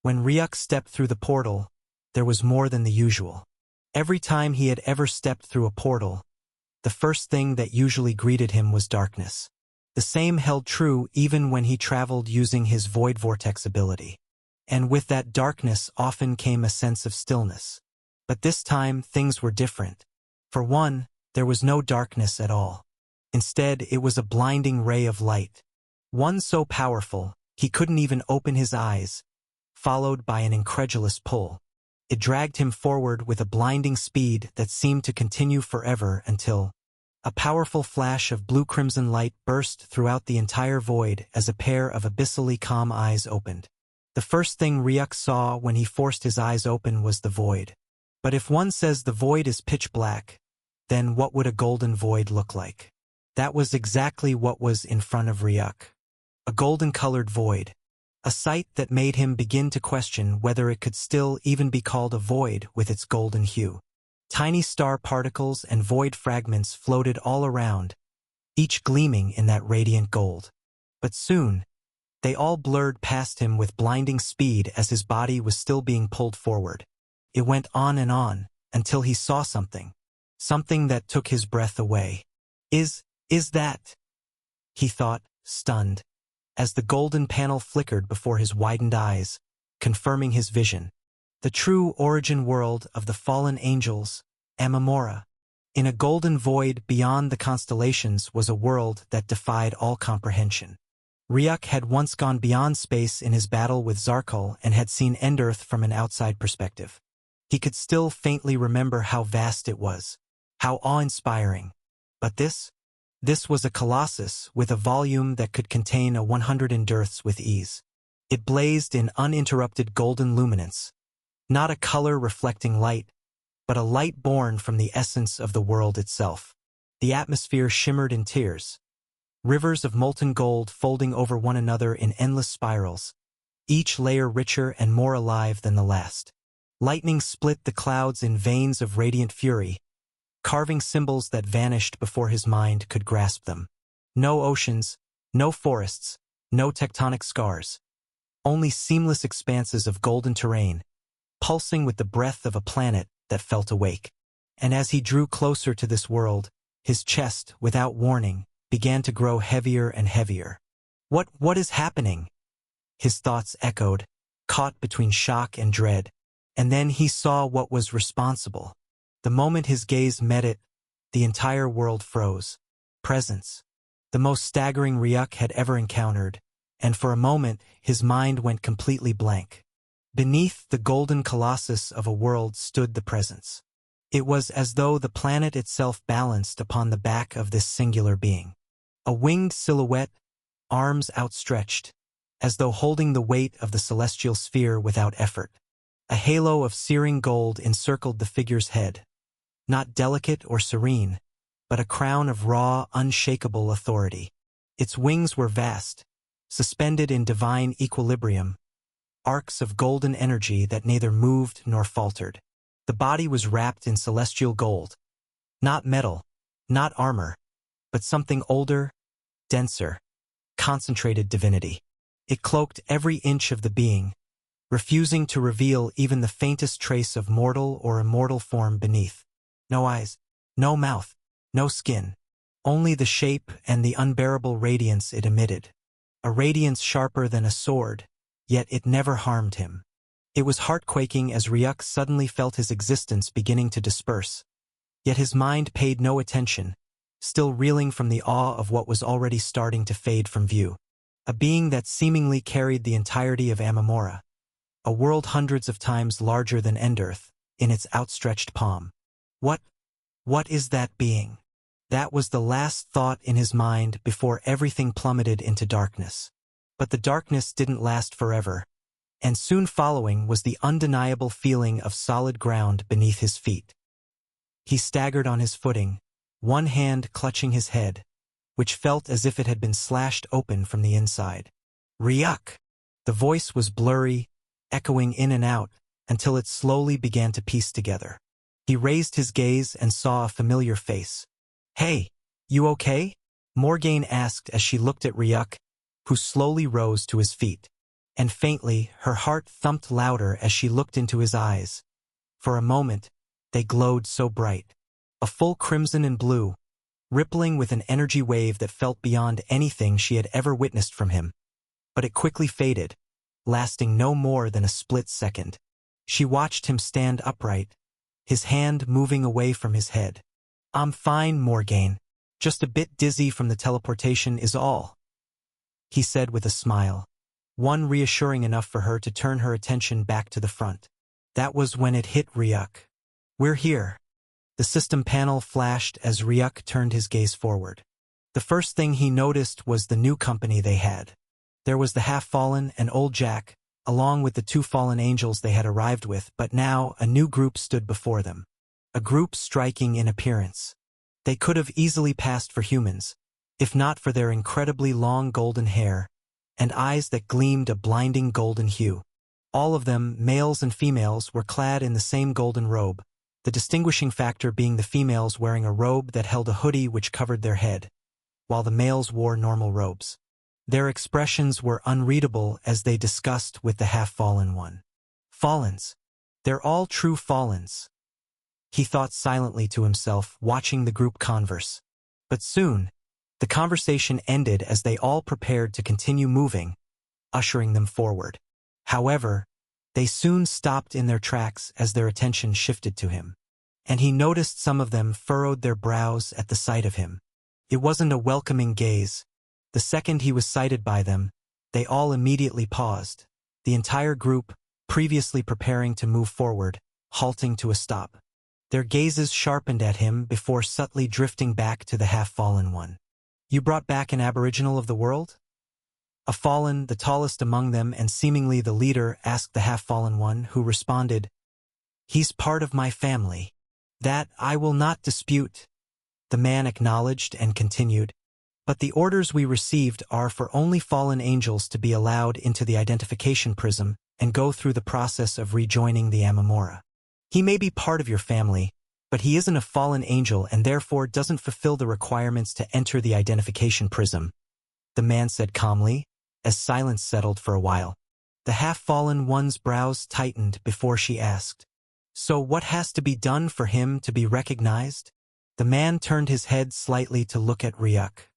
When Ryuk stepped through the portal, there was more than the usual. Every time he had ever stepped through a portal, the first thing that usually greeted him was darkness. The same held true even when he traveled using his Void Vortex ability. And with that darkness often came a sense of stillness. But this time, things were different. For one, there was no darkness at all. Instead, it was a blinding ray of light. One so powerful, he couldn't even open his eyes, followed by an incredulous pull. It dragged him forward with a blinding speed that seemed to continue forever until a powerful flash of blue-crimson light burst throughout the entire void as a pair of abyssally calm eyes opened. The first thing Ryuk saw when he forced his eyes open was the void. But if one says the void is pitch black, then what would a golden void look like? That was exactly what was in front of Ryuk. A golden-colored void. A sight that made him begin to question whether it could still even be called a void with its golden hue. Tiny star particles and void fragments floated all around, each gleaming in that radiant gold. But soon, they all blurred past him with blinding speed as his body was still being pulled forward. It went on, until he saw something. Something that took his breath away. Is that? He thought, stunned, as the golden panel flickered before his widened eyes, confirming his vision. The true origin world of the fallen angels, Amamura. In a golden void beyond the constellations was a world that defied all comprehension. Ryuk had once gone beyond space in his battle with Zarkul and had seen Endearth from an outside perspective. He could still faintly remember how vast it was, how awe-inspiring. But this was a colossus with a volume that could contain 100 Endearths with ease. It blazed in uninterrupted golden luminance, not a color reflecting light, but a light born from the essence of the world itself. The atmosphere shimmered in tears, rivers of molten gold folding over one another in endless spirals, each layer richer and more alive than the last. Lightning split the clouds in veins of radiant fury, carving symbols that vanished before his mind could grasp them. No oceans, no forests, no tectonic scars. Only seamless expanses of golden terrain, pulsing with the breath of a planet that felt awake. And as he drew closer to this world, his chest, without warning, began to grow heavier and heavier. What is happening? His thoughts echoed, caught between shock and dread. And then he saw what was responsible. The moment his gaze met it, the entire world froze. Presence. The most staggering Ryuk had ever encountered, and for a moment his mind went completely blank. Beneath the golden colossus of a world stood the presence. It was as though the planet itself balanced upon the back of this singular being. A winged silhouette, arms outstretched, as though holding the weight of the celestial sphere without effort. A halo of searing gold encircled the figure's head, not delicate or serene, but a crown of raw, unshakable authority. Its wings were vast, suspended in divine equilibrium, arcs of golden energy that neither moved nor faltered. The body was wrapped in celestial gold, not metal, not armor, but something older, denser, concentrated divinity. It cloaked every inch of the being, refusing to reveal even the faintest trace of mortal or immortal form beneath. No eyes, no mouth, no skin, only the shape and the unbearable radiance it emitted. A radiance sharper than a sword, yet it never harmed him. It was heart-quaking as Ryuk suddenly felt his existence beginning to disperse. Yet his mind paid no attention, still reeling from the awe of what was already starting to fade from view. A being that seemingly carried the entirety of Amamura. A world hundreds of times larger than Endearth, in its outstretched palm. What is that being? That was the last thought in his mind before everything plummeted into darkness. But the darkness didn't last forever, and soon following was the undeniable feeling of solid ground beneath his feet. He staggered on his footing, one hand clutching his head, which felt as if it had been slashed open from the inside. Ryuk! The voice was blurry, echoing in and out, until it slowly began to piece together. He raised his gaze and saw a familiar face. "Hey, you okay?" Morgaine asked as she looked at Ryuk, who slowly rose to his feet. And faintly, her heart thumped louder as she looked into his eyes. For a moment, they glowed so bright. A full crimson and blue, rippling with an energy wave that felt beyond anything she had ever witnessed from him. But it quickly faded, lasting no more than a split second. She watched him stand upright, his hand moving away from his head. "I'm fine, Morgaine. Just a bit dizzy from the teleportation is all," he said with a smile, one reassuring enough for her to turn her attention back to the front. That was when it hit Ryuk. "We're here." The system panel flashed as Ryuk turned his gaze forward. The first thing he noticed was the new company they had. There was the Half-Fallen and Old Jack, along with the two fallen angels they had arrived with, but now a new group stood before them. A group striking in appearance. They could have easily passed for humans, if not for their incredibly long golden hair and eyes that gleamed a blinding golden hue. All of them, males and females, were clad in the same golden robe, the distinguishing factor being the females wearing a robe that held a hoodie which covered their head, while the males wore normal robes. Their expressions were unreadable as they discussed with the Half-Fallen one. "Fallens. They're all true Fallens," he thought silently to himself, watching the group converse. But soon, the conversation ended as they all prepared to continue moving, ushering them forward. However, they soon stopped in their tracks as their attention shifted to him. And he noticed some of them furrowed their brows at the sight of him. It wasn't a welcoming gaze. The second he was sighted by them, they all immediately paused, the entire group, previously preparing to move forward, halting to a stop. Their gazes sharpened at him before subtly drifting back to the Half-Fallen one. "You brought back an aboriginal of the world?" A Fallen, the tallest among them and seemingly the leader, asked the Half-Fallen one, who responded, "He's part of my family. That I will not dispute," the man acknowledged and continued, "but the orders we received are for only fallen angels to be allowed into the identification prism and go through the process of rejoining the Amamura. He may be part of your family, but he isn't a fallen angel and therefore doesn't fulfill the requirements to enter the identification prism," the man said calmly, as silence settled for a while. The Half-Fallen one's brows tightened before she asked, "So what has to be done for him to be recognized?" The man turned his head slightly to look at Ryuk.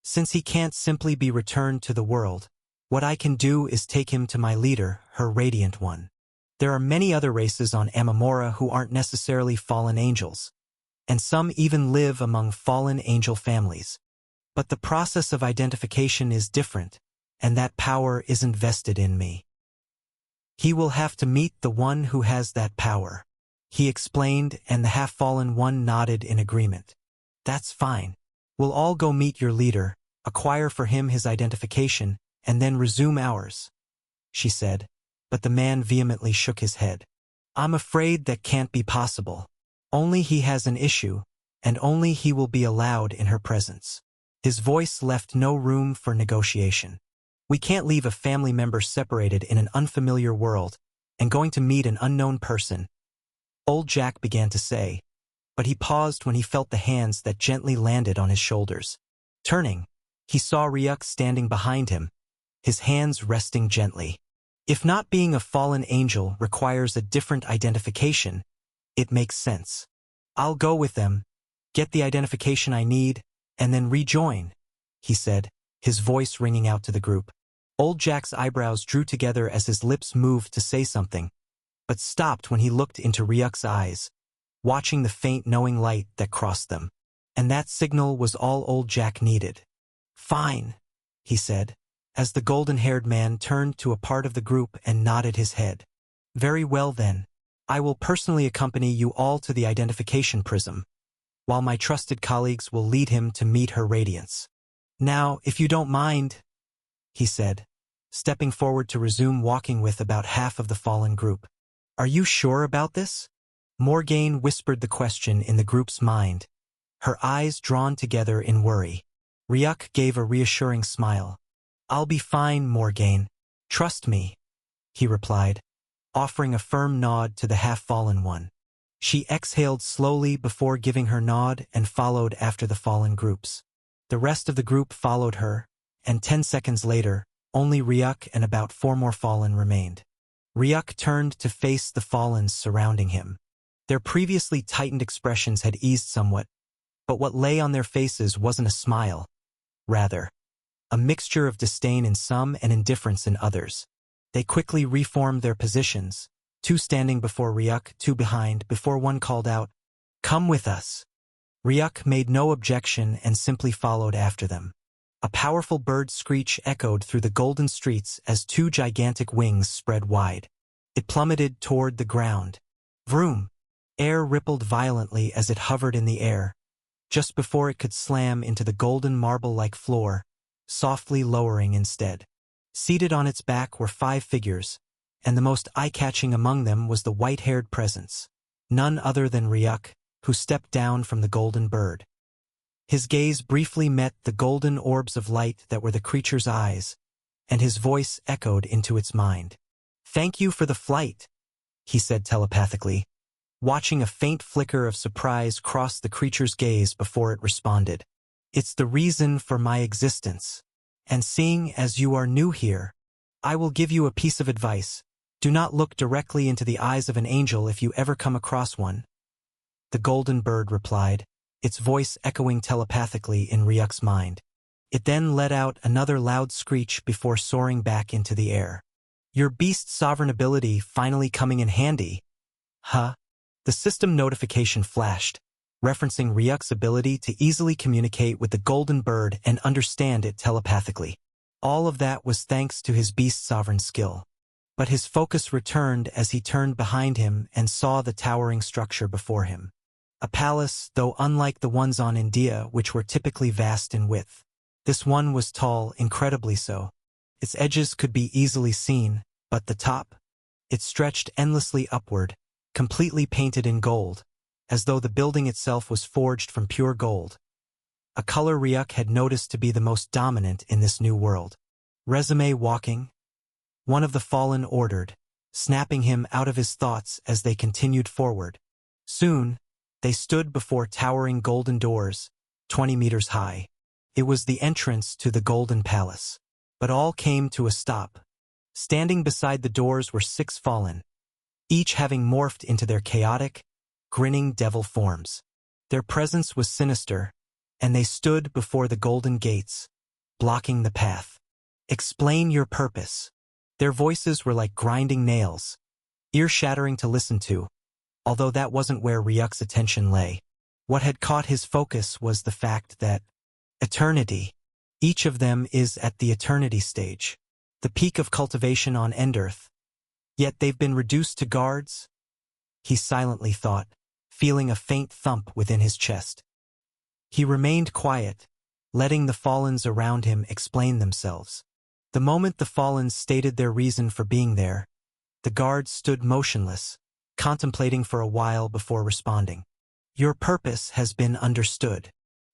"Since he can't simply be returned to the world, what I can do is take him to my leader, her Radiant One. There are many other races on Amamura who aren't necessarily fallen angels, and some even live among fallen angel families. But the process of identification is different, and that power isn't vested in me. He will have to meet the one who has that power," he explained, and the Half-Fallen one nodded in agreement. "That's fine. We'll all go meet your leader, acquire for him his identification, and then resume ours," she said, but the man vehemently shook his head. "I'm afraid that can't be possible. Only he has an issue, and only he will be allowed in her presence." His voice left no room for negotiation. "We can't leave a family member separated in an unfamiliar world and going to meet an unknown person," Old Jack began to say, but he paused when he felt the hands that gently landed on his shoulders. Turning, he saw Ryuk standing behind him, his hands resting gently. If not being a fallen angel requires a different identification, it makes sense. "I'll go with them, get the identification I need, and then rejoin," he said, his voice ringing out to the group. Old Jack's eyebrows drew together as his lips moved to say something, but stopped when he looked into Ryuk's eyes, watching the faint knowing light that crossed them. And that signal was all Old Jack needed. "Fine," he said, as the golden-haired man turned to a part of the group and nodded his head. "Very well then. I will personally accompany you all to the identification prism, while my trusted colleagues will lead him to meet her radiance. Now, if you don't mind," he said, stepping forward to resume walking with about half of the fallen group. "Are you sure about this?" Morgaine whispered the question in the group's mind, her eyes drawn together in worry. Ryuk gave a reassuring smile. "I'll be fine, Morgaine. Trust me," he replied, offering a firm nod to the Half-Fallen one. She exhaled slowly before giving her nod and followed after the fallen groups. The rest of the group followed her, and 10 seconds later, Only Ryuk and about 4 more fallen remained. Ryuk turned to face the fallens surrounding him. Their previously tightened expressions had eased somewhat, but what lay on their faces wasn't a smile. Rather, a mixture of disdain in some and indifference in others. They quickly reformed their positions, 2 standing before Ryuk, 2 behind, before one called out, "Come with us." Ryuk made no objection and simply followed after them. A powerful bird screech echoed through the golden streets as 2 gigantic wings spread wide. It plummeted toward the ground. Vroom! Air rippled violently as it hovered in the air, just before it could slam into the golden marble-like floor, softly lowering instead. Seated on its back were 5 figures, and the most eye-catching among them was the white-haired presence, none other than Ryuk, who stepped down from the golden bird. His gaze briefly met the golden orbs of light that were the creature's eyes, and his voice echoed into its mind. "Thank you for the flight," he said telepathically, watching a faint flicker of surprise cross the creature's gaze before it responded. "It's the reason for my existence. And seeing as you are new here, I will give you a piece of advice. Do not look directly into the eyes of an angel if you ever come across one." The golden bird replied, its voice echoing telepathically in Ryuk's mind. It then let out another loud screech before soaring back into the air. "Your beast's sovereign ability finally coming in handy." Huh? The system notification flashed, referencing Ryuk's ability to easily communicate with the golden bird and understand it telepathically. All of that was thanks to his beast's sovereign skill. But his focus returned as he turned behind him and saw the towering structure before him. A palace, though unlike the ones on India, which were typically vast in width. This one was tall, incredibly so. Its edges could be easily seen, but the top, it stretched endlessly upward, completely painted in gold, as though the building itself was forged from pure gold. A color Ryuk had noticed to be the most dominant in this new world. "Resume walking?" one of the fallen ordered, snapping him out of his thoughts as they continued forward. Soon, they stood before towering golden doors, 20 meters high. It was the entrance to the Golden Palace. But all came to a stop. Standing beside the doors were 6 fallen, each having morphed into their chaotic, grinning devil forms. Their presence was sinister, and they stood before the golden gates, blocking the path. "Explain your purpose." Their voices were like grinding nails, ear-shattering to listen to, although that wasn't where Ryuk's attention lay. What had caught his focus was the fact that eternity. Each of them is at the eternity stage, the peak of cultivation on Endearth. Yet they've been reduced to guards? He silently thought, feeling a faint thump within his chest. He remained quiet, letting the fallens around him explain themselves. The moment the fallens stated their reason for being there, the guards stood motionless, contemplating for a while before responding. "Your purpose has been understood.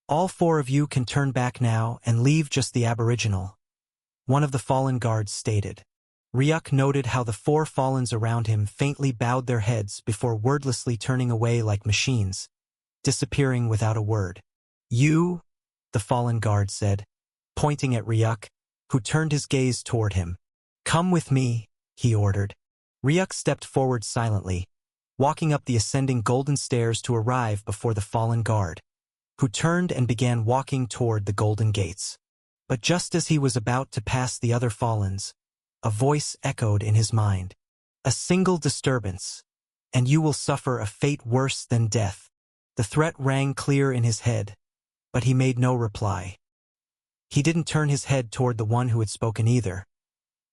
All 4 of you can turn back now and leave just the aboriginal," one of the fallen guards stated. Ryuk noted how the 4 fallens around him faintly bowed their heads before wordlessly turning away like machines, disappearing without a word. "You," the fallen guard said, pointing at Ryuk, who turned his gaze toward him. "Come with me," he ordered. Ryuk stepped forward silently, walking up the ascending golden stairs to arrive before the fallen guard, who turned and began walking toward the golden gates. But just as he was about to pass the other fallens, a voice echoed in his mind. "A single disturbance, and you will suffer a fate worse than death." The threat rang clear in his head, but he made no reply. He didn't turn his head toward the one who had spoken either.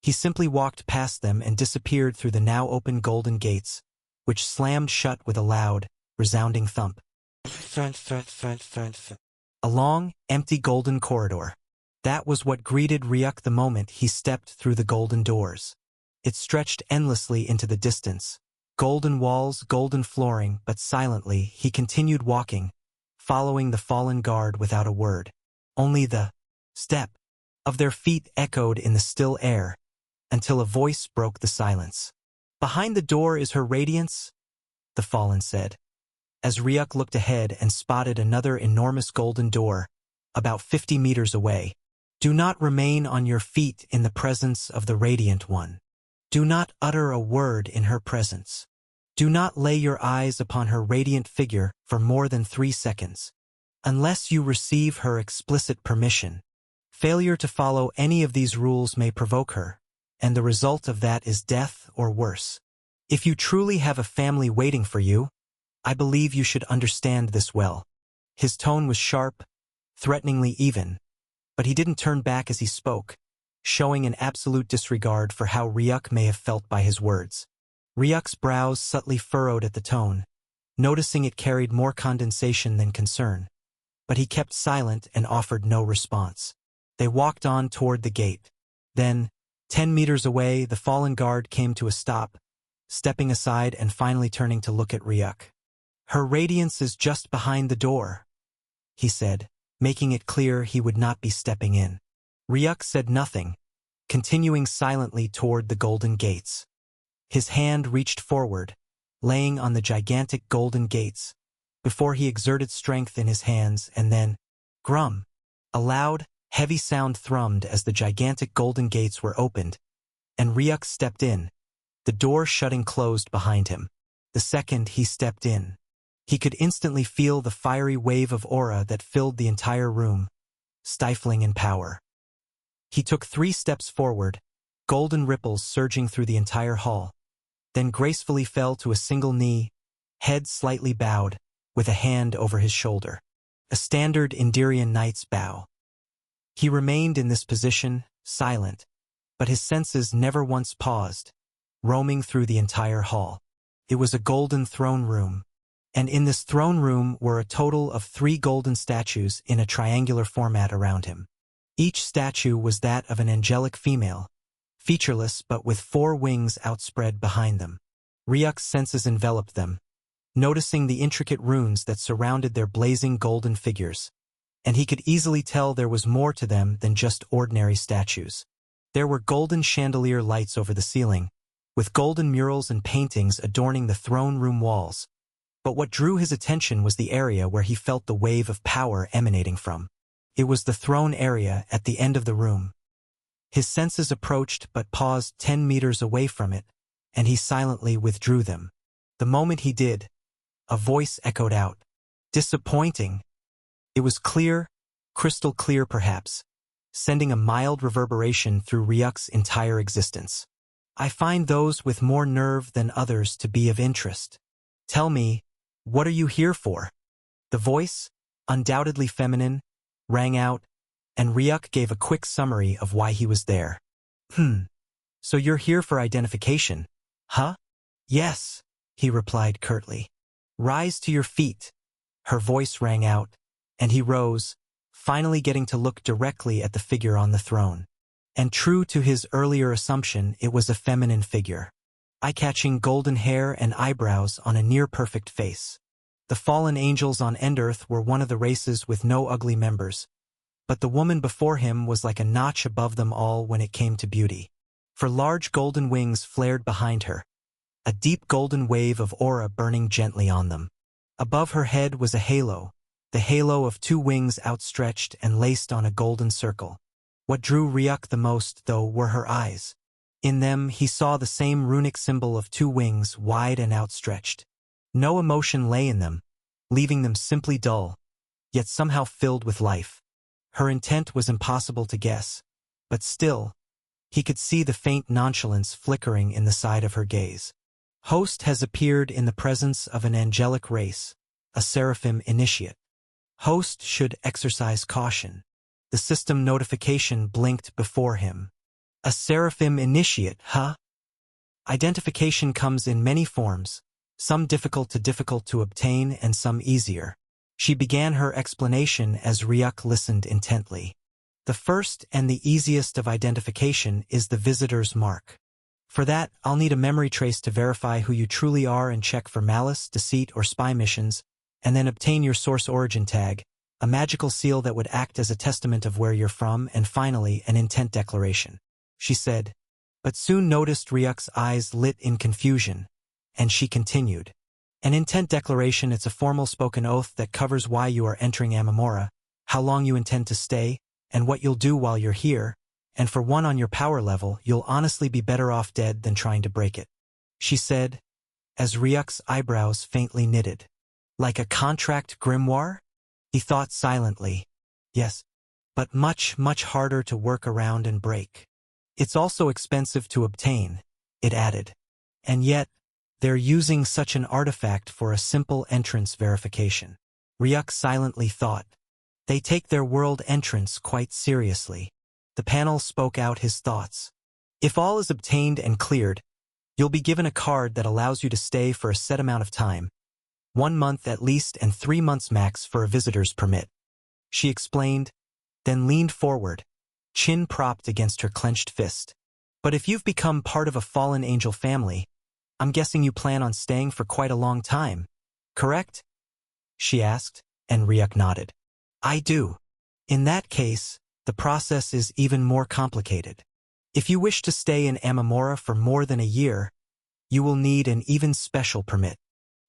He simply walked past them and disappeared through the now open golden gates, which slammed shut with a loud, resounding thump. A long, empty golden corridor. That was what greeted Ryuk the moment he stepped through the golden doors. It stretched endlessly into the distance. Golden walls, golden flooring, but silently he continued walking, following the fallen guard without a word. Only the step of their feet echoed in the still air, until a voice broke the silence. "Behind the door is her radiance," the fallen said, as Ryuk looked ahead and spotted another enormous golden door, about 50 meters away. Do not remain on your feet in the presence of the Radiant One. Do not utter a word in her presence. Do not lay your eyes upon her radiant figure for more than 3 seconds, unless you receive her explicit permission. Failure to follow any of these rules may provoke her, and the result of that is death or worse. If you truly have a family waiting for you, I believe you should understand this well. His tone was sharp, threateningly even, but he didn't turn back as he spoke, showing an absolute disregard for how Ryuk may have felt by his words. Ryuk's brows subtly furrowed at the tone, noticing it carried more condescension than concern, but he kept silent and offered no response. They walked on toward the gate. Then, 10 meters away, the fallen guard came to a stop, stepping aside and finally turning to look at Ryuk. Her radiance is just behind the door, he said, making it clear he would not be stepping in. Ryuk said nothing, continuing silently toward the golden gates. His hand reached forward, laying on the gigantic golden gates, before he exerted strength in his hands and then, grum! A loud, heavy sound thrummed as the gigantic golden gates were opened, and Ryuk stepped in, the door shutting closed behind him. The second he stepped in, he could instantly feel the fiery wave of aura that filled the entire room, stifling in power. He took 3 steps forward, golden ripples surging through the entire hall, then gracefully fell to a single knee, head slightly bowed, with a hand over his shoulder. A standard Indirian knight's bow. He remained in this position, silent, but his senses never once paused, roaming through the entire hall. It was a golden throne room, and in this throne room were a total of 3 golden statues in a triangular format around him. Each statue was that of an angelic female, featureless but with 4 wings outspread behind them. Ryuk's senses enveloped them, noticing the intricate runes that surrounded their blazing golden figures, and he could easily tell there was more to them than just ordinary statues. There were golden chandelier lights over the ceiling, with golden murals and paintings adorning the throne room walls. But what drew his attention was the area where he felt the wave of power emanating from. It was the throne area at the end of the room. His senses approached but paused 10 meters away from it, and he silently withdrew them. The moment he did, a voice echoed out. Disappointing. It was clear, crystal clear perhaps, sending a mild reverberation through Ryuk's entire existence. I find those with more nerve than others to be of interest. Tell me, what are you here for? The voice, undoubtedly feminine, rang out, and Ryuk gave a quick summary of why he was there. So you're here for identification, huh? Yes, he replied curtly. Rise to your feet. Her voice rang out, and he rose, finally getting to look directly at the figure on the throne. And true to his earlier assumption, it was a feminine figure. Eye-catching golden hair and eyebrows on a near-perfect face. The fallen angels on Endearth were one of the races with no ugly members, but the woman before him was like a notch above them all when it came to beauty. For large golden wings flared behind her, a deep golden wave of aura burning gently on them. Above her head was a halo, the halo of 2 wings outstretched and laced on a golden circle. What drew Ryuk the most, though, were her eyes. In them he saw the same runic symbol of 2 wings, wide and outstretched. No emotion lay in them, leaving them simply dull, yet somehow filled with life. Her intent was impossible to guess, but still, he could see the faint nonchalance flickering in the side of her gaze. Host has appeared in the presence of an angelic race, a Seraphim initiate. Host should exercise caution. The system notification blinked before him. A Seraphim initiate, huh? Identification comes in many forms, some difficult to obtain and some easier. She began her explanation as Ryuk listened intently. The first and the easiest of identification is the visitor's mark. For that, I'll need a memory trace to verify who you truly are and check for malice, deceit, or spy missions, and then obtain your source origin tag, a magical seal that would act as a testament of where you're from, and finally, an intent declaration, she said, but soon noticed Ryuk's eyes lit in confusion, and she continued. An intent declaration, it's a formal spoken oath that covers why you are entering Amamura, how long you intend to stay, and what you'll do while you're here, and for one on your power level, you'll honestly be better off dead than trying to break it," she said, as Ryuk's eyebrows faintly knitted. Like a contract grimoire? He thought silently. Yes, but much, much harder to work around and break. It's also expensive to obtain, it added. And yet, they're using such an artifact for a simple entrance verification. Ryuk silently thought. They take their world entrance quite seriously. The panel spoke out his thoughts. If all is obtained and cleared, you'll be given a card that allows you to stay for a set amount of time, 1 month at least and 3 months max for a visitor's permit, she explained, then leaned forward, chin propped against her clenched fist. But if you've become part of a fallen angel family, I'm guessing you plan on staying for quite a long time, correct? She asked, and Ryuk nodded. I do. In that case, the process is even more complicated. If you wish to stay in Amamura for more than a year, you will need an even special permit.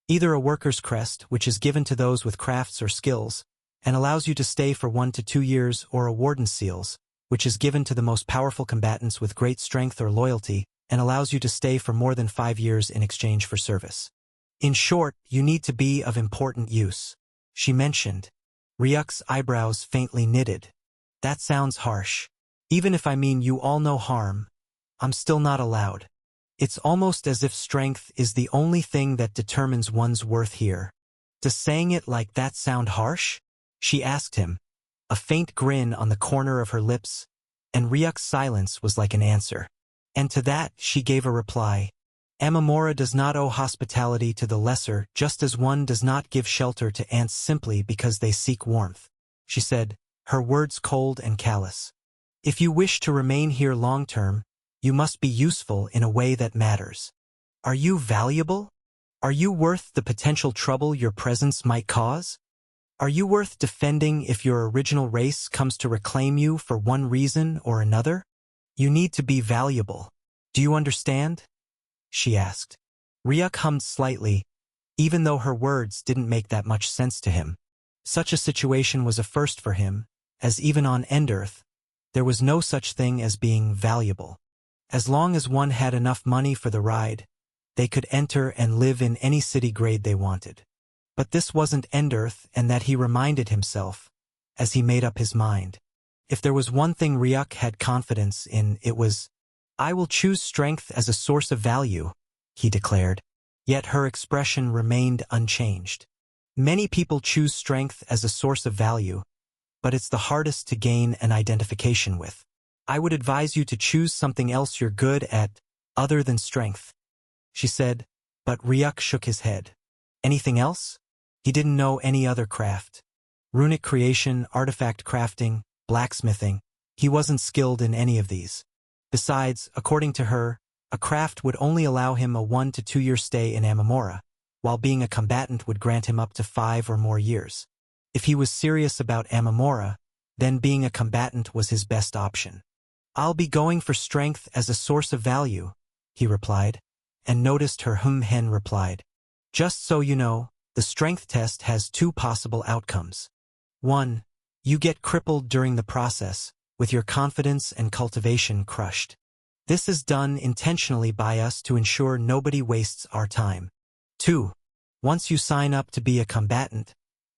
Either a worker's crest, which is given to those with crafts or skills, and allows you to stay for 1 to 2 years, or a warden's seals, which is given to the most powerful combatants with great strength or loyalty, and allows you to stay for more than 5 years in exchange for service. In short, you need to be of important use, she mentioned. Ryuk's eyebrows faintly knitted. That sounds harsh. Even if I mean you all no harm, I'm still not allowed. It's almost as if strength is the only thing that determines one's worth here. Does saying it like that sound harsh? She asked him, a faint grin on the corner of her lips, and Ryuk's silence was like an answer. And to that she gave a reply. Amamura does not owe hospitality to the lesser, just as one does not give shelter to ants simply because they seek warmth, she said, her words cold and callous. If you wish to remain here long-term, you must be useful in a way that matters. Are you valuable? Are you worth the potential trouble your presence might cause? Are you worth defending if your original race comes to reclaim you for one reason or another? You need to be valuable. Do you understand? She asked. Ryuk hummed slightly, even though her words didn't make that much sense to him. Such a situation was a first for him, as even on Endearth, there was no such thing as being valuable. As long as one had enough money for the ride, they could enter and live in any city grade they wanted. But this wasn't Endearth, and that he reminded himself, as he made up his mind. If there was one thing Ryuk had confidence in, it was, I will choose strength as a source of value, he declared. Yet her expression remained unchanged. Many people choose strength as a source of value, but it's the hardest to gain an identification with. I would advise you to choose something else you're good at, other than strength, she said, but Ryuk shook his head. Anything else? He didn't know any other craft. Runic creation, artifact crafting, blacksmithing, he wasn't skilled in any of these. Besides, according to her, a craft would only allow him a 1 to 2 year stay in Amamura, while being a combatant would grant him up to 5 or more years. If he was serious about Amamura, then being a combatant was his best option. I'll be going for strength as a source of value, he replied, and noticed her hen replied. Just so you know, the strength test has 2 possible outcomes. 1. You get crippled during the process, with your confidence and cultivation crushed. This is done intentionally by us to ensure nobody wastes our time. 2. Once you sign up to be a combatant,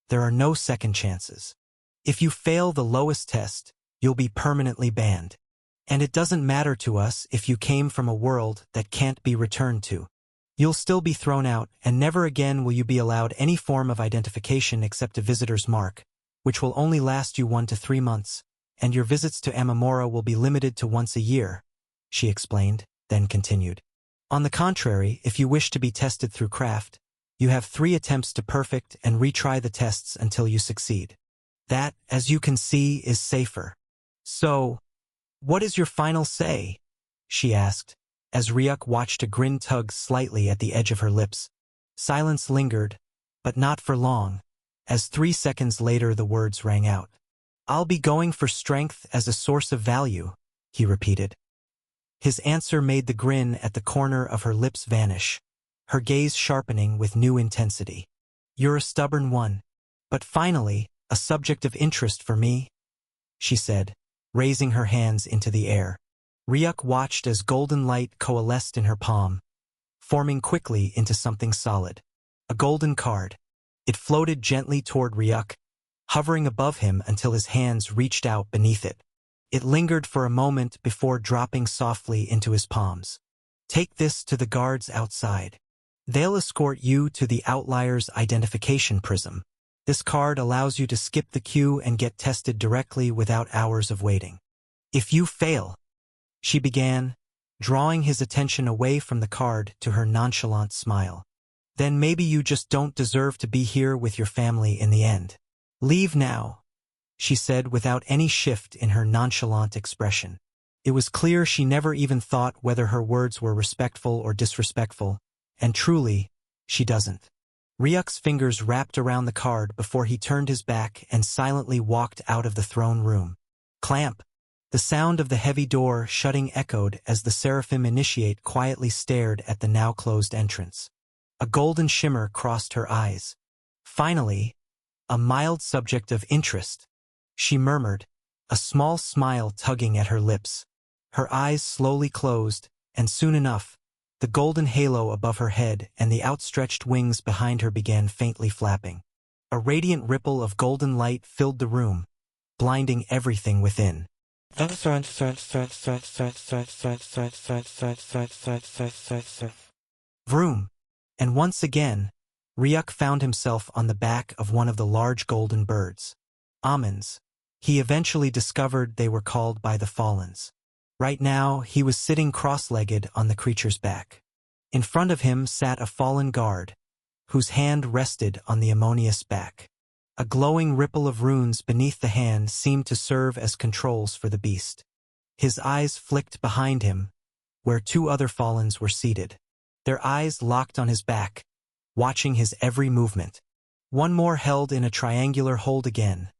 there are no second chances. If you fail the lowest test, you'll be permanently banned. And it doesn't matter to us if you came from a world that can't be returned to. You'll still be thrown out, and never again will you be allowed any form of identification except a visitor's mark, which will only last you 1 to 3 months, and your visits to Amamura will be limited to once a year, she explained, then continued. On the contrary, if you wish to be tested through craft, you have 3 attempts to perfect and retry the tests until you succeed. That, as you can see, is safer. So, what is your final say? She asked, as Ryuk watched a grin tug slightly at the edge of her lips. Silence lingered, but not for long, as 3 seconds later the words rang out. I'll be going for strength as a source of value, he repeated. His answer made the grin at the corner of her lips vanish, her gaze sharpening with new intensity. You're a stubborn one, but finally, a subject of interest for me. she said, raising her hands into the air. Ryuk watched as golden light coalesced in her palm, forming quickly into something solid. A golden card. It floated gently toward Ryuk, hovering above him until his hands reached out beneath it. It lingered for a moment before dropping softly into his palms. Take this to the guards outside. They'll escort you to the Outlier's identification prism. This card allows you to skip the queue and get tested directly without hours of waiting. If you fail, she began, drawing his attention away from the card to her nonchalant smile. Then maybe you just don't deserve to be here with your family in the end. Leave now, she said without any shift in her nonchalant expression. It was clear she never even thought whether her words were respectful or disrespectful, and truly, she doesn't. Ryuk's fingers wrapped around the card before he turned his back and silently walked out of the throne room. Clamp! The sound of the heavy door shutting echoed as the Seraphim Initiate quietly stared at the now closed entrance. A golden shimmer crossed her eyes. Finally, a mild subject of interest, she murmured, a small smile tugging at her lips. Her eyes slowly closed, and soon enough, the golden halo above her head and the outstretched wings behind her began faintly flapping. A radiant ripple of golden light filled the room, blinding everything within. Vroom! And once again, Ryuk found himself on the back of one of the large golden birds. Almonds. He eventually discovered they were called by the Fallens. Right now, he was sitting cross-legged on the creature's back. In front of him sat a fallen guard, whose hand rested on the Ammonius back. A glowing ripple of runes beneath the hand seemed to serve as controls for the beast. His eyes flicked behind him, where two other Fallens were seated. Their eyes locked on his back, watching his every movement. One more held in a triangular hold again.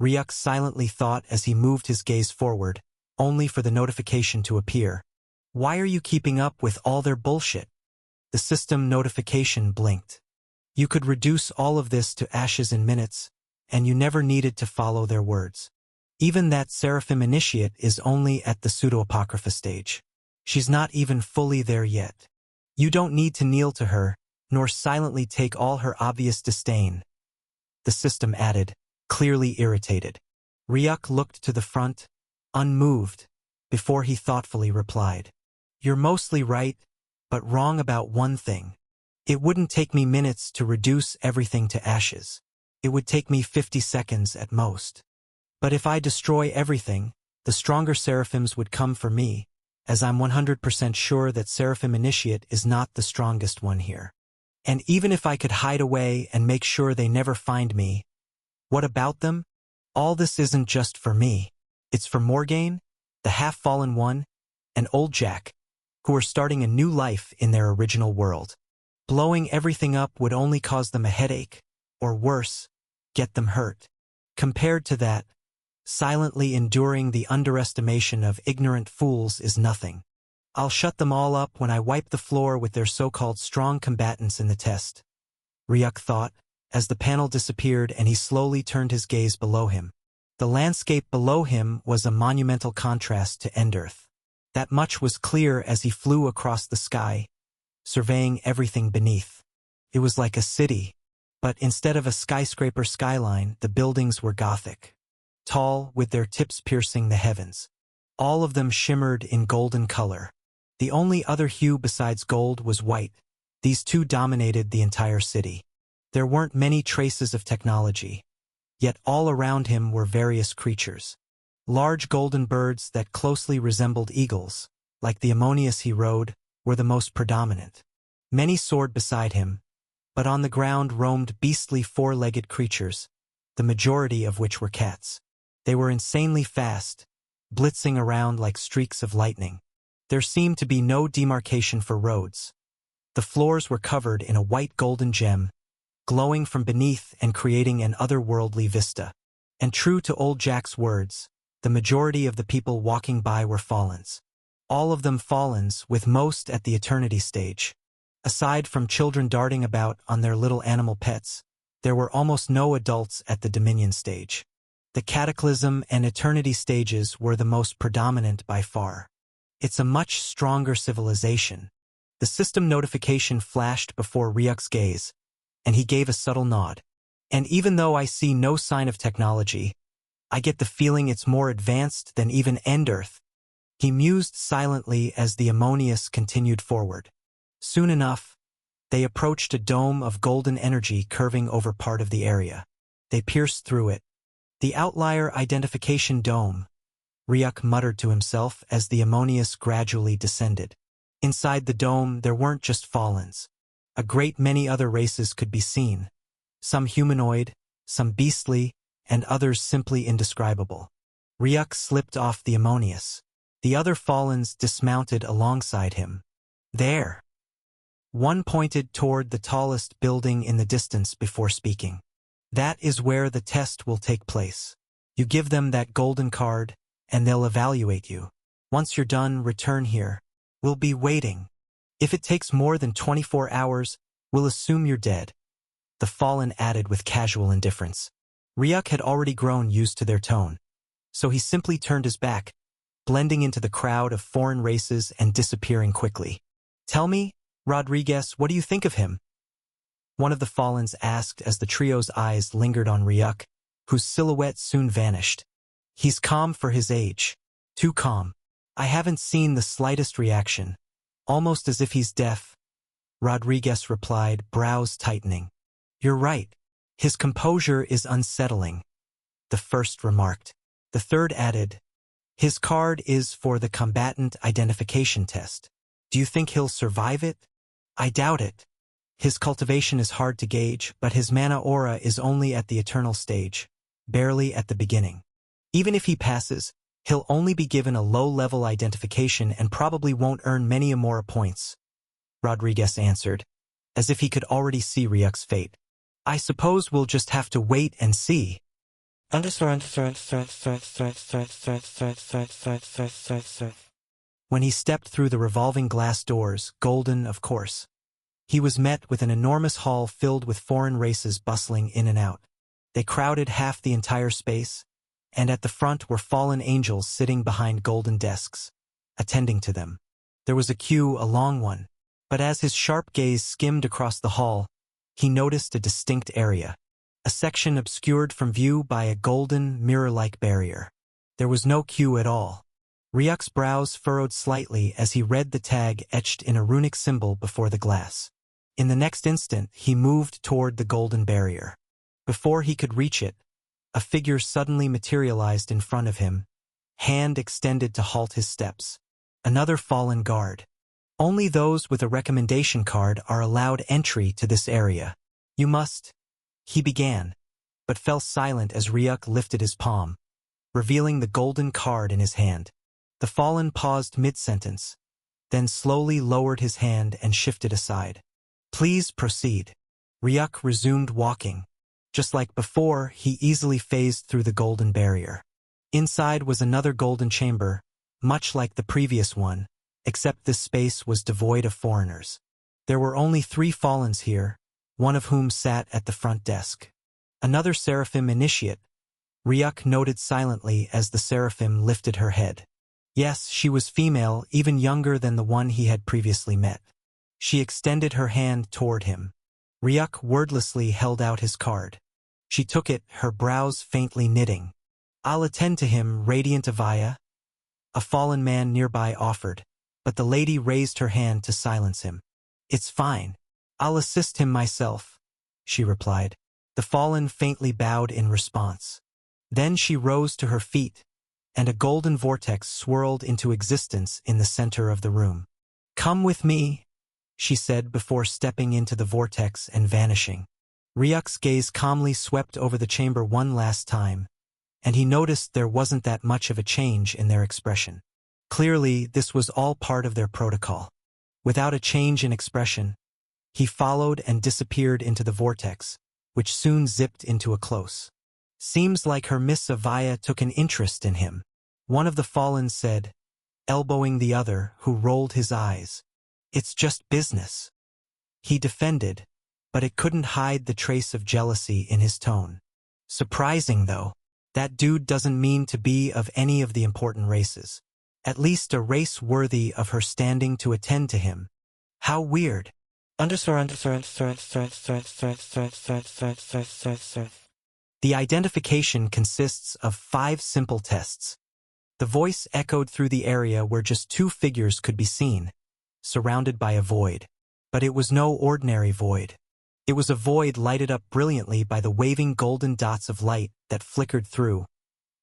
Ryuk silently thought as he moved his gaze forward, only for the notification to appear. Why are you keeping up with all their bullshit? The system notification blinked. You could reduce all of this to ashes in minutes, and you never needed to follow their words. Even that Seraphim Initiate is only at the pseudo-apocrypha stage. She's not even fully there yet. You don't need to kneel to her, nor silently take all her obvious disdain. The system added, clearly irritated. Ryuk looked to the front, unmoved, before he thoughtfully replied. You're mostly right, but wrong about one thing. It wouldn't take me minutes to reduce everything to ashes. It would take me 50 seconds at most. But if I destroy everything, the stronger Seraphims would come for me, as I'm 100% sure that Seraphim Initiate is not the strongest one here. And even if I could hide away and make sure they never find me, what about them? All this isn't just for me. It's for Morgaine, the half-fallen one, and Old Jack, who are starting a new life in their original world. Blowing everything up would only cause them a headache, or worse, get them hurt. Compared to that, silently enduring the underestimation of ignorant fools is nothing. I'll shut them all up when I wipe the floor with their so-called strong combatants in the test. Ryuk thought, as the panel disappeared and he slowly turned his gaze below him. The landscape below him was a monumental contrast to Endearth. That much was clear as he flew across the sky, surveying everything beneath. It was like a city, but instead of a skyscraper skyline, the buildings were Gothic. Tall, with their tips piercing the heavens. All of them shimmered in golden color. The only other hue besides gold was white. These two dominated the entire city. There weren't many traces of technology, yet all around him were various creatures. Large golden birds that closely resembled eagles, like the Ammonius he rode, were the most predominant. Many soared beside him, but on the ground roamed beastly four-legged creatures, the majority of which were cats. They were insanely fast, blitzing around like streaks of lightning. There seemed to be no demarcation for roads. The floors were covered in a white golden gem, glowing from beneath and creating an otherworldly vista. And true to Old Jack's words, the majority of the people walking by were Fallens. All of them Fallens, with most at the eternity stage. Aside from children darting about on their little animal pets, there were almost no adults at the Dominion stage. The Cataclysm and Eternity stages were the most predominant by far. It's a much stronger civilization. The system notification flashed before Ryuk's gaze, and he gave a subtle nod. And even though I see no sign of technology, I get the feeling it's more advanced than even End-Earth. He mused silently as the Ammonius continued forward. Soon enough, they approached a dome of golden energy curving over part of the area. They pierced through it. The outlier identification dome, Ryuk muttered to himself as the Ammonius gradually descended. Inside the dome, there weren't just Fallens. A great many other races could be seen. Some humanoid, some beastly, and others simply indescribable. Ryuk slipped off the Ammonius. The other Fallens dismounted alongside him. There. One pointed toward the tallest building in the distance before speaking. That is where the test will take place. You give them that golden card, and they'll evaluate you. Once you're done, return here. We'll be waiting. If it takes more than 24 hours, we'll assume you're dead. The Fallen added with casual indifference. Ryuk had already grown used to their tone, so he simply turned his back, blending into the crowd of foreign races and disappearing quickly. Tell me, Rodriguez, what do you think of him? One of the Fallens asked as the trio's eyes lingered on Ryuk, whose silhouette soon vanished. He's calm for his age. Too calm. I haven't seen the slightest reaction. Almost as if he's deaf. Rodriguez replied, brows tightening. You're right. His composure is unsettling. The first remarked. The third added, his card is for the combatant identification test. Do you think he'll survive it? I doubt it. His cultivation is hard to gauge, but his mana aura is only at the eternal stage, barely at the beginning. Even if he passes, he'll only be given a low-level identification and probably won't earn many Amora points. Rodriguez answered, as if he could already see Ryuk's fate. I suppose we'll just have to wait and see. When he stepped through the revolving glass doors, golden, of course, he was met with an enormous hall filled with foreign races bustling in and out. They crowded half the entire space, and at the front were fallen angels sitting behind golden desks, attending to them. There was a queue, a long one, but as his sharp gaze skimmed across the hall, he noticed a distinct area, a section obscured from view by a golden, mirror-like barrier. There was no queue at all. Ryuk's brows furrowed slightly as he read the tag etched in a runic symbol before the glass. In the next instant, he moved toward the golden barrier. Before he could reach it, a figure suddenly materialized in front of him, hand extended to halt his steps. Another fallen guard. Only those with a recommendation card are allowed entry to this area. You must... He began, but fell silent as Ryuk lifted his palm, revealing the golden card in his hand. The Fallen paused mid-sentence, then slowly lowered his hand and shifted aside. Please proceed. Ryuk resumed walking. Just like before, he easily phased through the golden barrier. Inside was another golden chamber, much like the previous one, except this space was devoid of foreigners. There were only 3 Fallens here, one of whom sat at the front desk. Another Seraphim initiate. Ryuk noted silently as the Seraphim lifted her head. Yes, she was female, even younger than the one he had previously met. She extended her hand toward him. Ryuk wordlessly held out his card. She took it, her brows faintly knitting. I'll attend to him, Radiant Avaya. A fallen man nearby offered, but the lady raised her hand to silence him. It's fine. I'll assist him myself, she replied. The fallen faintly bowed in response. Then she rose to her feet, and a golden vortex swirled into existence in the center of the room. Come with me, she said before stepping into the vortex and vanishing. Ryuk's gaze calmly swept over the chamber one last time, and he noticed there wasn't that much of a change in their expression. Clearly, this was all part of their protocol. Without a change in expression, he followed and disappeared into the vortex, which soon zipped into a close. Seems like her Miss Avaya took an interest in him, one of the Fallen said, elbowing the other, who rolled his eyes. It's just business. He defended, but it couldn't hide the trace of jealousy in his tone. Surprising, though. That dude doesn't mean to be of any of the important races. At least a race worthy of her standing to attend to him. How weird. The identification consists of 5 simple tests. The voice echoed through the area where just 2 figures could be seen, surrounded by a void. But it was no ordinary void. It was a void lighted up brilliantly by the waving golden dots of light that flickered through,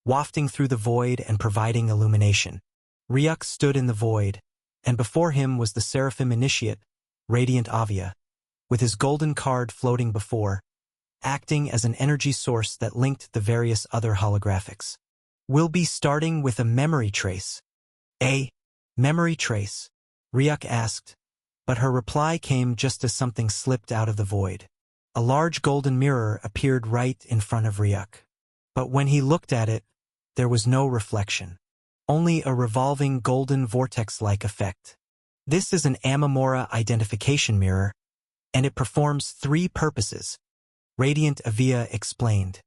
wafting through the void and providing illumination. Ryuk stood in the void, and before him was the Seraphim Initiate, Radiant Avia, with his golden card floating before, acting as an energy source that linked the various other holographics. We'll be starting with a memory trace. A memory trace? Ryuk asked, but her reply came just as something slipped out of the void. A large golden mirror appeared right in front of Ryuk. But when he looked at it, there was no reflection. Only a revolving golden vortex-like effect. This is an Amamura identification mirror, and it performs 3 purposes, Radiant Avia explained.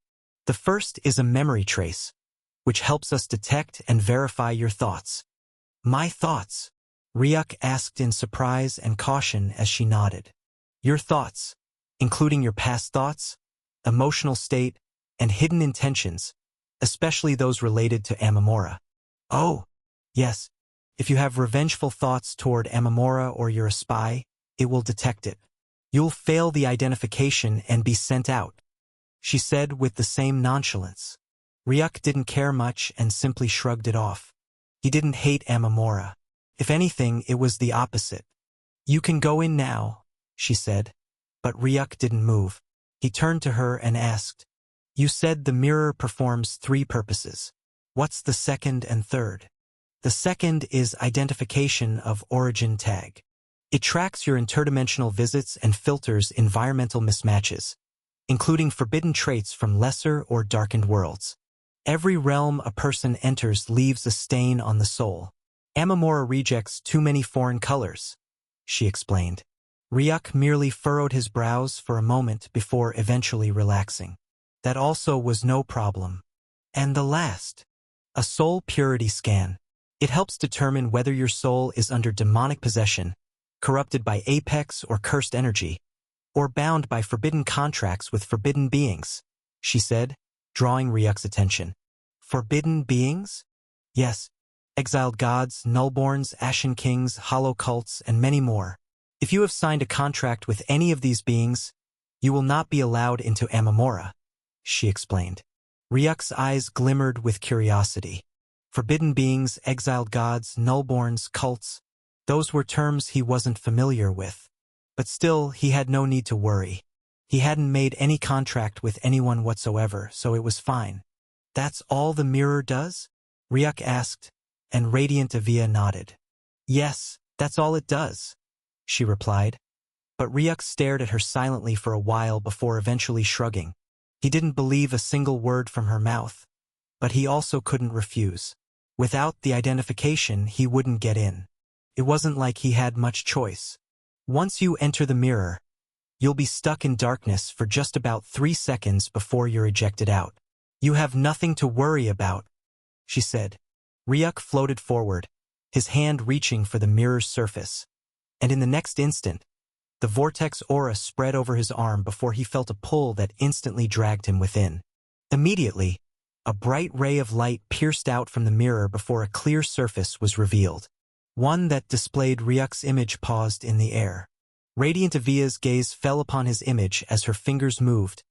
The first is a memory trace, which helps us detect and verify your thoughts. My thoughts? Ryuk asked in surprise and caution as she nodded. Your thoughts, including your past thoughts, emotional state, and hidden intentions, especially those related to Amamura. Oh, yes. If you have revengeful thoughts toward Amamura or you're a spy, it will detect it. You'll fail the identification and be sent out, she said with the same nonchalance. Ryuk didn't care much and simply shrugged it off. He didn't hate Amamura. If anything, it was the opposite. You can go in now, she said. But Ryuk didn't move. He turned to her and asked, You said the mirror performs 3 purposes. What's the second and third? The second is identification of origin tag. It tracks your interdimensional visits and filters environmental mismatches, including forbidden traits from lesser or darkened worlds. Every realm a person enters leaves a stain on the soul. Amamura rejects too many foreign colors, she explained. Ryuk merely furrowed his brows for a moment before eventually relaxing. That also was no problem. And the last, a soul purity scan. It helps determine whether your soul is under demonic possession, corrupted by apex or cursed energy, or bound by forbidden contracts with forbidden beings, she said, drawing Ryuk's attention. Forbidden beings? Yes. Exiled gods, nullborns, ashen kings, hollow cults, and many more. If you have signed a contract with any of these beings, you will not be allowed into Amamura, she explained. Ryuk's eyes glimmered with curiosity. Forbidden beings, exiled gods, nullborns, cults, those were terms he wasn't familiar with. But still, he had no need to worry. He hadn't made any contract with anyone whatsoever, so it was fine. That's all the mirror does? Ryuk asked, and Radiant Avia nodded. Yes, that's all it does, she replied. But Ryuk stared at her silently for a while before eventually shrugging. He didn't believe a single word from her mouth, but he also couldn't refuse. Without the identification, he wouldn't get in. It wasn't like he had much choice. Once you enter the mirror, you'll be stuck in darkness for just about 3 seconds before you're ejected out. You have nothing to worry about, she said. Ryuk floated forward, his hand reaching for the mirror's surface. And in the next instant, the vortex aura spread over his arm before he felt a pull that instantly dragged him within. Immediately, a bright ray of light pierced out from the mirror before a clear surface was revealed. One that displayed Ryuk's image paused in the air. Radiant Avia's gaze fell upon his image as her fingers moved,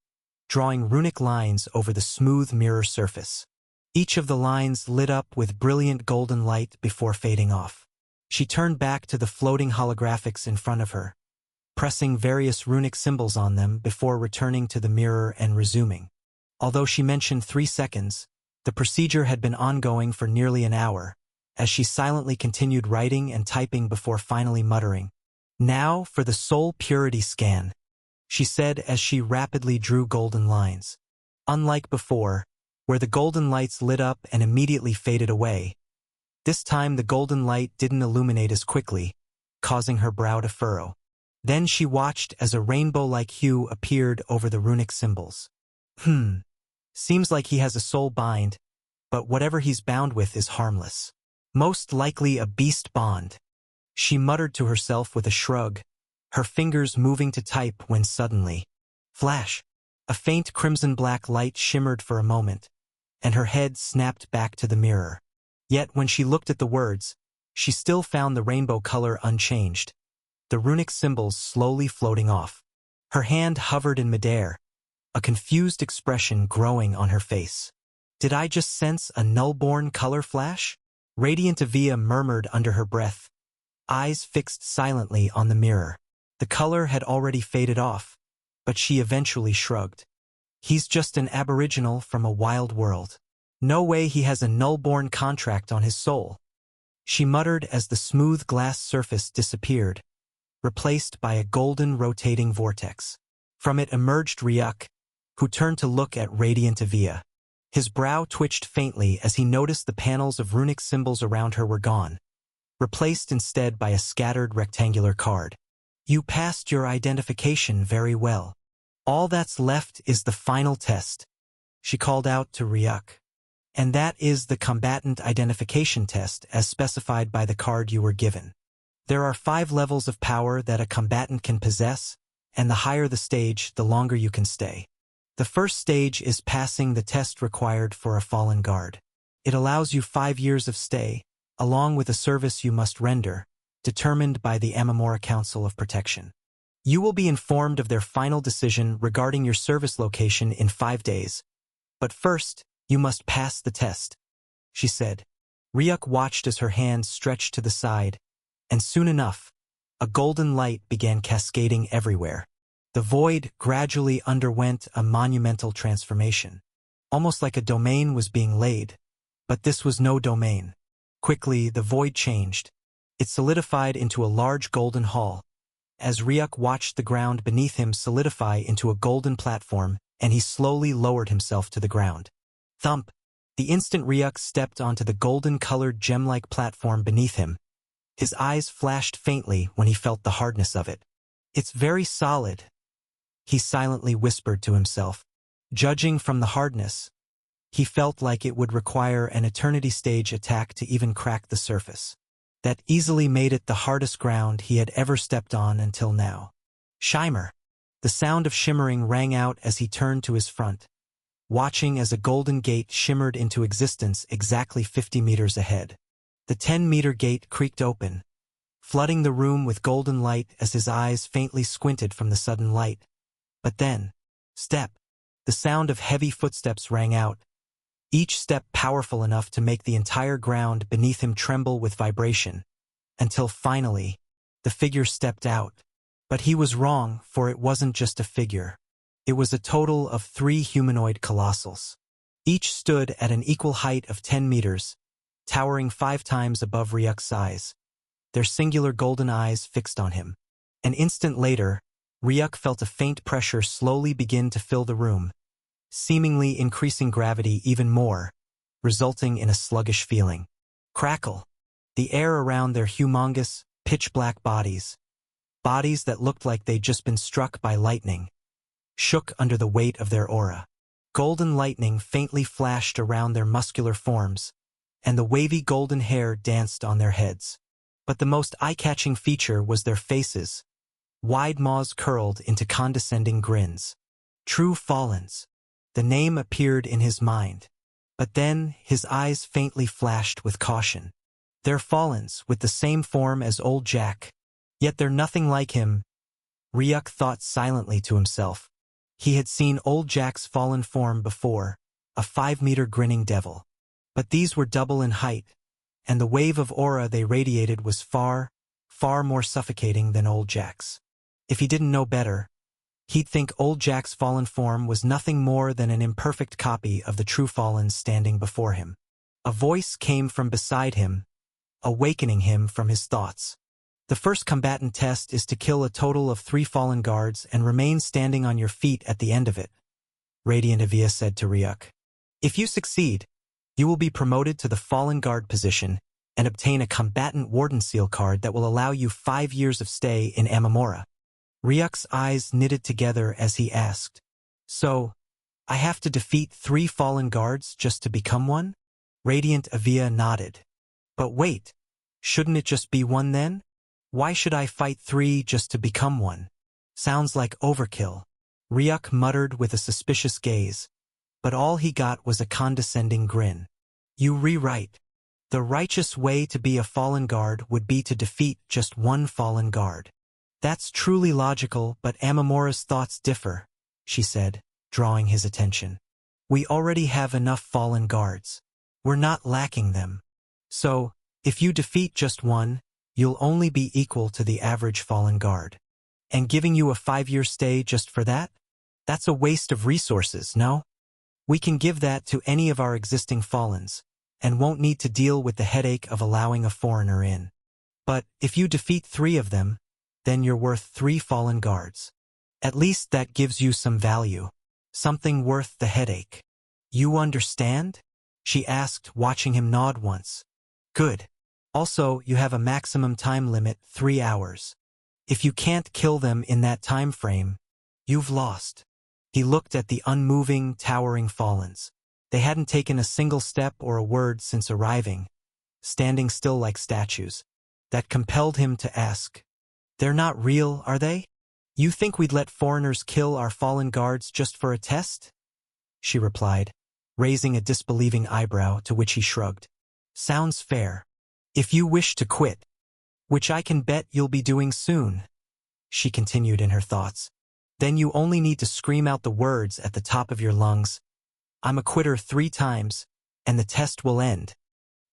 drawing runic lines over the smooth mirror surface. Each of the lines lit up with brilliant golden light before fading off. She turned back to the floating holographics in front of her, pressing various runic symbols on them before returning to the mirror and resuming. Although she mentioned 3 seconds, the procedure had been ongoing for nearly an hour, as she silently continued writing and typing before finally muttering, Now for the soul purity scan, she said as she rapidly drew golden lines. Unlike before, where the golden lights lit up and immediately faded away, this time the golden light didn't illuminate as quickly, causing her brow to furrow. Then she watched as a rainbow-like hue appeared over the runic symbols. Seems like he has a soul bind, but whatever he's bound with is harmless. Most likely a beast bond. She muttered to herself with a shrug, her fingers moving to type when suddenly, flash! A faint crimson-black light shimmered for a moment, and her head snapped back to the mirror. Yet when she looked at the words, she still found the rainbow color unchanged, the runic symbols slowly floating off. Her hand hovered in midair, a confused expression growing on her face. Did I just sense a null-born color flash? Radiant Avia murmured under her breath, eyes fixed silently on the mirror. The color had already faded off, but she eventually shrugged. He's just an aboriginal from a wild world. No way he has a null-born contract on his soul. She muttered as the smooth glass surface disappeared, replaced by a golden rotating vortex. From it emerged Ryuk, who turned to look at Radiant Avia. His brow twitched faintly as he noticed the panels of runic symbols around her were gone, replaced instead by a scattered rectangular card. You passed your identification very well. All that's left is the final test, she called out to Ryuk. And that is the combatant identification test as specified by the card you were given. There are 5 levels of power that a combatant can possess, and the higher the stage, the longer you can stay. The first stage is passing the test required for a fallen guard. It allows you 5 years of stay, along with a service you must render, determined by the Amamura Council of Protection. You will be informed of their final decision regarding your service location in 5 days. But first, you must pass the test, she said. Ryuk watched as her hands stretched to the side, and soon enough, a golden light began cascading everywhere. The void gradually underwent a monumental transformation, almost like a domain was being laid. But this was no domain. Quickly, the void changed. It solidified into a large golden hall. As Ryuk watched the ground beneath him solidify into a golden platform, and he slowly lowered himself to the ground. Thump! The instant Ryuk stepped onto the golden-colored gem-like platform beneath him, his eyes flashed faintly when he felt the hardness of it. It's very solid, he silently whispered to himself. Judging from the hardness, he felt like it would require an Eternity Stage attack to even crack the surface. That easily made it the hardest ground he had ever stepped on until now. Shimmer! The sound of shimmering rang out as he turned to his front, watching as a golden gate shimmered into existence exactly 50 meters ahead. The 10-meter gate creaked open, flooding the room with golden light as his eyes faintly squinted from the sudden light. But then, step! The sound of heavy footsteps rang out, each step powerful enough to make the entire ground beneath him tremble with vibration, until finally, the figure stepped out. But he was wrong, for it wasn't just a figure. It was a total of 3 humanoid colossals. Each stood at an equal height of 10 meters, towering 5 times above Ryuk's size, their singular golden eyes fixed on him. An instant later, Ryuk felt a faint pressure slowly begin to fill the room, seemingly increasing gravity even more, resulting in a sluggish feeling. Crackle! The air around their humongous, pitch-black bodies that looked like they'd just been struck by lightning, shook under the weight of their aura. Golden lightning faintly flashed around their muscular forms, and the wavy golden hair danced on their heads. But the most eye-catching feature was their faces, wide maws curled into condescending grins. True Fallens. The name appeared in his mind, but then his eyes faintly flashed with caution. They're Fallens with the same form as old Jack, yet they're nothing like him. Ryuk thought silently to himself. He had seen old Jack's fallen form before, a 5-meter grinning devil. But these were double in height, and the wave of aura they radiated was far, far more suffocating than old Jack's. If he didn't know better, he'd think old Jack's fallen form was nothing more than an imperfect copy of the true Fallens standing before him. A voice came from beside him, awakening him from his thoughts. The first combatant test is to kill a total of 3 fallen guards and remain standing on your feet at the end of it, Radiant Avia said to Ryuk. If you succeed, you will be promoted to the fallen guard position and obtain a combatant warden seal card that will allow you 5 years of stay in Amamura. Ryuk's eyes knitted together as he asked, So, I have to defeat 3 fallen guards just to become one? Radiant Avia nodded. But wait, shouldn't it just be one then? Why should I fight 3 just to become one? Sounds like overkill. Ryuk muttered with a suspicious gaze, but all he got was a condescending grin. You rewrite. The righteous way to be a fallen guard would be to defeat just 1 fallen guard. That's truly logical, but Amamura's thoughts differ, she said, drawing his attention. We already have enough fallen guards. We're not lacking them. So, if you defeat just 1, you'll only be equal to the average fallen guard. And giving you a 5-year stay just for that? That's a waste of resources, no? We can give that to any of our existing fallens, and won't need to deal with the headache of allowing a foreigner in. But if you defeat 3 of them, then you're worth 3 fallen guards. At least that gives you some value, something worth the headache. You understand? She asked, watching him nod once. Good. Also, you have a maximum time limit, 3 hours. If you can't kill them in that time frame, you've lost. He looked at the unmoving, towering fallens. They hadn't taken a single step or a word since arriving, standing still like statues. That compelled him to ask, "They're not real, are they? You think we'd let foreigners kill our fallen guards just for a test?" She replied, raising a disbelieving eyebrow, to which he shrugged. Sounds fair. If you wish to quit, which I can bet you'll be doing soon, she continued in her thoughts, then you only need to scream out the words at the top of your lungs, "I'm a quitter," 3 times, and the test will end.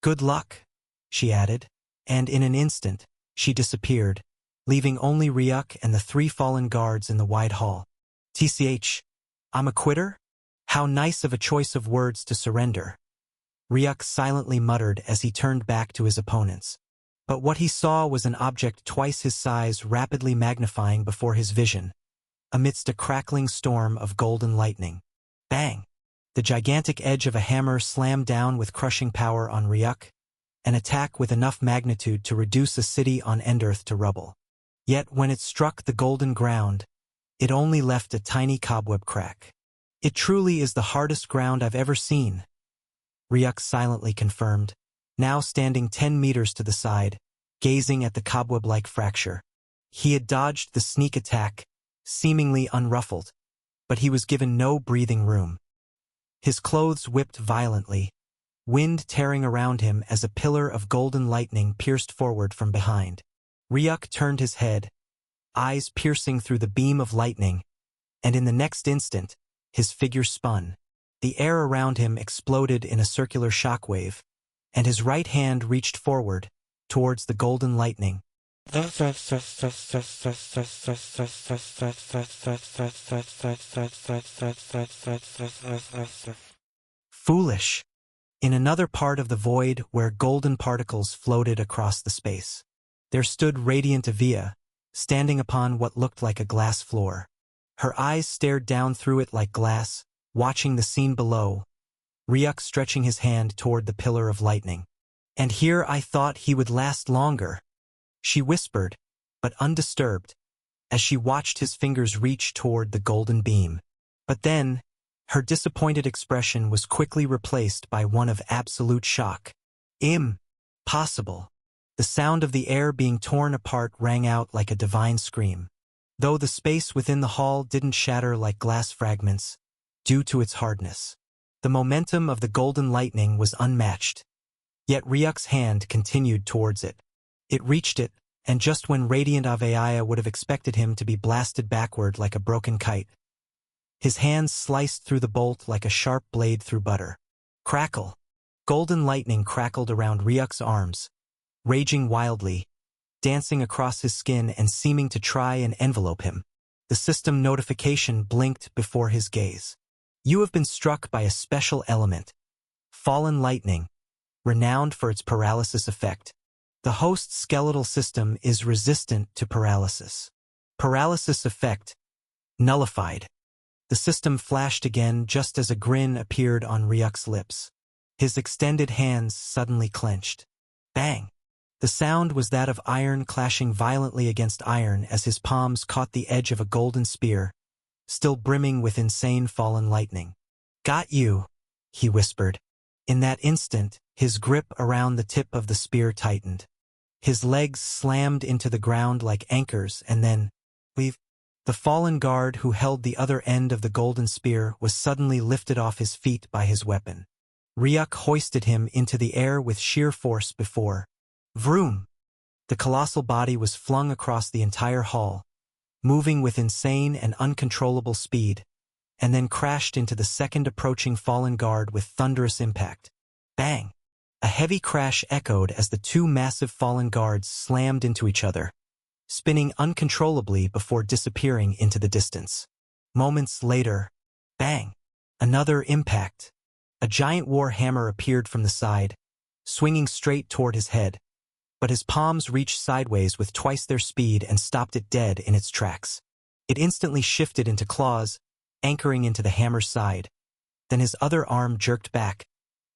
Good luck, she added, and in an instant, she disappeared, leaving only Ryuk and the 3 fallen guards in the wide hall. "TCH, I'm a quitter? How nice of a choice of words to surrender." Ryuk silently muttered as he turned back to his opponents. But what he saw was an object twice his size rapidly magnifying before his vision, amidst a crackling storm of golden lightning. Bang! The gigantic edge of a hammer slammed down with crushing power on Ryuk, an attack with enough magnitude to reduce a city on Endearth to rubble. Yet when it struck the golden ground, it only left a tiny cobweb crack. It truly is the hardest ground I've ever seen, Ryuk silently confirmed, now standing 10 meters to the side, gazing at the cobweb-like fracture. He had dodged the sneak attack, seemingly unruffled, but he was given no breathing room. His clothes whipped violently, wind tearing around him as a pillar of golden lightning pierced forward from behind. Ryuk turned his head, eyes piercing through the beam of lightning, and in the next instant, his figure spun. The air around him exploded in a circular shockwave, and his right hand reached forward, towards the golden lightning. Foolish! In another part of the void where golden particles floated across the space, there stood Radiant Avia, standing upon what looked like a glass floor. Her eyes stared down through it like glass, watching the scene below, Ryuk stretching his hand toward the pillar of lightning. "And here I thought he would last longer," she whispered, but undisturbed, as she watched his fingers reach toward the golden beam. But then, her disappointed expression was quickly replaced by one of absolute shock. Impossible. The sound of the air being torn apart rang out like a divine scream, though the space within the hall didn't shatter like glass fragments, due to its hardness. The momentum of the golden lightning was unmatched. Yet Ryuk's hand continued towards it. It reached it, and just when Radiant Avia would have expected him to be blasted backward like a broken kite, his hands sliced through the bolt like a sharp blade through butter. Crackle! Golden lightning crackled around Ryuk's arms, raging wildly, dancing across his skin and seeming to try and envelope him. The system notification blinked before his gaze. You have been struck by a special element, fallen lightning, renowned for its paralysis effect. The host's skeletal system is resistant to paralysis. Paralysis effect nullified. The system flashed again just as a grin appeared on Ryuk's lips. His extended hands suddenly clenched. Bang! The sound was that of iron clashing violently against iron as his palms caught the edge of a golden spear, still brimming with insane fallen lightning. Got you, he whispered. In that instant, his grip around the tip of the spear tightened. His legs slammed into the ground like anchors and then, weave. The fallen guard who held the other end of the golden spear was suddenly lifted off his feet by his weapon. Ryuk hoisted him into the air with sheer force before. Vroom! The colossal body was flung across the entire hall, moving with insane and uncontrollable speed, and then crashed into the second approaching fallen guard with thunderous impact. Bang! A heavy crash echoed as the two massive fallen guards slammed into each other, spinning uncontrollably before disappearing into the distance. Moments later, bang! Another impact. A giant war hammer appeared from the side, swinging straight toward his head, but his palms reached sideways with twice their speed and stopped it dead in its tracks. It instantly shifted into claws, anchoring into the hammer's side. Then his other arm jerked back,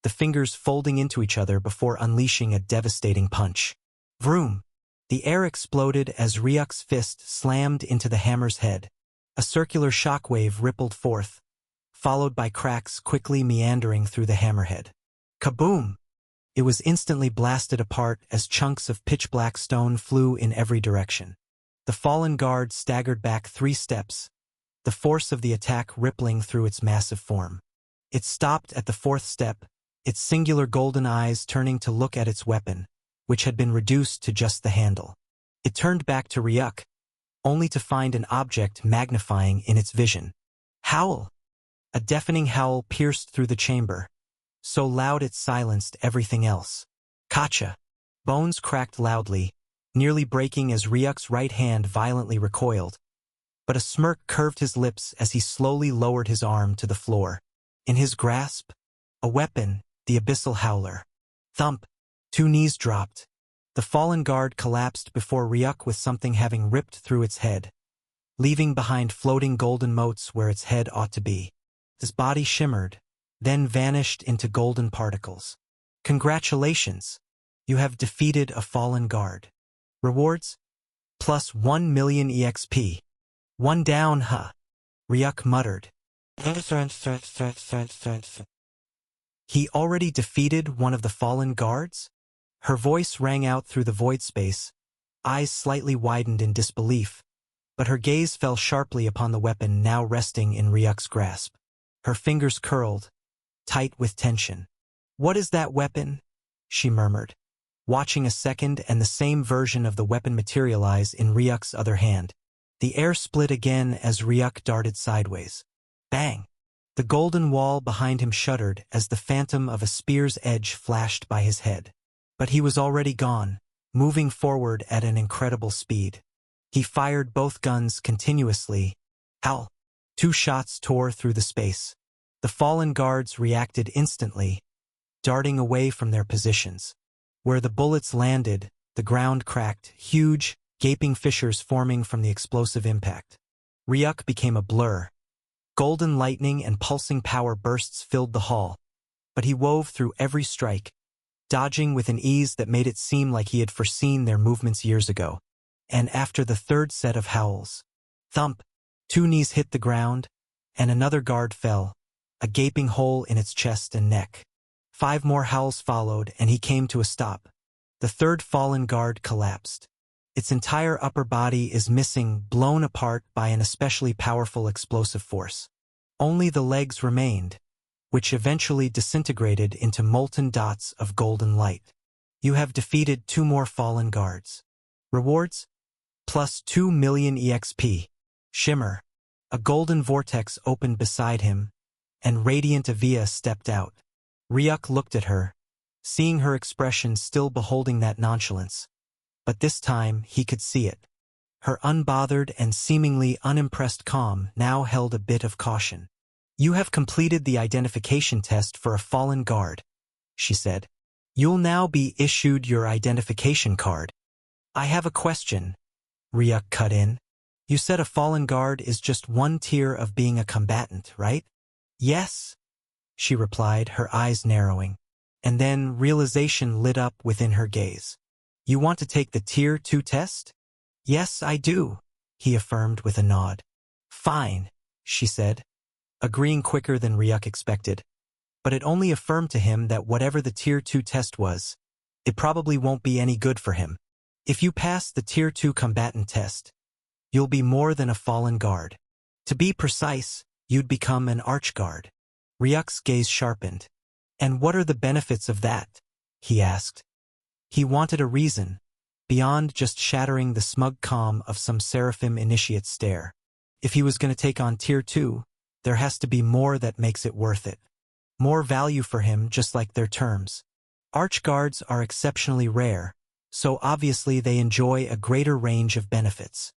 the fingers folding into each other before unleashing a devastating punch. Vroom! The air exploded as Ryuk's fist slammed into the hammer's head. A circular shockwave rippled forth, followed by cracks quickly meandering through the hammerhead. Kaboom! It was instantly blasted apart as chunks of pitch-black stone flew in every direction. The fallen guard staggered back 3 steps, the force of the attack rippling through its massive form. It stopped at the 4th step, its singular golden eyes turning to look at its weapon, which had been reduced to just the handle. It turned back to Ryuk, only to find an object magnifying in its vision. Howl! A deafening howl pierced through the chamber, so loud it silenced everything else. Kacha! Bones cracked loudly, nearly breaking as Ryuk's right hand violently recoiled, but a smirk curved his lips as he slowly lowered his arm to the floor. In his grasp, a weapon, the Abyssal Howler. Thump! 2 knees dropped. The fallen guard collapsed before Ryuk with something having ripped through its head, leaving behind floating golden motes where its head ought to be. His body shimmered, then vanished into golden particles. Congratulations! You have defeated a fallen guard. Rewards? Plus 1 million EXP. 1 down, huh? Ryuk muttered. He already defeated one of the fallen guards? Her voice rang out through the void space, eyes slightly widened in disbelief, but her gaze fell sharply upon the weapon now resting in Ryuk's grasp. Her fingers curled, tight with tension. What is that weapon? She murmured, watching a second and the same version of the weapon materialize in Ryuk's other hand. The air split again as Ryuk darted sideways. Bang! The golden wall behind him shuddered as the phantom of a spear's edge flashed by his head. But he was already gone, moving forward at an incredible speed. He fired both guns continuously. Howl! 2 shots tore through the space. The fallen guards reacted instantly, darting away from their positions. Where the bullets landed, the ground cracked, huge, gaping fissures forming from the explosive impact. Ryuk became a blur. Golden lightning and pulsing power bursts filled the hall, but he wove through every strike, dodging with an ease that made it seem like he had foreseen their movements years ago. And after the 3rd set of howls, thump, 2 knees hit the ground, and another guard fell, a gaping hole in its chest and neck. 5 more howls followed, and he came to a stop. The 3rd fallen guard collapsed. Its entire upper body is missing, blown apart by an especially powerful explosive force. Only the legs remained, which eventually disintegrated into molten dots of golden light. You have defeated 2 more fallen guards. Rewards? Plus 2 million EXP. Shimmer. A golden vortex opened beside him, and Radiant Avia stepped out. Ryuk looked at her, seeing her expression still beholding that nonchalance. But this time he could see it. Her unbothered and seemingly unimpressed calm now held a bit of caution. You have completed the identification test for a fallen guard, she said. You'll now be issued your identification card. I have a question, Ryuk cut in. You said a fallen guard is just 1 tier of being a combatant, right? Yes, she replied, her eyes narrowing. And then realization lit up within her gaze. You want to take the Tier 2 test? Yes, I do, he affirmed with a nod. Fine, she said. agreeing quicker than Ryuk expected. But it only affirmed to him that whatever the Tier 2 test was, it probably won't be any good for him. If you pass the Tier 2 combatant test, you'll be more than a fallen guard. To be precise, you'd become an archguard. Ryuk's gaze sharpened. And what are the benefits of that? He asked. He wanted a reason, beyond just shattering the smug calm of some Seraphim initiate stare. If he was going to take on Tier 2, there has to be more that makes it worth it. More value for him, just like their terms. Archguards are exceptionally rare, so obviously they enjoy a greater range of benefits.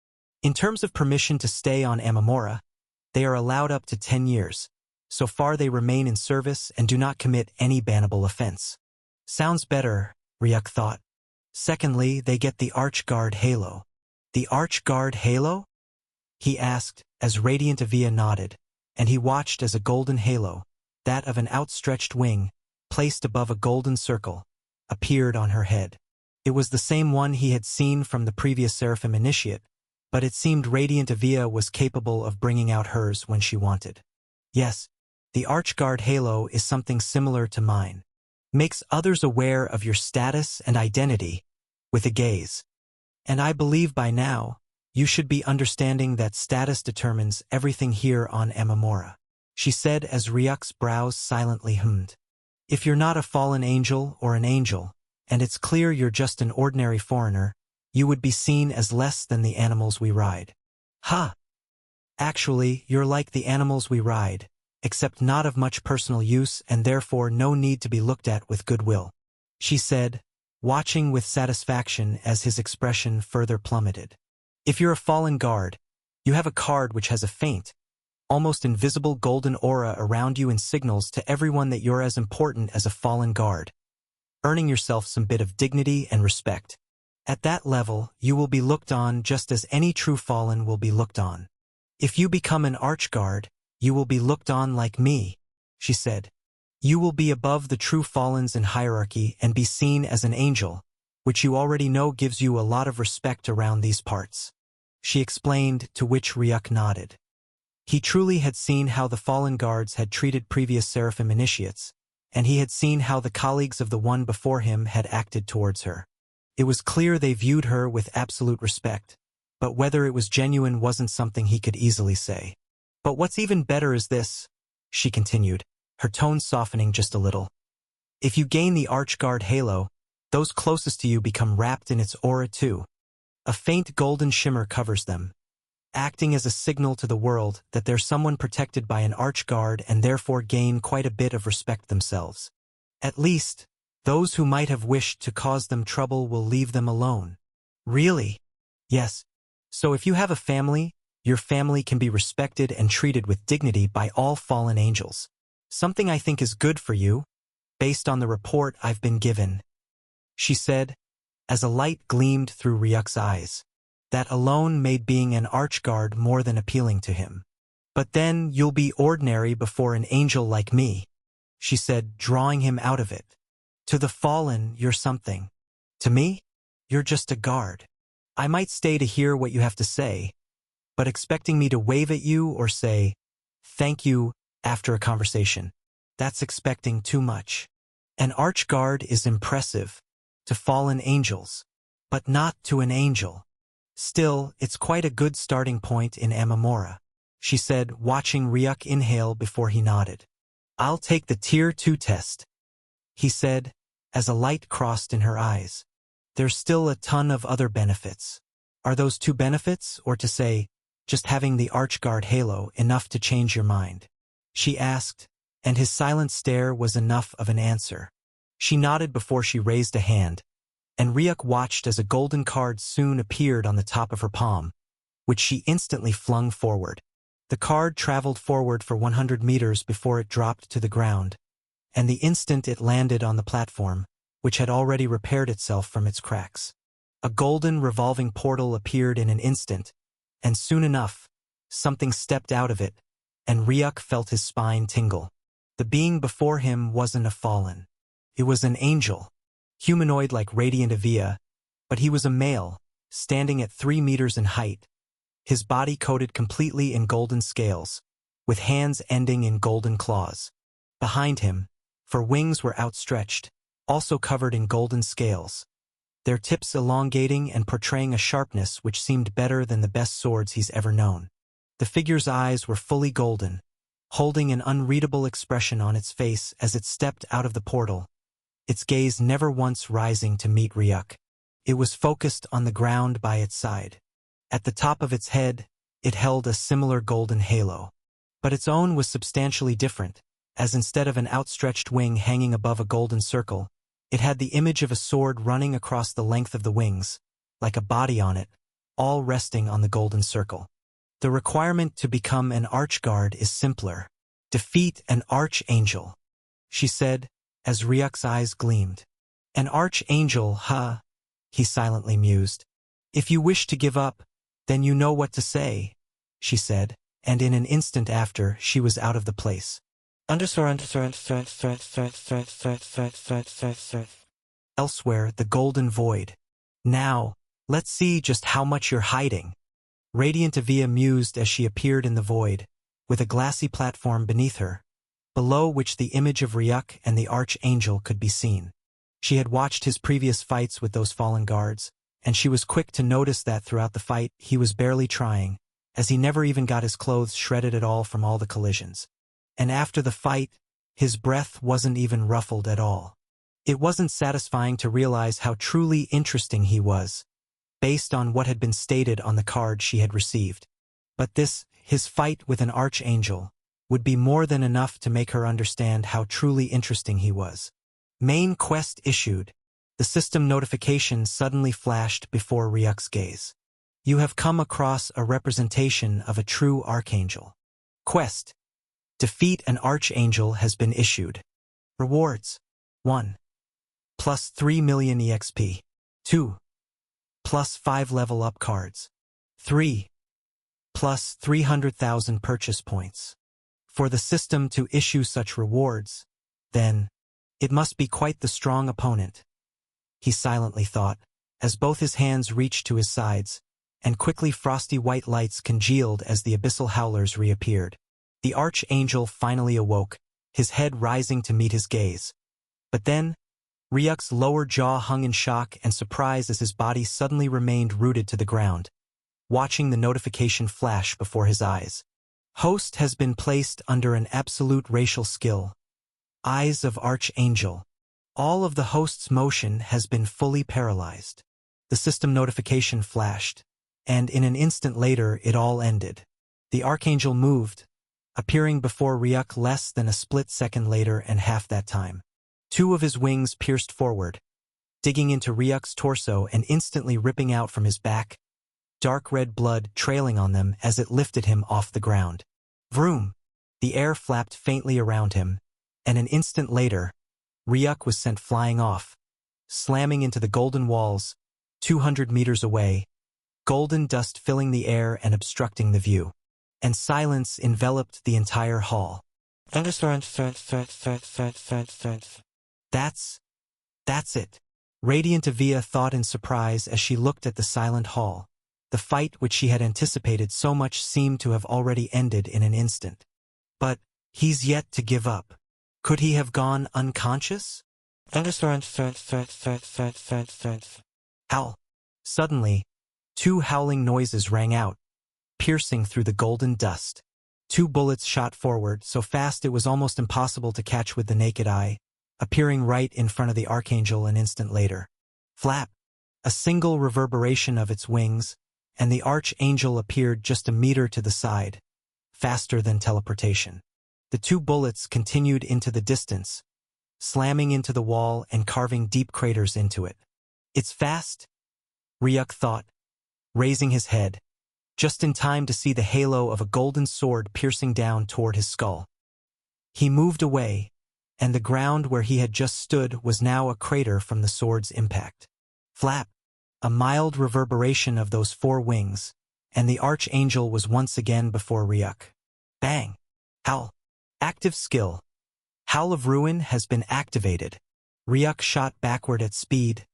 In terms of permission to stay on Amamura, they are allowed up to 10 years. So far they remain in service and do not commit any bannable offense. Sounds better, Ryuk thought. Secondly, they get the Archguard Halo. The Archguard Halo? He asked, as Radiant Avia nodded, and he watched as a golden halo, that of an outstretched wing, placed above a golden circle, appeared on her head. It was the same one he had seen from the previous Seraphim initiate, but it seemed Radiant Avia was capable of bringing out hers when she wanted. Yes, the Archguard Halo is something similar to mine. Makes others aware of your status and identity with a gaze. And I believe by now, you should be understanding that status determines everything here on Amamura, she said as Ryuk's brows silently hummed. If you're not a fallen angel or an angel, and it's clear you're just an ordinary foreigner, you would be seen as less than the animals we ride. Ha! Actually, you're like the animals we ride, except not of much personal use and therefore no need to be looked at with goodwill, she said, watching with satisfaction as his expression further plummeted. If you're a fallen guard, you have a card which has a faint, almost invisible golden aura around you and signals to everyone that you're as important as a fallen guard, earning yourself some bit of dignity and respect. At that level, you will be looked on just as any true fallen will be looked on. If you become an archguard, you will be looked on like me, she said. You will be above the true fallens in hierarchy and be seen as an angel, which you already know gives you a lot of respect around these parts, she explained, to which Ryuk nodded. He truly had seen how the fallen guards had treated previous Seraphim initiates, and he had seen how the colleagues of the one before him had acted towards her. It was clear they viewed her with absolute respect, but whether it was genuine wasn't something he could easily say. But what's even better is this, she continued, her tone softening just a little. If you gain the Archguard Halo, those closest to you become wrapped in its aura too. A faint golden shimmer covers them, acting as a signal to the world that they're someone protected by an Archguard and therefore gain quite a bit of respect themselves. At least, those who might have wished to cause them trouble will leave them alone. Really? Yes. So if you have a family, your family can be respected and treated with dignity by all fallen angels. Something I think is good for you, based on the report I've been given, she said, as a light gleamed through Ryuk's eyes. That alone made being an archguard more than appealing to him. But then you'll be ordinary before an angel like me, she said, drawing him out of it. To the fallen, you're something. To me, you're just a guard. I might stay to hear what you have to say, but expecting me to wave at you or say, thank you, after a conversation, that's expecting too much. An archguard is impressive to fallen angels, but not to an angel. Still, it's quite a good starting point in Amamura, she said, watching Ryuk inhale before he nodded. I'll take the Tier 2 test, he said, as a light crossed in her eyes. There's still a ton of other benefits. Are those 2 benefits, or to say, just having the Archguard Halo enough to change your mind? She asked, and his silent stare was enough of an answer. She nodded before she raised a hand, and Ryuk watched as a golden card soon appeared on the top of her palm, which she instantly flung forward. The card traveled forward for 100 meters before it dropped to the ground, and the instant it landed on the platform, which had already repaired itself from its cracks, a golden revolving portal appeared in an instant, and soon enough, something stepped out of it, and Ryuk felt his spine tingle. The being before him wasn't a fallen. It was an angel, humanoid like Radiant Avia, but he was a male, standing at 3 meters in height, his body coated completely in golden scales, with hands ending in golden claws. Behind him, for wings were outstretched, also covered in golden scales, their tips elongating and portraying a sharpness which seemed better than the best swords he's ever known. The figure's eyes were fully golden, holding an unreadable expression on its face as it stepped out of the portal, its gaze never once rising to meet Ryuk. It was focused on the ground by its side. At the top of its head, it held a similar golden halo. But its own was substantially different, as instead of an outstretched wing hanging above a golden circle, it had the image of a sword running across the length of the wings, like a body on it, all resting on the golden circle. The requirement to become an archguard is simpler. Defeat an archangel, she said, as Ryuk's eyes gleamed. An archangel, huh? He silently mused. If you wish to give up, then you know what to say, she said, and in an instant after, she was out of the place. Elsewhere, the golden void. Now, let's see just how much you're hiding. Radiant Evia mused as she appeared in the void, with a glassy platform beneath her, below which the image of Ryuk and the archangel could be seen. She had watched his previous fights with those fallen guards, and she was quick to notice that throughout the fight he was barely trying, as he never even got his clothes shredded at all from all the collisions. And after the fight, his breath wasn't even ruffled at all. It wasn't satisfying to realize how truly interesting he was, based on what had been stated on the card she had received. But this, his fight with an archangel, would be more than enough to make her understand how truly interesting he was. Main quest issued. The system notification suddenly flashed before Ryuk's gaze. You have come across a representation of a true archangel. Quest. Defeat an archangel has been issued. Rewards. 1. Plus 3 million EXP. 2. Plus 5 level up cards. 3. Plus 300,000 purchase points. For the system to issue such rewards, then, it must be quite the strong opponent, he silently thought, as both his hands reached to his sides, and quickly frosty white lights congealed as the abyssal howlers reappeared. The archangel finally awoke, his head rising to meet his gaze. But then, Ryuk's lower jaw hung in shock and surprise as his body suddenly remained rooted to the ground, watching the notification flash before his eyes. Host has been placed under an absolute racial skill. Eyes of Archangel. All of the host's motion has been fully paralyzed. The system notification flashed, and in an instant later it all ended. The Archangel moved, appearing before Ryuk less than a split second later and half that time. 2 of his wings pierced forward, digging into Ryuk's torso and instantly ripping out from his back, dark red blood trailing on them as it lifted him off the ground. Vroom! The air flapped faintly around him, and an instant later, Ryuk was sent flying off, slamming into the golden walls, 200 meters away, golden dust filling the air and obstructing the view. And silence enveloped the entire hall. That's it. Radiant Evia thought in surprise as she looked at the silent hall. The fight which she had anticipated so much seemed to have already ended in an instant. But he's yet to give up. Could he have gone unconscious? Howl. Suddenly, 2 howling noises rang out, piercing through the golden dust. 2 bullets shot forward so fast it was almost impossible to catch with the naked eye, appearing right in front of the Archangel an instant later. Flap! A single reverberation of its wings, and the Archangel appeared just a meter to the side, faster than teleportation. The 2 bullets continued into the distance, slamming into the wall and carving deep craters into it. It's fast, Ryuk thought, raising his head, just in time to see the halo of a golden sword piercing down toward his skull. He moved away, and the ground where he had just stood was now a crater from the sword's impact. Flap! A mild reverberation of those 4 wings, and the Archangel was once again before Ryuk. Bang! Howl! Active skill. Howl of Ruin has been activated. Ryuk shot backward at speed.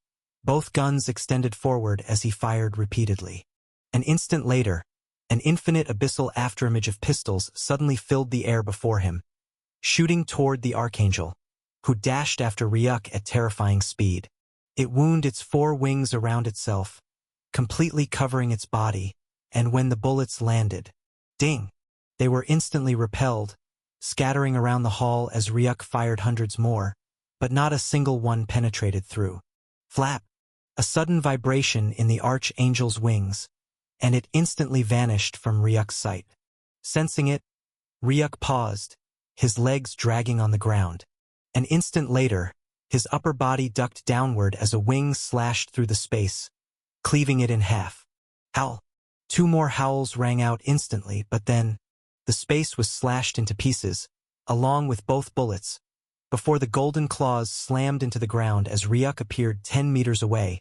Both guns extended forward as he fired repeatedly. An instant later, An infinite abyssal afterimage of pistols suddenly filled the air before him, shooting toward the Archangel, who dashed after Ryuk at terrifying speed. It wound its four wings around itself, completely covering its body, and when the bullets landed, ding! They were instantly repelled, scattering around the hall as Ryuk fired hundreds more, but not a single one penetrated through. Flap! A sudden vibration in the Archangel's wings, and it instantly vanished from Ryuk's sight. Sensing it, Ryuk paused, his legs dragging on the ground. An instant later, his upper body ducked downward as a wing slashed through the space, cleaving it in half. Howl! Two more howls rang out instantly, but then, the space was slashed into pieces, along with both bullets, before the golden claws slammed into the ground as Ryuk appeared 10 meters away,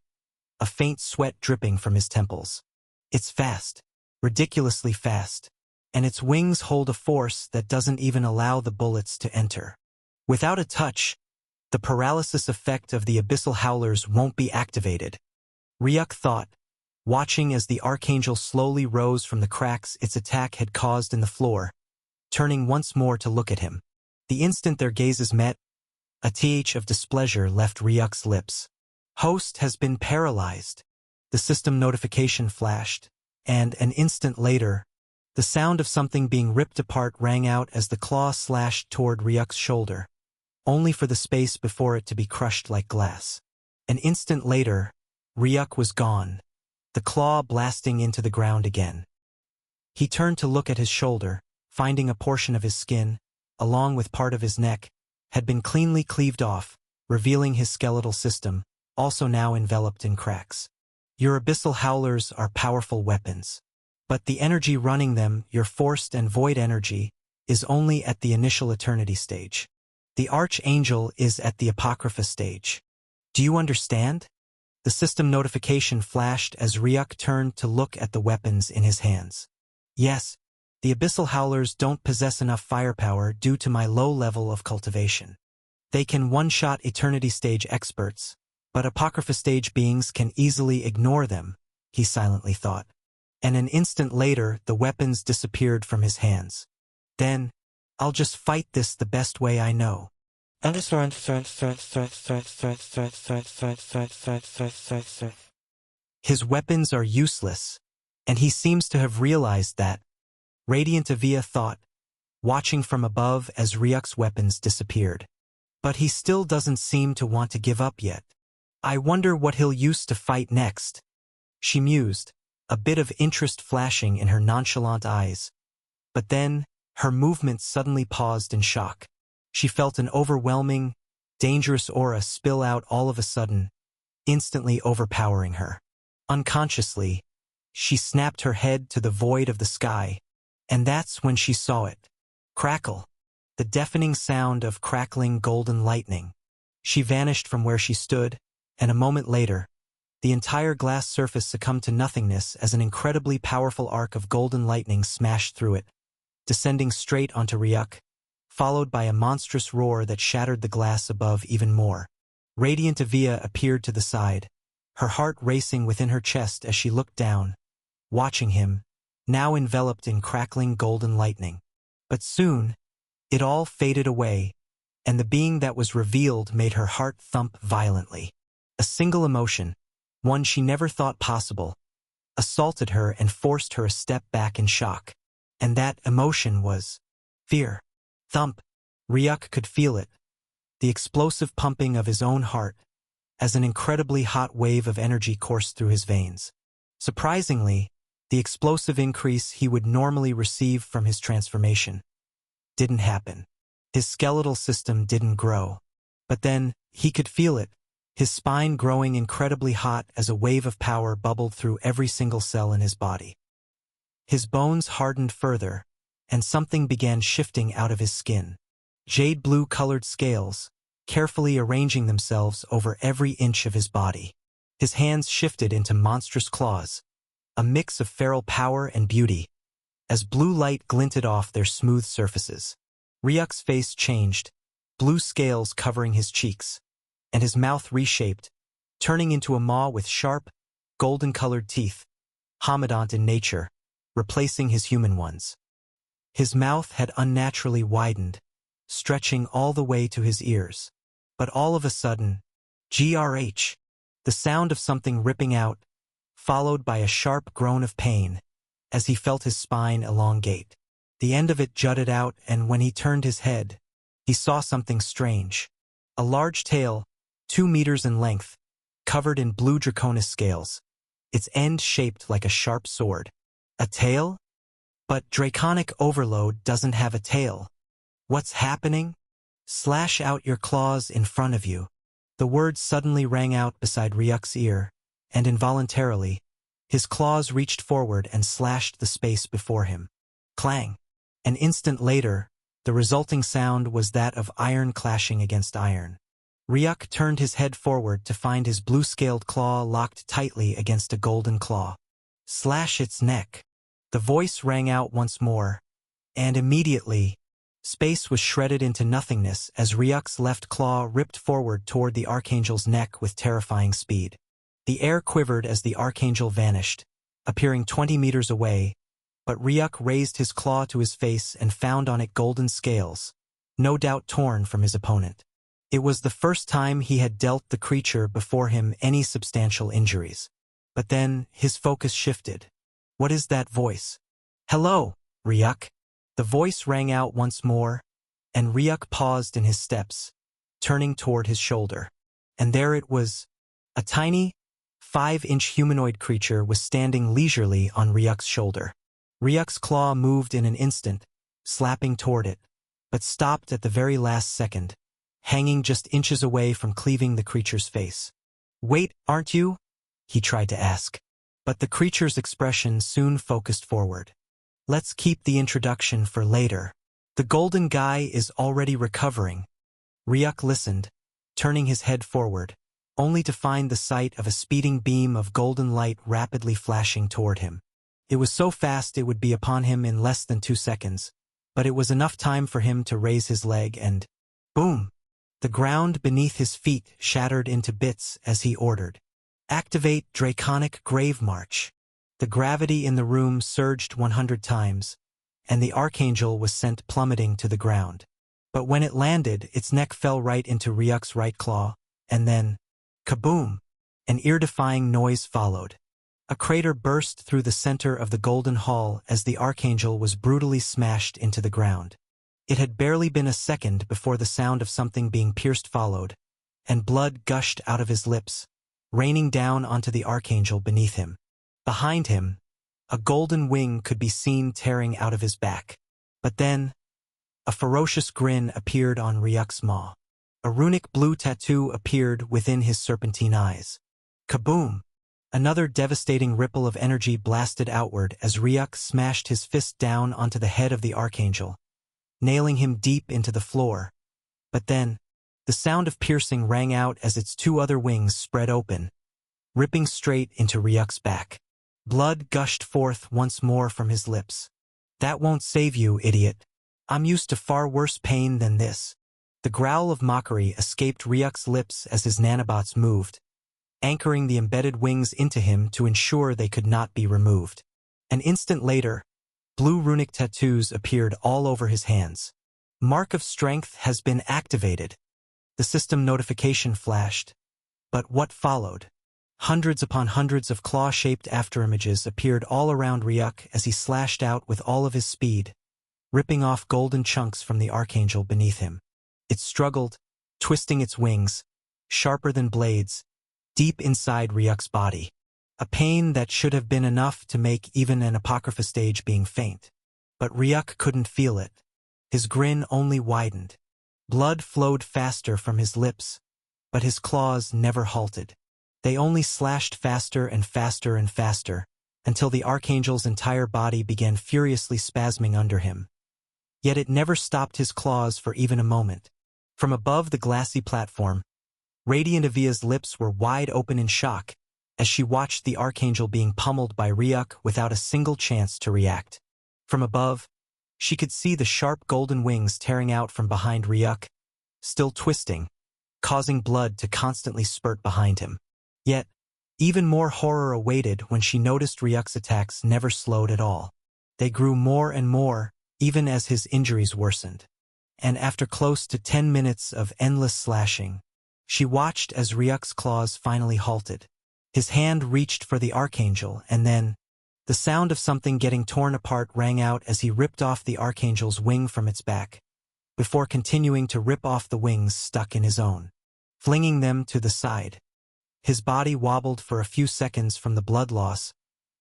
a faint sweat dripping from his temples. It's fast, ridiculously fast, and its wings hold a force that doesn't even allow the bullets to enter. Without a touch, the paralysis effect of the abyssal howlers won't be activated, Ryuk thought, watching as the Archangel slowly rose from the cracks its attack had caused in the floor, turning once more to look at him. The instant their gazes met, a th of displeasure left Ryuk's lips. Host has been paralyzed. The system notification flashed, and an instant later, the sound of something being ripped apart rang out as the claw slashed toward Ryuk's shoulder, only for the space before it to be crushed like glass. An instant later, Ryuk was gone, the claw blasting into the ground again. He turned to look at his shoulder, finding a portion of his skin, along with part of his neck, had been cleanly cleaved off, revealing his skeletal system, also now enveloped in cracks. Your abyssal howlers are powerful weapons, but the energy running them, your forced and void energy, is only at the initial eternity stage. The Archangel is at the Apocrypha stage. Do you understand? The system notification flashed as Ryuk turned to look at the weapons in his hands. Yes, the abyssal howlers don't possess enough firepower due to my low level of cultivation. They can one-shot eternity stage experts, but Apocrypha stage beings can easily ignore them, he silently thought. And an instant later, the weapons disappeared from his hands. Then, I'll just fight this the best way I know. His weapons are useless, and he seems to have realized that, Radiant Avia thought, watching from above as Ryuk's weapons disappeared. But he still doesn't seem to want to give up yet. I wonder what he'll use to fight next, she mused, a bit of interest flashing in her nonchalant eyes. But then, her movements suddenly paused in shock. She felt an overwhelming, dangerous aura spill out all of a sudden, instantly overpowering her. Unconsciously, she snapped her head to the void of the sky, and that's when she saw it. Crackle. The deafening sound of crackling golden lightning. She vanished from where she stood, and a moment later, the entire glass surface succumbed to nothingness as an incredibly powerful arc of golden lightning smashed through it, descending straight onto Ryuk, followed by a monstrous roar that shattered the glass above even more. Radiant Avia appeared to the side, her heart racing within her chest as she looked down, watching him, now enveloped in crackling golden lightning. But soon, it all faded away, and the being that was revealed made her heart thump violently. A single emotion, one she never thought possible, assaulted her and forced her a step back in shock. And that emotion was fear. Thump. Ryuk could feel it, the explosive pumping of his own heart, as an incredibly hot wave of energy coursed through his veins. Surprisingly, the explosive increase he would normally receive from his transformation didn't happen. His skeletal system didn't grow. But then, he could feel it, his spine growing incredibly hot as a wave of power bubbled through every single cell in his body. His bones hardened further, and something began shifting out of his skin. Jade blue-colored scales, carefully arranging themselves over every inch of his body. His hands shifted into monstrous claws, a mix of feral power and beauty, as blue light glinted off their smooth surfaces. Ryuk's face changed, blue scales covering his cheeks, and his mouth reshaped, turning into a maw with sharp, golden-colored teeth, homidont in nature, replacing his human ones. His mouth had unnaturally widened, stretching all the way to his ears. But all of a sudden, grh, the sound of something ripping out, followed by a sharp groan of pain, as he felt his spine elongate. The end of it jutted out, and when he turned his head, he saw something strange. A large tail, 2 meters in length, covered in blue draconis scales, its end shaped like a sharp sword. A tail? But Draconic Overload doesn't have a tail. What's happening? Slash out your claws in front of you. The word suddenly rang out beside Ryuk's ear, and involuntarily, his claws reached forward and slashed the space before him. Clang! An instant later, the resulting sound was that of iron clashing against iron. Ryuk turned his head forward to find his blue-scaled claw locked tightly against a golden claw. Slash its neck. The voice rang out once more, and immediately, space was shredded into nothingness as Ryuk's left claw ripped forward toward the Archangel's neck with terrifying speed. The air quivered as the Archangel vanished, appearing 20 meters away, but Ryuk raised his claw to his face and found on it golden scales, no doubt torn from his opponent. It was the first time he had dealt the creature before him any substantial injuries. But then, his focus shifted. What is that voice? Hello, Ryuk. The voice rang out once more, and Ryuk paused in his steps, turning toward his shoulder. And there it was. A tiny, 5-inch humanoid creature was standing leisurely on Ryuk's shoulder. Ryuk's claw moved in an instant, slapping toward it, but stopped at the very last second, hanging just inches away from cleaving the creature's face. Wait, aren't you? He tried to ask. But the creature's expression soon focused forward. Let's keep the introduction for later. The golden guy is already recovering. Ryuk listened, turning his head forward, only to find the sight of a speeding beam of golden light rapidly flashing toward him. It was so fast it would be upon him in less than 2 seconds, but it was enough time for him to raise his leg and, boom! The ground beneath his feet shattered into bits as he ordered. Activate Draconic Grave March. The gravity in the room surged 100 times, and the Archangel was sent plummeting to the ground. But when it landed, its neck fell right into Ryuk's right claw, and then, kaboom! An ear-defying noise followed. A crater burst through the center of the Golden Hall as the Archangel was brutally smashed into the ground. It had barely been a second before the sound of something being pierced followed, and blood gushed out of his lips, raining down onto the Archangel beneath him. Behind him, a golden wing could be seen tearing out of his back. But then, a ferocious grin appeared on Ryuk's maw. A runic blue tattoo appeared within his serpentine eyes. Kaboom! Another devastating ripple of energy blasted outward as Ryuk smashed his fist down onto the head of the Archangel, nailing him deep into the floor. But then, the sound of piercing rang out as its 2 other wings spread open, ripping straight into Ryuk's back. Blood gushed forth once more from his lips. That won't save you, idiot. I'm used to far worse pain than this. The growl of mockery escaped Ryuk's lips as his nanobots moved, anchoring the embedded wings into him to ensure they could not be removed. An instant later, blue runic tattoos appeared all over his hands. Mark of Strength has been activated. The system notification flashed. But what followed? Hundreds upon hundreds of claw-shaped afterimages appeared all around Ryuk as he slashed out with all of his speed, ripping off golden chunks from the Archangel beneath him. It struggled, twisting its wings, sharper than blades, deep inside Ryuk's body. A pain that should have been enough to make even an Apocrypha stage being faint. But Ryuk couldn't feel it. His grin only widened. Blood flowed faster from his lips, but his claws never halted. They only slashed faster and faster and faster, until the Archangel's entire body began furiously spasming under him. Yet it never stopped his claws for even a moment. From above the glassy platform, Radiant Avia's lips were wide open in shock as she watched the Archangel being pummeled by Ryuk without a single chance to react. From above, she could see the sharp golden wings tearing out from behind Ryuk, still twisting, causing blood to constantly spurt behind him. Yet, even more horror awaited when she noticed Ryuk's attacks never slowed at all. They grew more and more, even as his injuries worsened. And after close to 10 minutes of endless slashing, she watched as Ryuk's claws finally halted. His hand reached for the Archangel, and then, the sound of something getting torn apart rang out as he ripped off the Archangel's wing from its back, before continuing to rip off the wings stuck in his own, flinging them to the side. His body wobbled for a few seconds from the blood loss,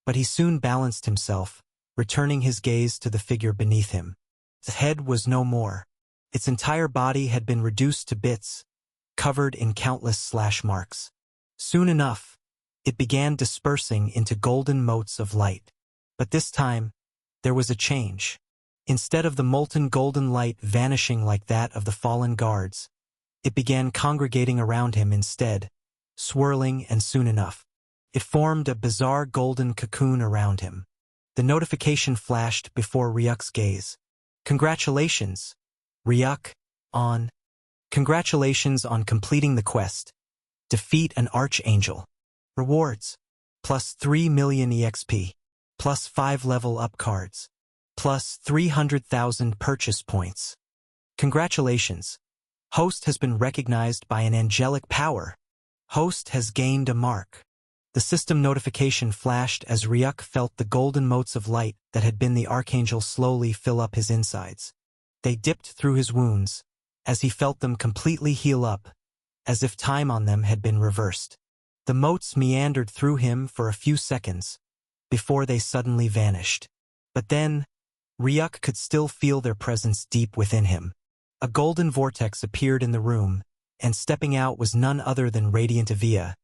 but he soon balanced himself, returning his gaze to the figure beneath him. The head was no more. Its entire body had been reduced to bits, covered in countless slash marks. Soon enough, it began dispersing into golden motes of light. But this time, there was a change. Instead of the molten golden light vanishing like that of the fallen guards, it began congregating around him instead, swirling, and soon enough, it formed a bizarre golden cocoon around him. The notification flashed before Ryuk's gaze. Congratulations, Ryuk, on. Congratulations on completing the quest. Defeat an Archangel. Rewards. Plus 3 million EXP. Plus 5 level up cards. Plus 300,000 purchase points. Congratulations. Host has been recognized by an angelic power. Host has gained a mark. The system notification flashed as Ryuk felt the golden motes of light that had been the Archangel slowly fill up his insides. They dipped through his wounds, as he felt them completely heal up, as if time on them had been reversed. The motes meandered through him for a few seconds, before they suddenly vanished. But then, Ryuk could still feel their presence deep within him. A golden vortex appeared in the room, and stepping out was none other than Radiant Evia,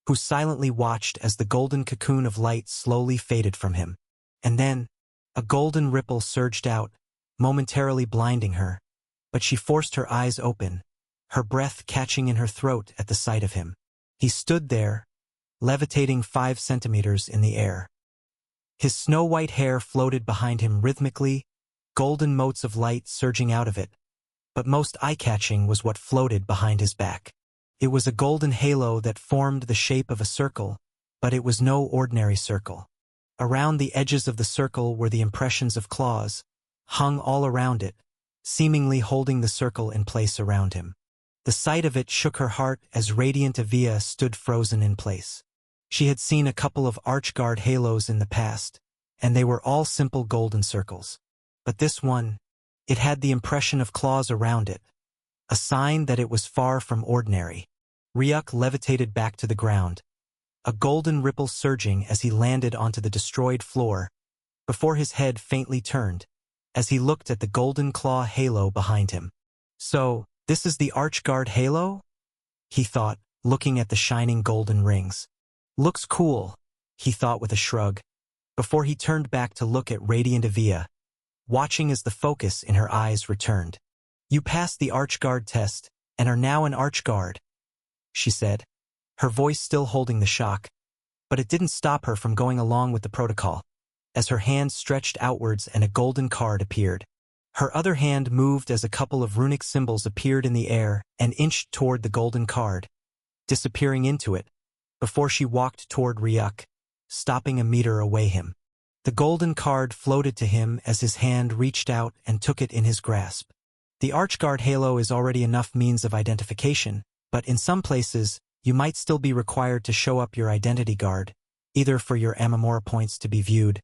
who silently watched as the golden cocoon of light slowly faded from him. And then, a golden ripple surged out, momentarily blinding her, but she forced her eyes open, her breath catching in her throat at the sight of him. He stood there, levitating 5 centimeters in the air. His snow-white hair floated behind him rhythmically, golden motes of light surging out of it, but most eye-catching was what floated behind his back. It was a golden halo that formed the shape of a circle, but it was no ordinary circle. Around the edges of the circle were the impressions of claws, hung all around it, seemingly holding the circle in place around him. The sight of it shook her heart as Radiant Evia stood frozen in place. She had seen a couple of Archguard halos in the past, and they were all simple golden circles. But this one, it had the impression of claws around it, a sign that it was far from ordinary. Ryuk levitated back to the ground, a golden ripple surging as he landed onto the destroyed floor, before his head faintly turned, as he looked at the golden claw halo behind him. So, this is the Archguard halo? He thought, looking at the shining golden rings. Looks cool, he thought with a shrug, before he turned back to look at Radiant Evia, watching as the focus in her eyes returned. You passed the Archguard test, and are now an Archguard, she said, her voice still holding the shock, but it didn't stop her from going along with the protocol, as her hand stretched outwards and a golden card appeared. Her other hand moved as a couple of runic symbols appeared in the air and inched toward the golden card, disappearing into it, before she walked toward Ryuk, stopping a meter away him. The golden card floated to him as his hand reached out and took it in his grasp. The Archguard halo is already enough means of identification, but in some places, you might still be required to show up your identity guard, either for your Amamora points to be viewed,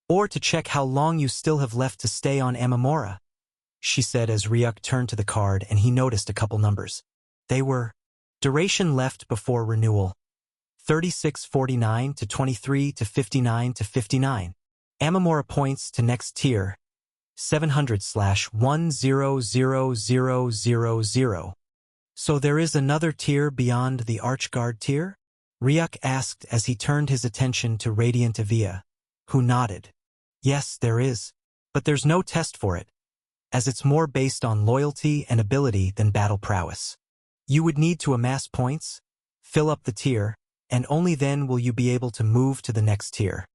or to check how long you still have left to stay on Amamora, she said as Ryuk turned to the card and he noticed a couple numbers. They were duration left before renewal, 3649 to 23 to 59 to 59. Amamora points to next tier, 700/100000. So there is another tier beyond the Archguard tier? Ryuk asked as he turned his attention to Radiant Evia, who nodded. Yes, there is, but there's no test for it, as it's more based on loyalty and ability than battle prowess. You would need to amass points, fill up the tier, and only then will you be able to move to the next tier.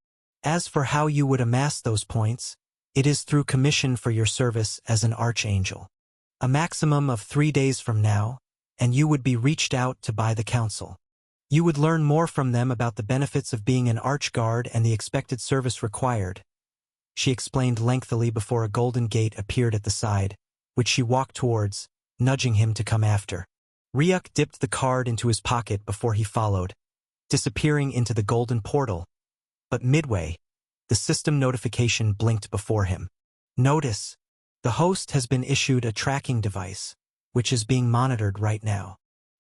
As for how you would amass those points, it is through commission for your service as an Archangel. A maximum of 3 days from now, and you would be reached out to by the Council. You would learn more from them about the benefits of being an Archguard and the expected service required. she explained lengthily before a golden gate appeared at the side, which she walked towards, nudging him to come after. Ryuk dipped the card into his pocket before he followed, disappearing into the golden portal. But midway, the system notification blinked before him. Notice, the host has been issued a tracking device, which is being monitored right now.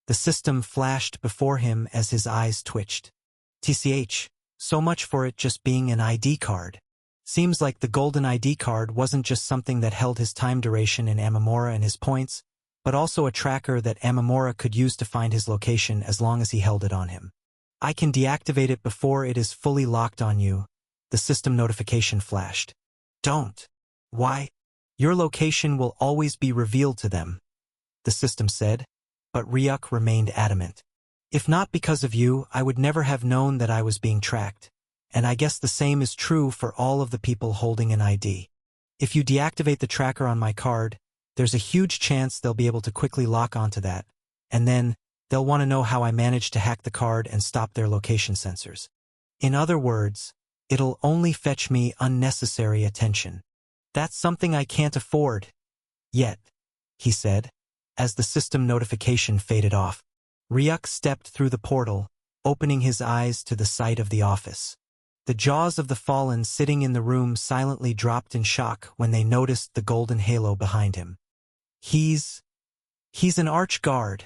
The system flashed before him as his eyes twitched. TCH, so much for it just being an ID card. Seems like the golden ID card wasn't just something that held his time duration in Amamura and his points, but also a tracker that Amamura could use to find his location as long as he held it on him. I can deactivate it before it is fully locked on you, the system notification flashed. Don't. Why? Your location will always be revealed to them, the system said, but Ryuk remained adamant. If not because of you, I would never have known that I was being tracked, and I guess the same is true for all of the people holding an ID. If you deactivate the tracker on my card, there's a huge chance they'll be able to quickly lock onto that, and then they'll want to know how I managed to hack the card and stop their location sensors. In other words, it'll only fetch me unnecessary attention. That's something I can't afford. Yet, he said, as the system notification faded off. Ryuk stepped through the portal, opening his eyes to the sight of the office. The jaws of the fallen sitting in the room silently dropped in shock when they noticed the golden halo behind him. He's an arch-guard,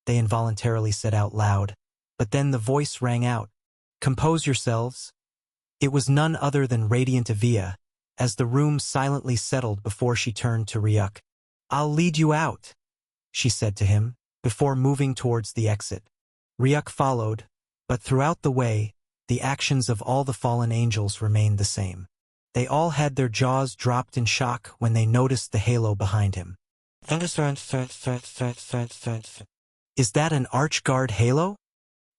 they involuntarily said out loud, but then the voice rang out. Compose yourselves. It was none other than Radiant Evia, as the room silently settled before she turned to Ryuk. I'll lead you out, she said to him, before moving towards the exit. Ryuk followed, but throughout the way, the actions of all the fallen angels remained the same. They all had their jaws dropped in shock when they noticed the halo behind him. Is that an Archguard halo?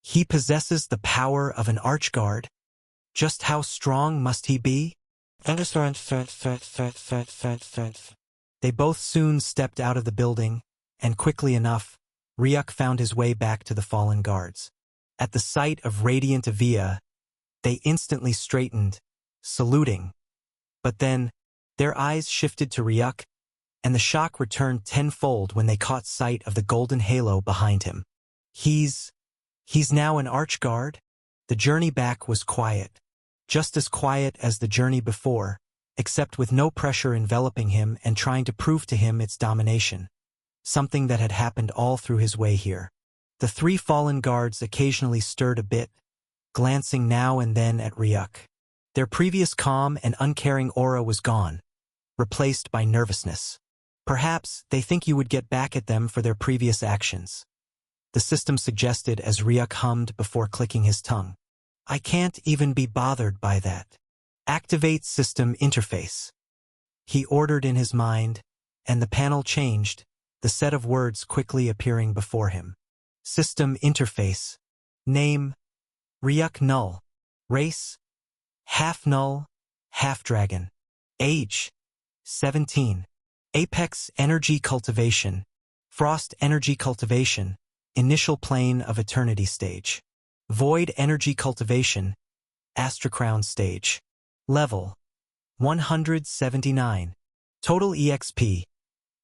He possesses the power of an Archguard. Just how strong must he be? They both soon stepped out of the building, and quickly enough, Ryuk found his way back to the fallen guards. At the sight of Radiant Evia, they instantly straightened, saluting. But then, their eyes shifted to Ryuk, and the shock returned tenfold when they caught sight of the golden halo behind him. He's now an Archguard? The journey back was quiet, just as quiet as the journey before, except with no pressure enveloping him and trying to prove to him its domination, something that had happened all through his way here. The three fallen guards occasionally stirred a bit, glancing now and then at Ryuk. Their previous calm and uncaring aura was gone, replaced by nervousness. Perhaps they think you would get back at them for their previous actions, the system suggested as Ryuk hummed before clicking his tongue. I can't even be bothered by that. Activate system interface. He ordered in his mind, and the panel changed, the set of words quickly appearing before him. System interface. Name, Ryuk Null. Race, half null, half dragon. Age, 17. Apex energy cultivation. Frost energy cultivation. Initial plane of eternity stage. Void energy cultivation. Astrocrown stage. Level, 179. Total EXP,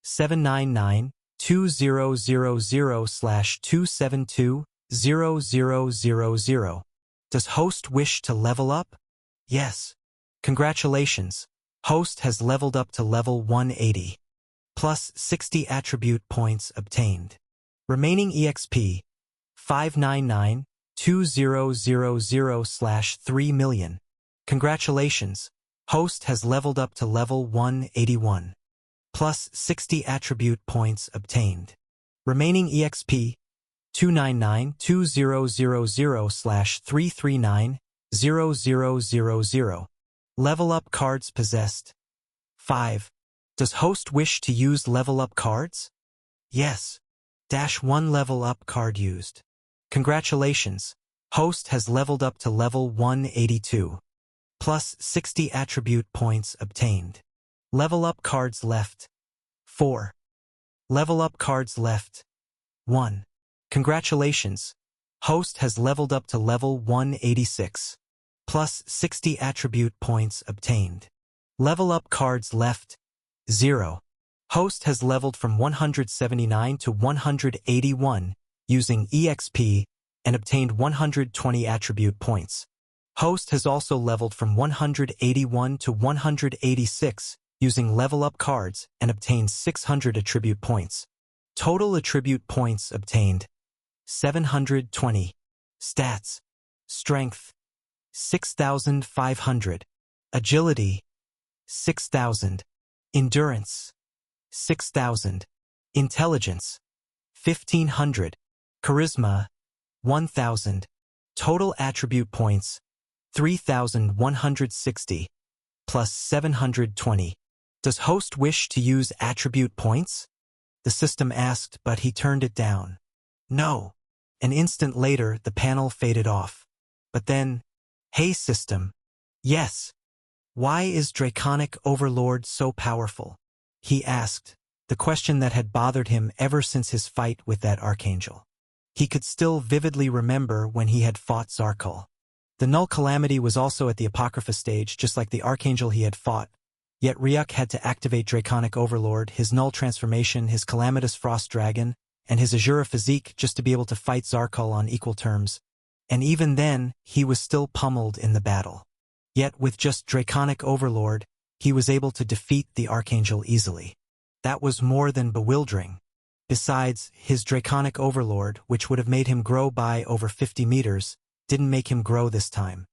799-2000/272-0000. Does host wish to level up? Yes. Congratulations. Host has leveled up to level 180. Plus 60 attribute points obtained. Remaining EXP, 599-2000/3,000,000. Congratulations. Host has leveled up to level 181. Plus 60 attribute points obtained. Remaining EXP, 299-2000/339,000,000. Level up cards possessed. 5. Does host wish to use level up cards? Yes. -1 level up card used. Congratulations. Host has leveled up to level 182. Plus 60 attribute points obtained. Level up cards left. 4. Level up cards left. 1. Congratulations. Host has leveled up to level 186. Plus 60 attribute points obtained. Level up cards left, 0. Host has leveled from 179 to 181 using EXP and obtained 120 attribute points. Host has also leveled from 181 to 186 using level up cards and obtained 600 attribute points. Total attribute points obtained: 720. Stats: Strength, 6,500. Agility, 6,000. Endurance, 6,000. Intelligence, 1,500. Charisma, 1,000. Total attribute points, 3,160, plus 720. Does host wish to use attribute points? The system asked, but he turned it down. No. An instant later, the panel faded off. But then, hey system. Yes. Why is Draconic Overlord so powerful? He asked, the question that had bothered him ever since his fight with that archangel. He could still vividly remember when he had fought Zarkul. The Null Calamity was also at the Apocrypha stage, just like the archangel he had fought. Yet Ryuk had to activate Draconic Overlord, his Null transformation, his Calamitous Frost Dragon, and his Azura physique just to be able to fight Zarkul on equal terms. And even then, he was still pummeled in the battle. Yet with just Draconic Overlord, he was able to defeat the archangel easily. That was more than bewildering. Besides, his Draconic Overlord, which would have made him grow by over 50 meters, didn't make him grow this time.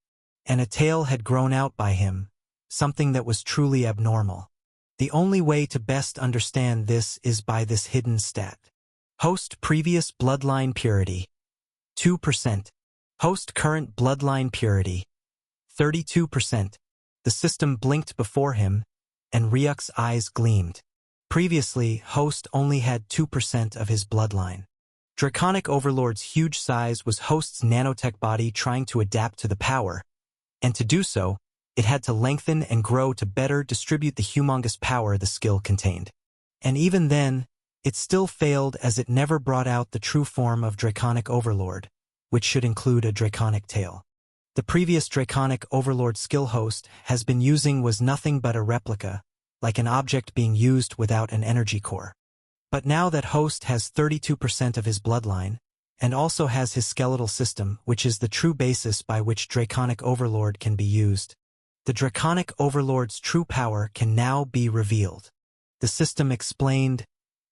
And a tail had grown out by him, something that was truly abnormal. The only way to best understand this is by this hidden stat. Host previous bloodline purity, 2%. Host current bloodline purity, 32%. The system blinked before him, and Ryuk's eyes gleamed. Previously, Host only had 2% of his bloodline. Draconic Overlord's huge size was Host's nanotech body trying to adapt to the power, and to do so, it had to lengthen and grow to better distribute the humongous power the skill contained. And even then, it still failed as it never brought out the true form of Draconic Overlord, which should include a draconic tail. The previous Draconic Overlord skill Host has been using was nothing but a replica, like an object being used without an energy core. But now that Host has 32% of his bloodline, and also has his skeletal system, which is the true basis by which Draconic Overlord can be used, the Draconic Overlord's true power can now be revealed. The system explained,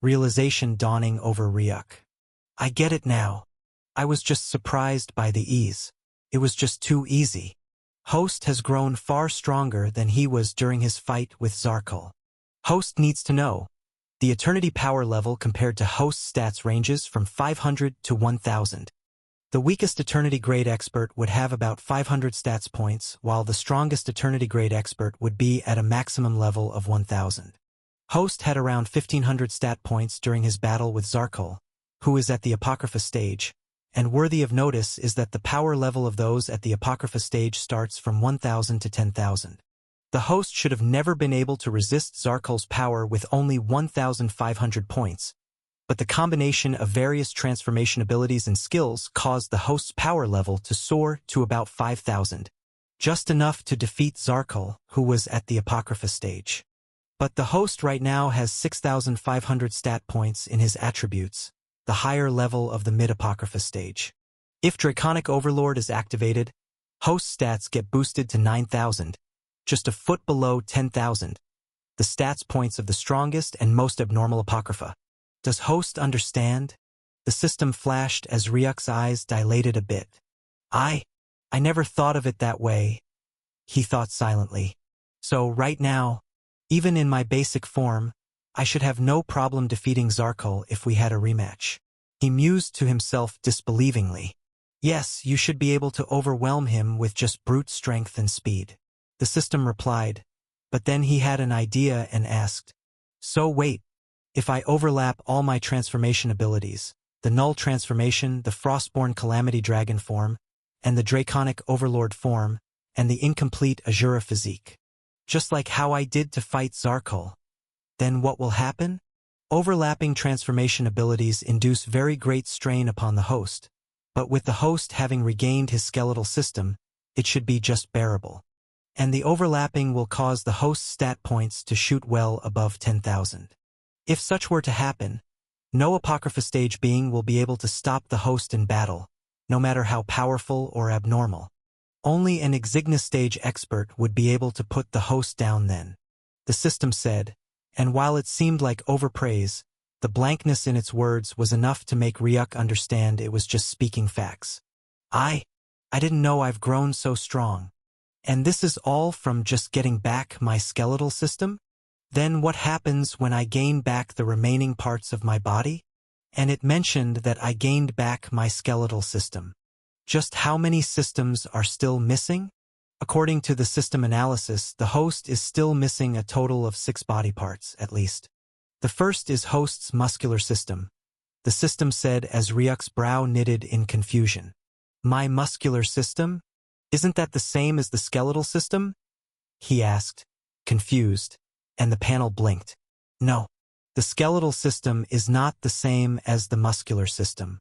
realization dawning over Ryuk. I get it now. I was just surprised by the ease. It was just too easy. Host has grown far stronger than he was during his fight with Zarkul. Host needs to know. The Eternity power level compared to Host's stats ranges from 500 to 1000. The weakest Eternity grade expert would have about 500 stats points, while the strongest Eternity grade expert would be at a maximum level of 1000. Host had around 1500 stat points during his battle with Zarkul, who is at the Apocrypha stage, and worthy of notice is that the power level of those at the Apocrypha stage starts from 1000 to 10,000. The Host should have never been able to resist Zarkul's power with only 1,500 points, but the combination of various transformation abilities and skills caused the Host's power level to soar to about 5,000, just enough to defeat Zarkul, who was at the Apocrypha stage. But the Host right now has 6,500 stat points in his attributes, the higher level of the mid-Apocrypha stage. If Draconic Overlord is activated, Host stats get boosted to 9,000, just a foot below 10,000, the stats points of the strongest and most abnormal Apocrypha. Does Host understand? The system flashed as Ryuk's eyes dilated a bit. I never thought of it that way, he thought silently. So right now, even in my basic form, I should have no problem defeating Zarkul if we had a rematch. He mused to himself disbelievingly. Yes, you should be able to overwhelm him with just brute strength and speed. The system replied, but then he had an idea and asked, so wait, if I overlap all my transformation abilities, the Null transformation, the Frostborn Calamity Dragon form, and the Draconic Overlord form, and the incomplete Azura physique, just like how I did to fight Zarkul, then what will happen? Overlapping transformation abilities induce very great strain upon the Host, but with the Host having regained his skeletal system, it should be just bearable. and the overlapping will cause the host's stat points to shoot well above 10,000. If such were to happen, no Apocrypha stage being will be able to stop the host in battle, no matter how powerful or abnormal. Only an Exignis stage expert would be able to put the host down then, the system said, and while it seemed like overpraise, the blankness in its words was enough to make Ryuk understand it was just speaking facts. I didn't know I've grown so strong. And this is all from just getting back my skeletal system? Then what happens when I gain back the remaining parts of my body? And it mentioned that I gained back my skeletal system. Just how many systems are still missing? According to the system analysis, the host is still missing a total of 6 body parts, at least. The first is host's muscular system, the system said as Ryuk's brow knitted in confusion. My muscular system? Isn't that the same as the skeletal system? He asked, confused, and the panel blinked. No, the skeletal system is not the same as the muscular system.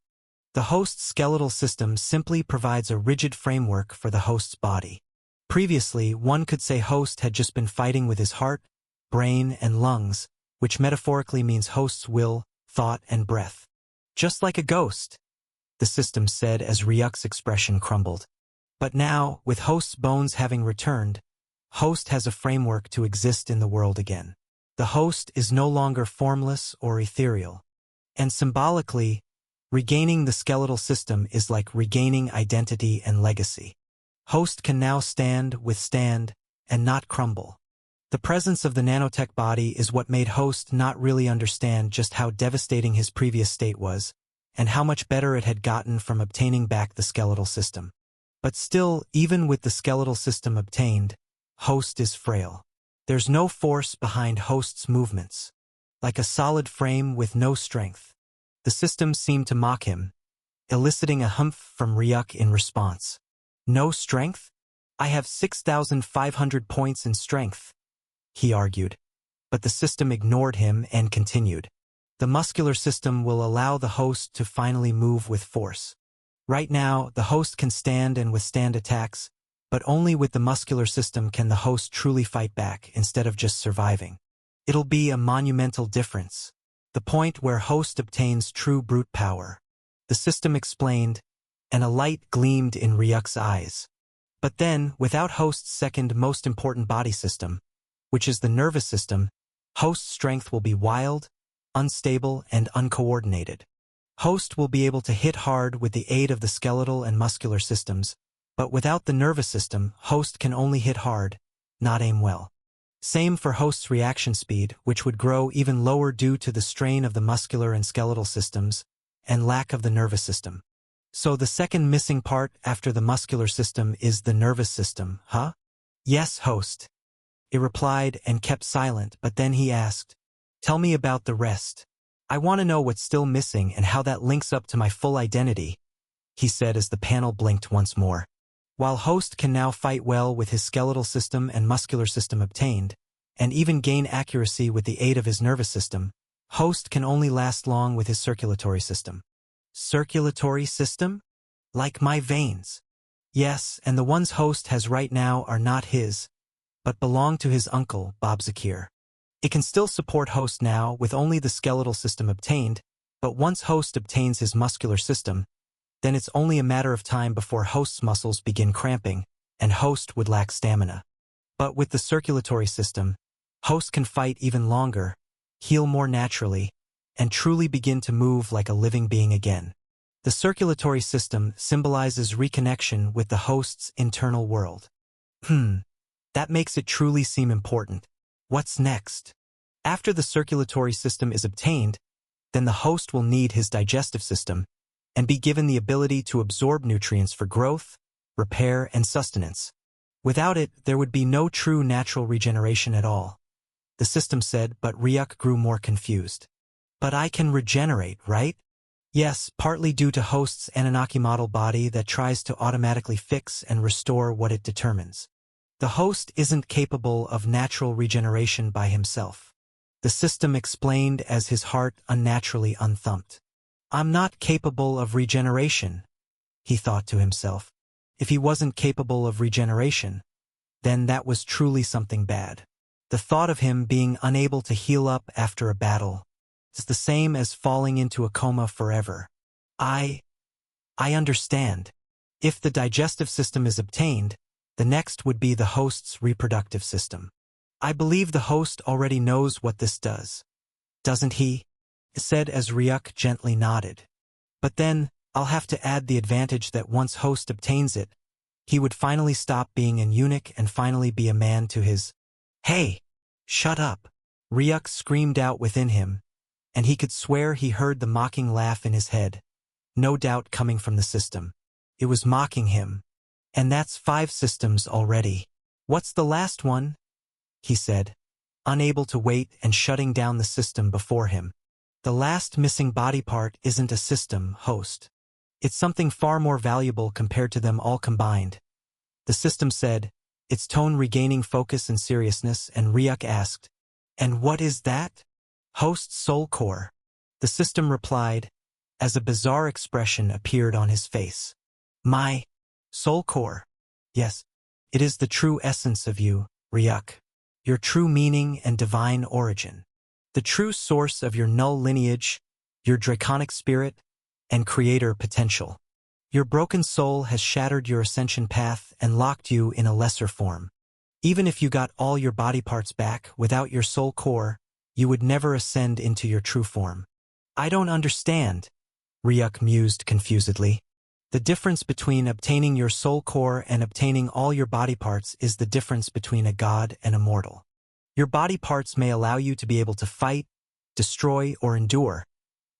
The host's skeletal system simply provides a rigid framework for the host's body. Previously, one could say host had just been fighting with his heart, brain, and lungs, which metaphorically means host's will, thought, and breath. Just like a ghost, the system said as Ryuk's expression crumbled. But now, with host's bones having returned, host has a framework to exist in the world again. The host is no longer formless or ethereal. And symbolically, regaining the skeletal system is like regaining identity and legacy. Host can now stand, withstand, and not crumble. The presence of the nanotech body is what made Host not really understand just how devastating his previous state was, and how much better it had gotten from obtaining back the skeletal system. But still, even with the skeletal system obtained, Host is frail. There's no force behind Host's movements. Like a solid frame with no strength. The system seemed to mock him, eliciting a humph from Ryuk in response. No strength? I have 6,500 points in strength, he argued. But the system ignored him and continued. The muscular system will allow the host to finally move with force. Right now, the host can stand and withstand attacks, but only with the muscular system can the host truly fight back instead of just surviving. It'll be a monumental difference. The point where host obtains true brute power. The system explained, and a light gleamed in Ryuk's eyes. But then, without host's second most important body system, which is the nervous system, host's strength will be wild, unstable, and uncoordinated. Host will be able to hit hard with the aid of the skeletal and muscular systems, but without the nervous system, host can only hit hard, not aim well. Same for host's reaction speed, which would grow even lower due to the strain of the muscular and skeletal systems, and lack of the nervous system. So the second missing part after the muscular system is the nervous system, huh? Yes, host. It replied and kept silent, but then he asked, tell me about the rest. I want to know what's still missing and how that links up to my full identity, he said as the panel blinked once more. While host can now fight well with his skeletal system and muscular system obtained, and even gain accuracy with the aid of his nervous system, host can only last long with his circulatory system. Circulatory system? Like my veins. Yes, and the ones host has right now are not his, but belong to his uncle, Bob Zakir. It can still support host now with only the skeletal system obtained, but once host obtains his muscular system, then it's only a matter of time before host's muscles begin cramping, and host would lack stamina. But with the circulatory system, host can fight even longer, heal more naturally, and truly begin to move like a living being again. The circulatory system symbolizes reconnection with the host's internal world. That makes it truly seem important. What's next? After the circulatory system is obtained, then the host will need his digestive system, and be given the ability to absorb nutrients for growth, repair, and sustenance. Without it, there would be no true natural regeneration at all. The system said, but Ryuk grew more confused. But I can regenerate, right? Yes, partly due to host's Anunnaki model body that tries to automatically fix and restore what it determines. The host isn't capable of natural regeneration by himself. The system explained as his heart unnaturally unthumped. I'm not capable of regeneration, he thought to himself. If he wasn't capable of regeneration, then that was truly something bad. The thought of him being unable to heal up after a battle is the same as falling into a coma forever. I understand. If the digestive system is obtained, the next would be the host's reproductive system. I believe the host already knows what this does. Doesn't he? Said as Ryuk gently nodded. But then, I'll have to add the advantage that once host obtains it, he would finally stop being an eunuch and finally be a man to his... Hey! Shut up! Ryuk screamed out within him, and he could swear he heard the mocking laugh in his head, no doubt coming from the system. It was mocking him. And that's 5 systems already. What's the last one? He said, unable to wait and shutting down the system before him. The last missing body part isn't a system, host. It's something far more valuable compared to them all combined. The system said, its tone regaining focus and seriousness, and Ryuk asked, and what is that? Host's soul core. The system replied, as a bizarre expression appeared on his face. My soul core. Yes, it is the true essence of you, Ryuk. Your true meaning and divine origin. The true source of your null lineage, your draconic spirit, and creator potential. Your broken soul has shattered your ascension path and locked you in a lesser form. Even if you got all your body parts back without your soul core, you would never ascend into your true form. I don't understand, Ryuk mused confusedly. The difference between obtaining your soul core and obtaining all your body parts is the difference between a god and a mortal. Your body parts may allow you to be able to fight, destroy, or endure,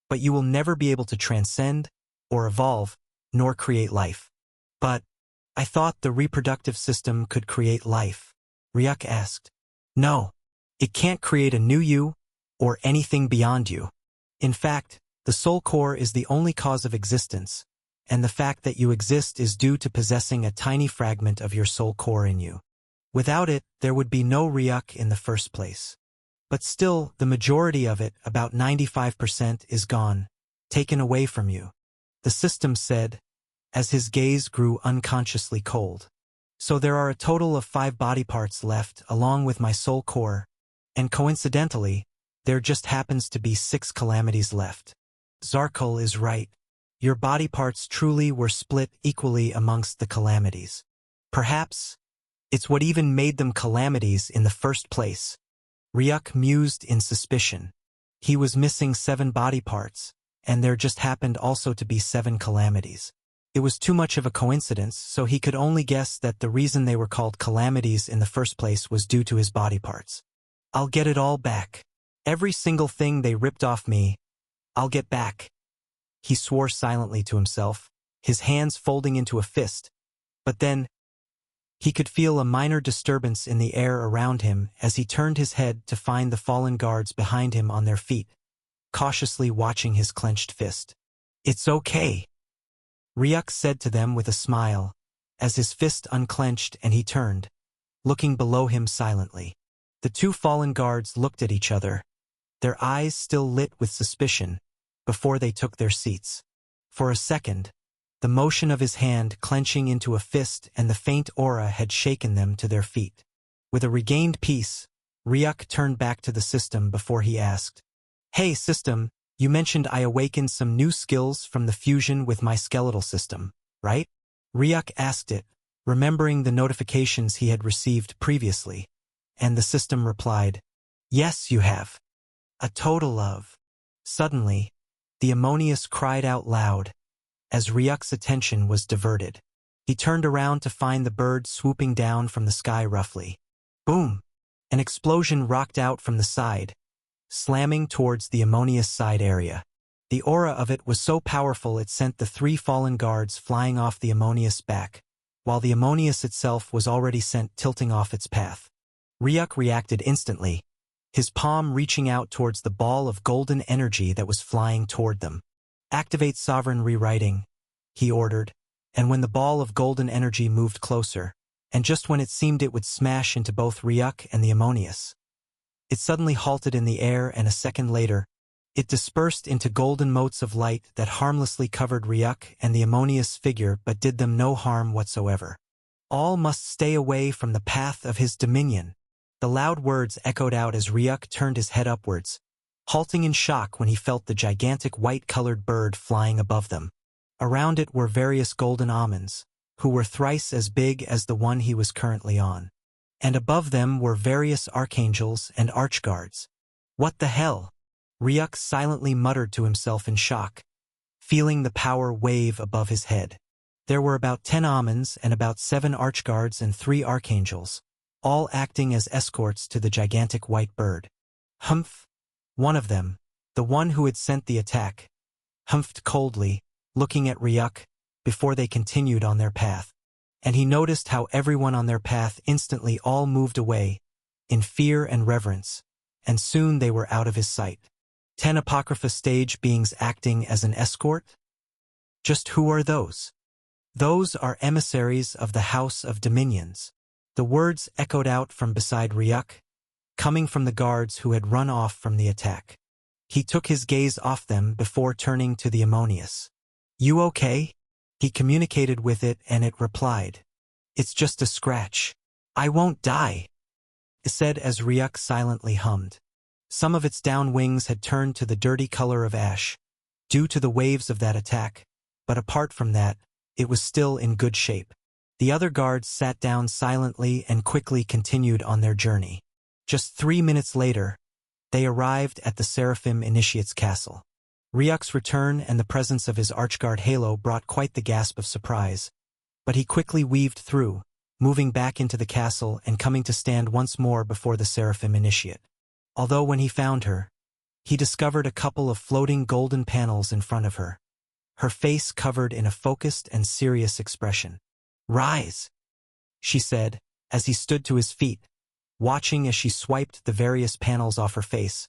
but you will never be able to transcend, or evolve, nor create life. But, I thought the reproductive system could create life, Ryuk asked. No, it can't create a new you, or anything beyond you. In fact, the soul core is the only cause of existence, and the fact that you exist is due to possessing a tiny fragment of your soul core in you. Without it, there would be no Ryuk in the first place. But still, the majority of it, about 95%, is gone, taken away from you. The system said, as his gaze grew unconsciously cold. So there are a total of 5 body parts left, along with my soul core, and coincidentally, there just happens to be 6 calamities left. Zarkul is right. Your body parts truly were split equally amongst the calamities. Perhaps, it's what even made them calamities in the first place. Ryuk mused in suspicion. He was missing 7 body parts, and there just happened also to be 7 calamities. It was too much of a coincidence, so he could only guess that the reason they were called calamities in the first place was due to his body parts. I'll get it all back. Every single thing they ripped off me, I'll get back. He swore silently to himself, his hands folding into a fist, but then he could feel a minor disturbance in the air around him as he turned his head to find the fallen guards behind him on their feet, cautiously watching his clenched fist. It's okay, Ryuk said to them with a smile, as his fist unclenched and he turned, looking below him silently. The 2 fallen guards looked at each other, their eyes still lit with suspicion, before they took their seats. For a second, the motion of his hand clenching into a fist and the faint aura had shaken them to their feet. With a regained peace, Ryuk turned back to the system before he asked, Hey system, you mentioned I awakened some new skills from the fusion with my skeletal system, right? Ryuk asked it, remembering the notifications he had received previously, and the system replied, Yes, you have. A total of. Suddenly, the Ammonius cried out loud, as Ryuk's attention was diverted. He turned around to find the bird swooping down from the sky roughly. Boom! An explosion rocked out from the side, slamming towards the Ammonius side area. The aura of it was so powerful it sent the 3 fallen guards flying off the Ammonius back, while the Ammonius itself was already sent tilting off its path. Ryuk reacted instantly, his palm reaching out towards the ball of golden energy that was flying toward them. Activate Sovereign Rewriting, he ordered, and when the ball of golden energy moved closer, and just when it seemed it would smash into both Ryuk and the Ammonius, it suddenly halted in the air, and a second later, it dispersed into golden motes of light that harmlessly covered Ryuk and the Ammonius figure but did them no harm whatsoever. All must stay away from the path of his dominion. The loud words echoed out as Ryuk turned his head upwards, halting in shock when he felt the gigantic white-colored bird flying above them. Around it were various golden almonds, who were thrice as big as the one he was currently on. And above them were various archangels and archguards. What the hell? Ryuk silently muttered to himself in shock, feeling the power wave above his head. There were about 10 almonds and about 7 archguards and 3 archangels, all acting as escorts to the gigantic white bird. Humph! One of them, the one who had sent the attack, humphed coldly, looking at Ryuk, before they continued on their path. And he noticed how everyone on their path instantly all moved away, in fear and reverence, and soon they were out of his sight. 10 Apocrypha stage beings acting as an escort? Just who are those? Those are emissaries of the House of Dominions. The words echoed out from beside Ryuk, coming from the guards who had run off from the attack. He took his gaze off them before turning to the Ammonius. "You okay?" He communicated with it and it replied, "It's just a scratch. I won't die," it said as Ryuk silently hummed. Some of its down wings had turned to the dirty color of ash, due to the waves of that attack, but apart from that, it was still in good shape. The other guards sat down silently and quickly continued on their journey. Just 3 minutes later, they arrived at the Seraphim Initiate's castle. Ryuk's return and the presence of his Archguard Halo brought quite the gasp of surprise, but he quickly weaved through, moving back into the castle and coming to stand once more before the Seraphim Initiate. Although when he found her, he discovered a couple of floating golden panels in front of her, her face covered in a focused and serious expression. "Rise," she said, as he stood to his feet, watching as she swiped the various panels off her face,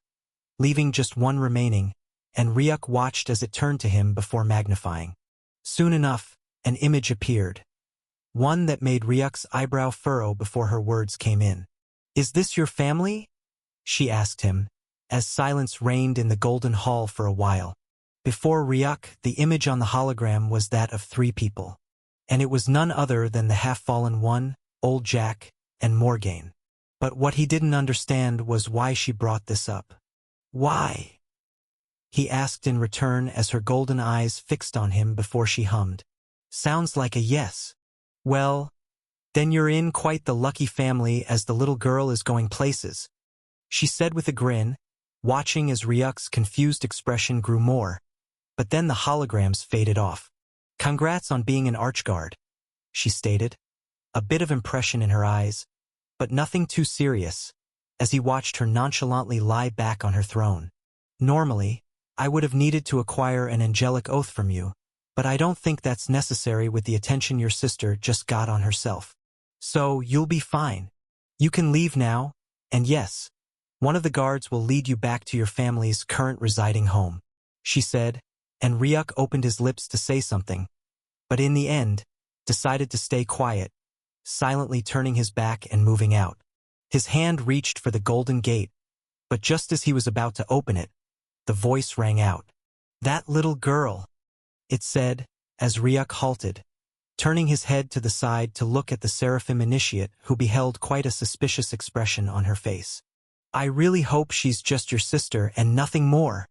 leaving just one remaining, and Ryuk watched as it turned to him before magnifying. Soon enough, an image appeared, one that made Ryuk's eyebrow furrow before her words came in. "Is this your family?" she asked him, as silence reigned in the Golden Hall for a while. Before Ryuk, the image on the hologram was that of 3 people, and it was none other than the half-fallen one, Old Jack, and Morgaine. But what he didn't understand was why she brought this up. "Why?" he asked in return as her golden eyes fixed on him before she hummed. "Sounds like a yes. Well, then you're in quite the lucky family as the little girl is going places," she said with a grin, watching as Ryuk's confused expression grew more, but then the holograms faded off. "Congrats on being an Archguard," she stated, a bit of impression in her eyes, but nothing too serious, as he watched her nonchalantly lie back on her throne. "Normally, I would have needed to acquire an angelic oath from you, but I don't think that's necessary with the attention your sister just got on herself. So you'll be fine. You can leave now, and yes, one of the guards will lead you back to your family's current residing home," she said, and Ryuk opened his lips to say something, but in the end, decided to stay quiet, silently turning his back and moving out. His hand reached for the golden gate, but just as he was about to open it, the voice rang out. "That little girl," it said, as Ryuk halted, turning his head to the side to look at the Seraphim Initiate, who beheld quite a suspicious expression on her face. "I really hope she's just your sister and nothing more."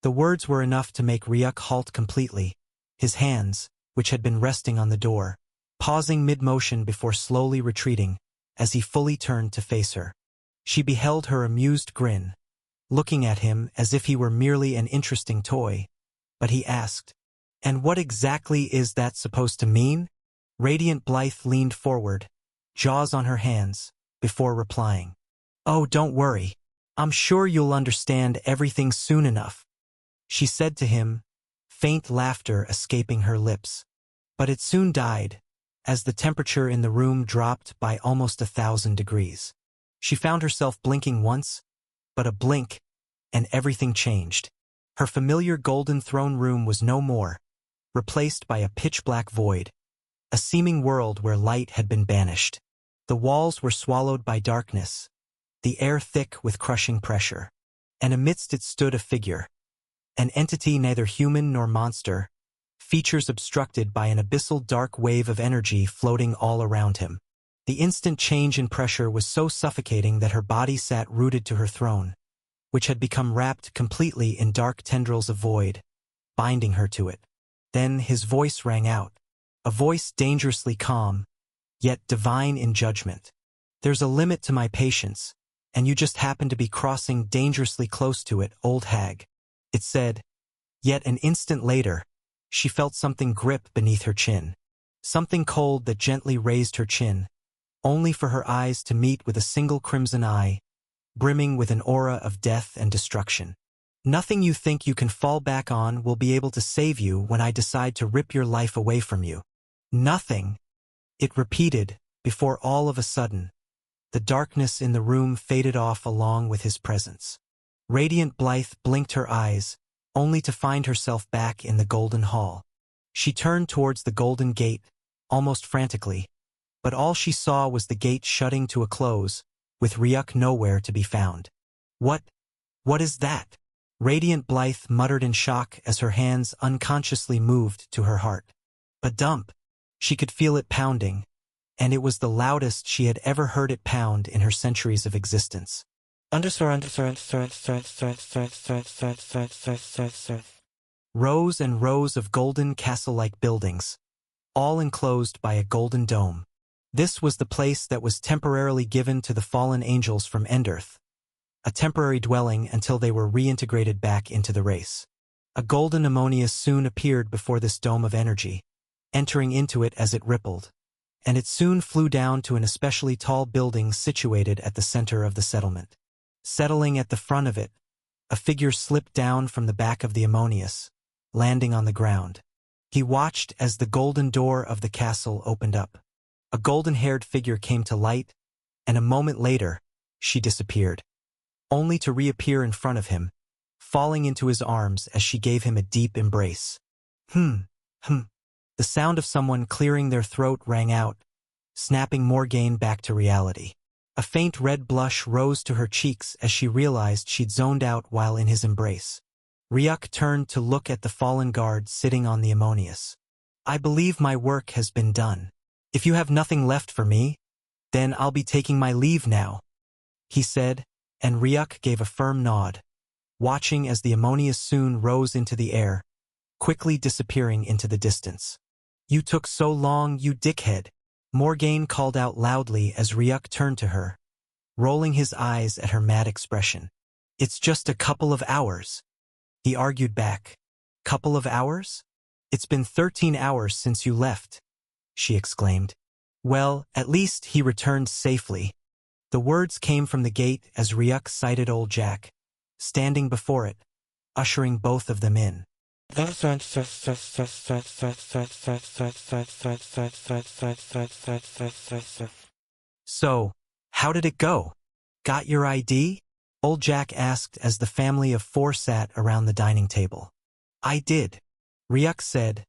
The words were enough to make Ryuk halt completely, his hands, which had been resting on the door, pausing mid-motion before slowly retreating, as he fully turned to face her. She beheld her amused grin, looking at him as if he were merely an interesting toy, but he asked, "And what exactly is that supposed to mean?" Radiant Blythe leaned forward, jaws on her hands, before replying, "Oh, don't worry. I'm sure you'll understand everything soon enough," she said to him, faint laughter escaping her lips. But it soon died, as the temperature in the room dropped by almost 1,000 degrees. She found herself blinking once, but a blink, and everything changed. Her familiar golden throne room was no more, replaced by a pitch-black void, a seeming world where light had been banished. The walls were swallowed by darkness, the air thick with crushing pressure, and amidst it stood a figure, an entity neither human nor monster, features obstructed by an abyssal dark wave of energy floating all around him. The instant change in pressure was so suffocating that her body sat rooted to her throne, which had become wrapped completely in dark tendrils of void, binding her to it. Then his voice rang out, a voice dangerously calm, yet divine in judgment. "There's a limit to my patience, and you just happen to be crossing dangerously close to it, old hag," it said. Yet an instant later, she felt something grip beneath her chin. Something cold that gently raised her chin, only for her eyes to meet with a single crimson eye, brimming with an aura of death and destruction. "Nothing you think you can fall back on will be able to save you when I decide to rip your life away from you. Nothing," it repeated, before all of a sudden, the darkness in the room faded off along with his presence. Radiant Blythe blinked her eyes, only to find herself back in the Golden Hall. She turned towards the Golden Gate, almost frantically, but all she saw was the gate shutting to a close, with Ryuk nowhere to be found. What is that?" Radiant Blythe muttered in shock as her hands unconsciously moved to her heart. A dump. She could feel it pounding, and it was the loudest she had ever heard it pound in her centuries of existence. Rows and rows of golden castle-like buildings, all enclosed by a golden dome. This was the place that was temporarily given to the fallen angels from Enderth, a temporary dwelling until they were reintegrated back into the race. A golden Ammonius soon appeared before this dome of energy, entering into it as it rippled, and it soon flew down to an especially tall building situated at the center of the settlement. Settling at the front of it, a figure slipped down from the back of the Ammonius, landing on the ground. He watched as the golden door of the castle opened up. A golden-haired figure came to light, and a moment later, she disappeared, only to reappear in front of him, falling into his arms as she gave him a deep embrace. The sound of someone clearing their throat rang out, snapping Morgaine back to reality. A faint red blush rose to her cheeks as she realized she'd zoned out while in his embrace. Ryuk turned to look at the fallen guard sitting on the Ammonius. "I believe my work has been done. If you have nothing left for me, then I'll be taking my leave now," he said, and Ryuk gave a firm nod, watching as the Ammonius soon rose into the air, quickly disappearing into the distance. "You took so long, you dickhead," Morgaine called out loudly as Ryuk turned to her, rolling his eyes at her mad expression. "It's just a couple of hours," he argued back. "Couple of hours? It's been 13 hours since you left," she exclaimed. "Well, at least he returned safely." The words came from the gate as Ryuk sighted old Jack, standing before it, ushering both of them in. "So, how did it go? Got your ID?" Old Jack asked as the family of four sat around the dining table. "I did," Ryuk said,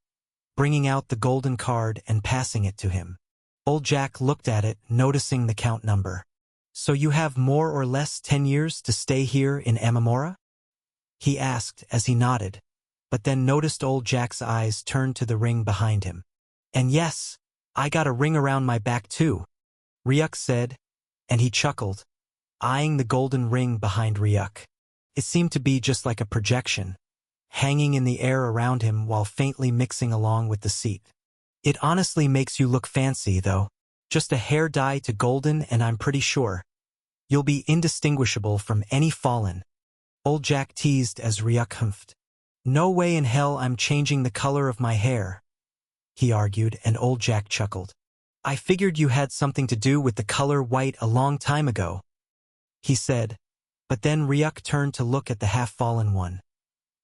bringing out the golden card and passing it to him. Old Jack looked at it, noticing the count number. "So you have more or less 10 years to stay here in Amamura?" he asked as he nodded, but then noticed old Jack's eyes turn to the ring behind him. "And yes, I got a ring around my back too," Ryuk said, and he chuckled, eyeing the golden ring behind Ryuk. It seemed to be just like a projection, hanging in the air around him while faintly mixing along with the seat. "It honestly makes you look fancy, though. Just a hair dye to golden and I'm pretty sure you'll be indistinguishable from any fallen," old Jack teased as Ryuk humphed. "No way in hell I'm changing the color of my hair," he argued, and old Jack chuckled. "I figured you had something to do with the color white a long time ago," he said, but then Ryuk turned to look at the half-fallen one,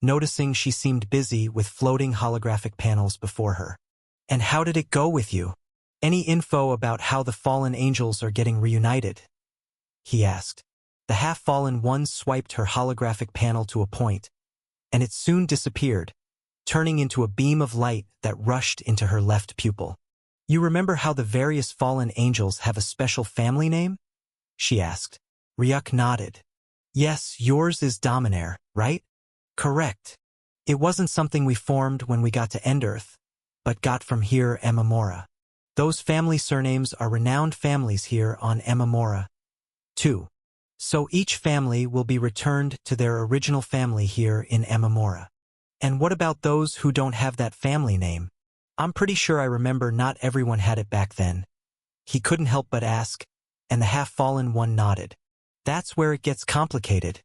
noticing she seemed busy with floating holographic panels before her. "And how did it go with you? Any info about how the fallen angels are getting reunited?" he asked. The half-fallen one swiped her holographic panel to a point, and it soon disappeared, turning into a beam of light that rushed into her left pupil. "You remember how the various fallen angels have a special family name?" she asked. Ryuk nodded. "Yes, yours is Dominaire, right?" "Correct." It wasn't something we formed when we got to End-Earth, but got from here Emamora. Those family surnames are renowned families here on Emamora. 2. So each family will be returned to their original family here in Emamora. And what about those who don't have that family name? I'm pretty sure I remember not everyone had it back then. He couldn't help but ask, and the half-fallen one nodded. That's where it gets complicated,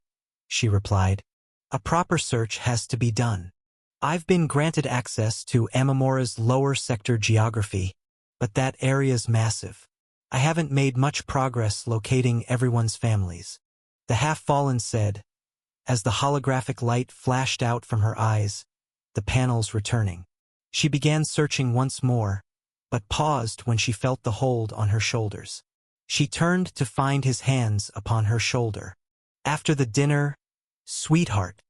she replied. A proper search has to be done. I've been granted access to Emamora's lower sector geography, but that area's massive. I haven't made much progress locating everyone's families, the half-fallen said, as the holographic light flashed out from her eyes, the panels returning. She began searching once more, but paused when she felt the hold on her shoulders. She turned to find his hands upon her shoulder. After the dinner, sweetheart,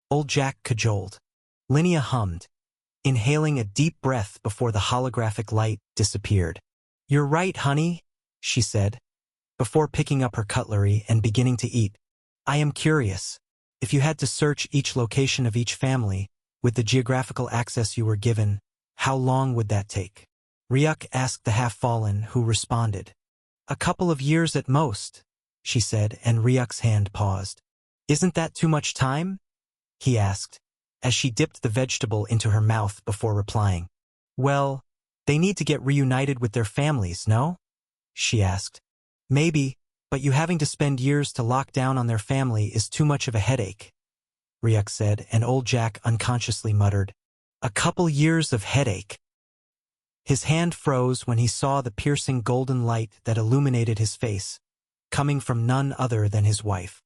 old Jack cajoled. Linnea hummed, inhaling a deep breath before the holographic light disappeared. You're right, honey, she said, before picking up her cutlery and beginning to eat. I am curious. If you had to search each location of each family, with the geographical access you were given, how long would that take? Ryuk asked the half-fallen, who responded. A couple of years at most, she said, and Ryuk's hand paused. Isn't that too much time? He asked, as she dipped the vegetable into her mouth before replying. Well, they need to get reunited with their families, no? She asked. Maybe, but you having to spend years to lock down on their family is too much of a headache, Ryuk said, and old Jack unconsciously muttered, a couple years of headache. His hand froze when he saw the piercing golden light that illuminated his face, coming from none other than his wife.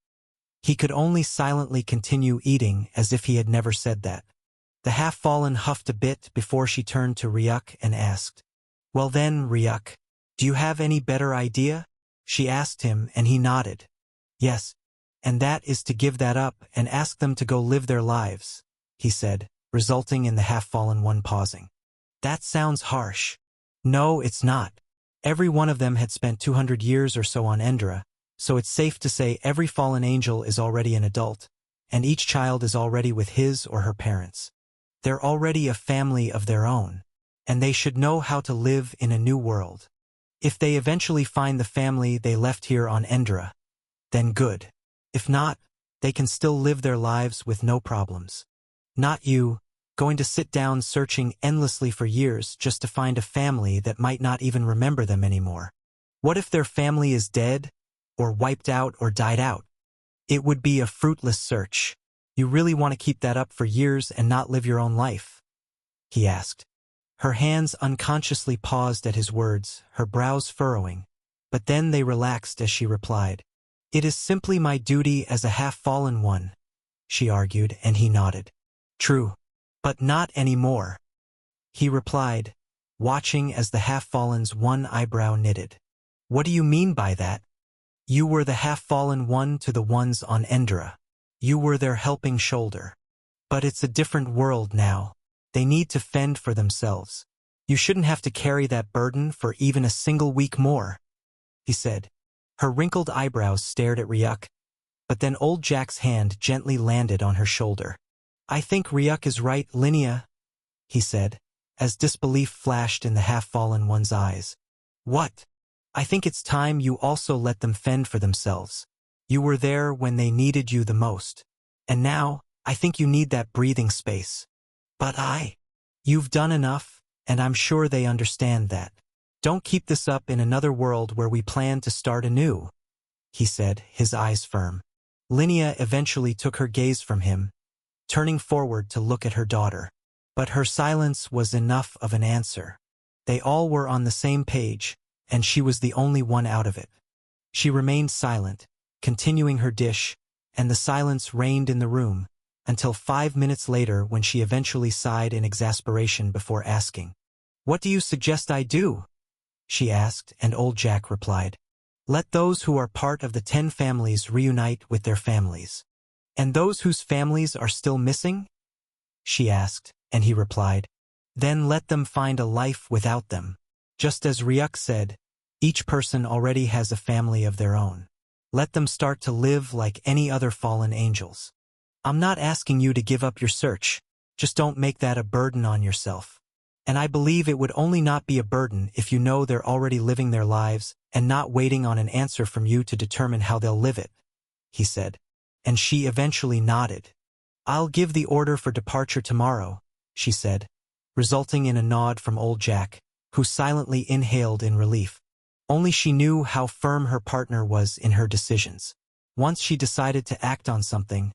He could only silently continue eating as if he had never said that. The half-fallen huffed a bit before she turned to Ryuk and asked, Well then, Ryuk, do you have any better idea? She asked him, and he nodded. Yes, and that is to give that up and ask them to go live their lives, he said, resulting in the half-fallen one pausing. That sounds harsh. No, it's not. Every one of them had spent 200 years or so on Endra, so it's safe to say every fallen angel is already an adult, and each child is already with his or her parents. They're already a family of their own, and they should know how to live in a new world. If they eventually find the family they left here on Endra, then good. If not, they can still live their lives with no problems. Not you, going to sit down searching endlessly for years just to find a family that might not even remember them anymore. What if their family is dead, or wiped out or died out? It would be a fruitless search. You really want to keep that up for years and not live your own life? He asked. Her hands unconsciously paused at his words, her brows furrowing, but then they relaxed as she replied. It is simply my duty as a half-fallen one, she argued, and he nodded. True, but not anymore, he replied, watching as the half-fallen's one eyebrow knitted. What do you mean by that? You were the half-fallen one to the ones on Endra. You were their helping shoulder. But it's a different world now. They need to fend for themselves. You shouldn't have to carry that burden for even a single week more, he said. Her wrinkled eyebrows stared at Ryuk, but then old Jack's hand gently landed on her shoulder. I think Ryuk is right, Linnea, he said, as disbelief flashed in the half-fallen one's eyes. What? I think it's time you also let them fend for themselves. You were there when they needed you the most. And now, I think you need that breathing space. But you've done enough, and I'm sure they understand that. Don't keep this up in another world where we plan to start anew, he said, his eyes firm. Linnea eventually took her gaze from him, turning forward to look at her daughter. But her silence was enough of an answer. They all were on the same page, and she was the only one out of it. She remained silent, continuing her dish, and the silence reigned in the room, until 5 minutes later when she eventually sighed in exasperation before asking, What do you suggest I do? She asked, and old Jack replied, Let those who are part of the 10 families reunite with their families. And those whose families are still missing? She asked, and he replied, Then let them find a life without them. Just as Ryuk said, each person already has a family of their own. Let them start to live like any other fallen angels. I'm not asking you to give up your search, Just don't make that a burden on yourself. And I believe it would only not be a burden if you know they're already living their lives and not waiting on an answer from you to determine how they'll live it," he said. And she eventually nodded. "I'll give the order for departure tomorrow," she said, resulting in a nod from old Jack, who silently inhaled in relief. Only she knew how firm her partner was in her decisions. Once she decided to act on something,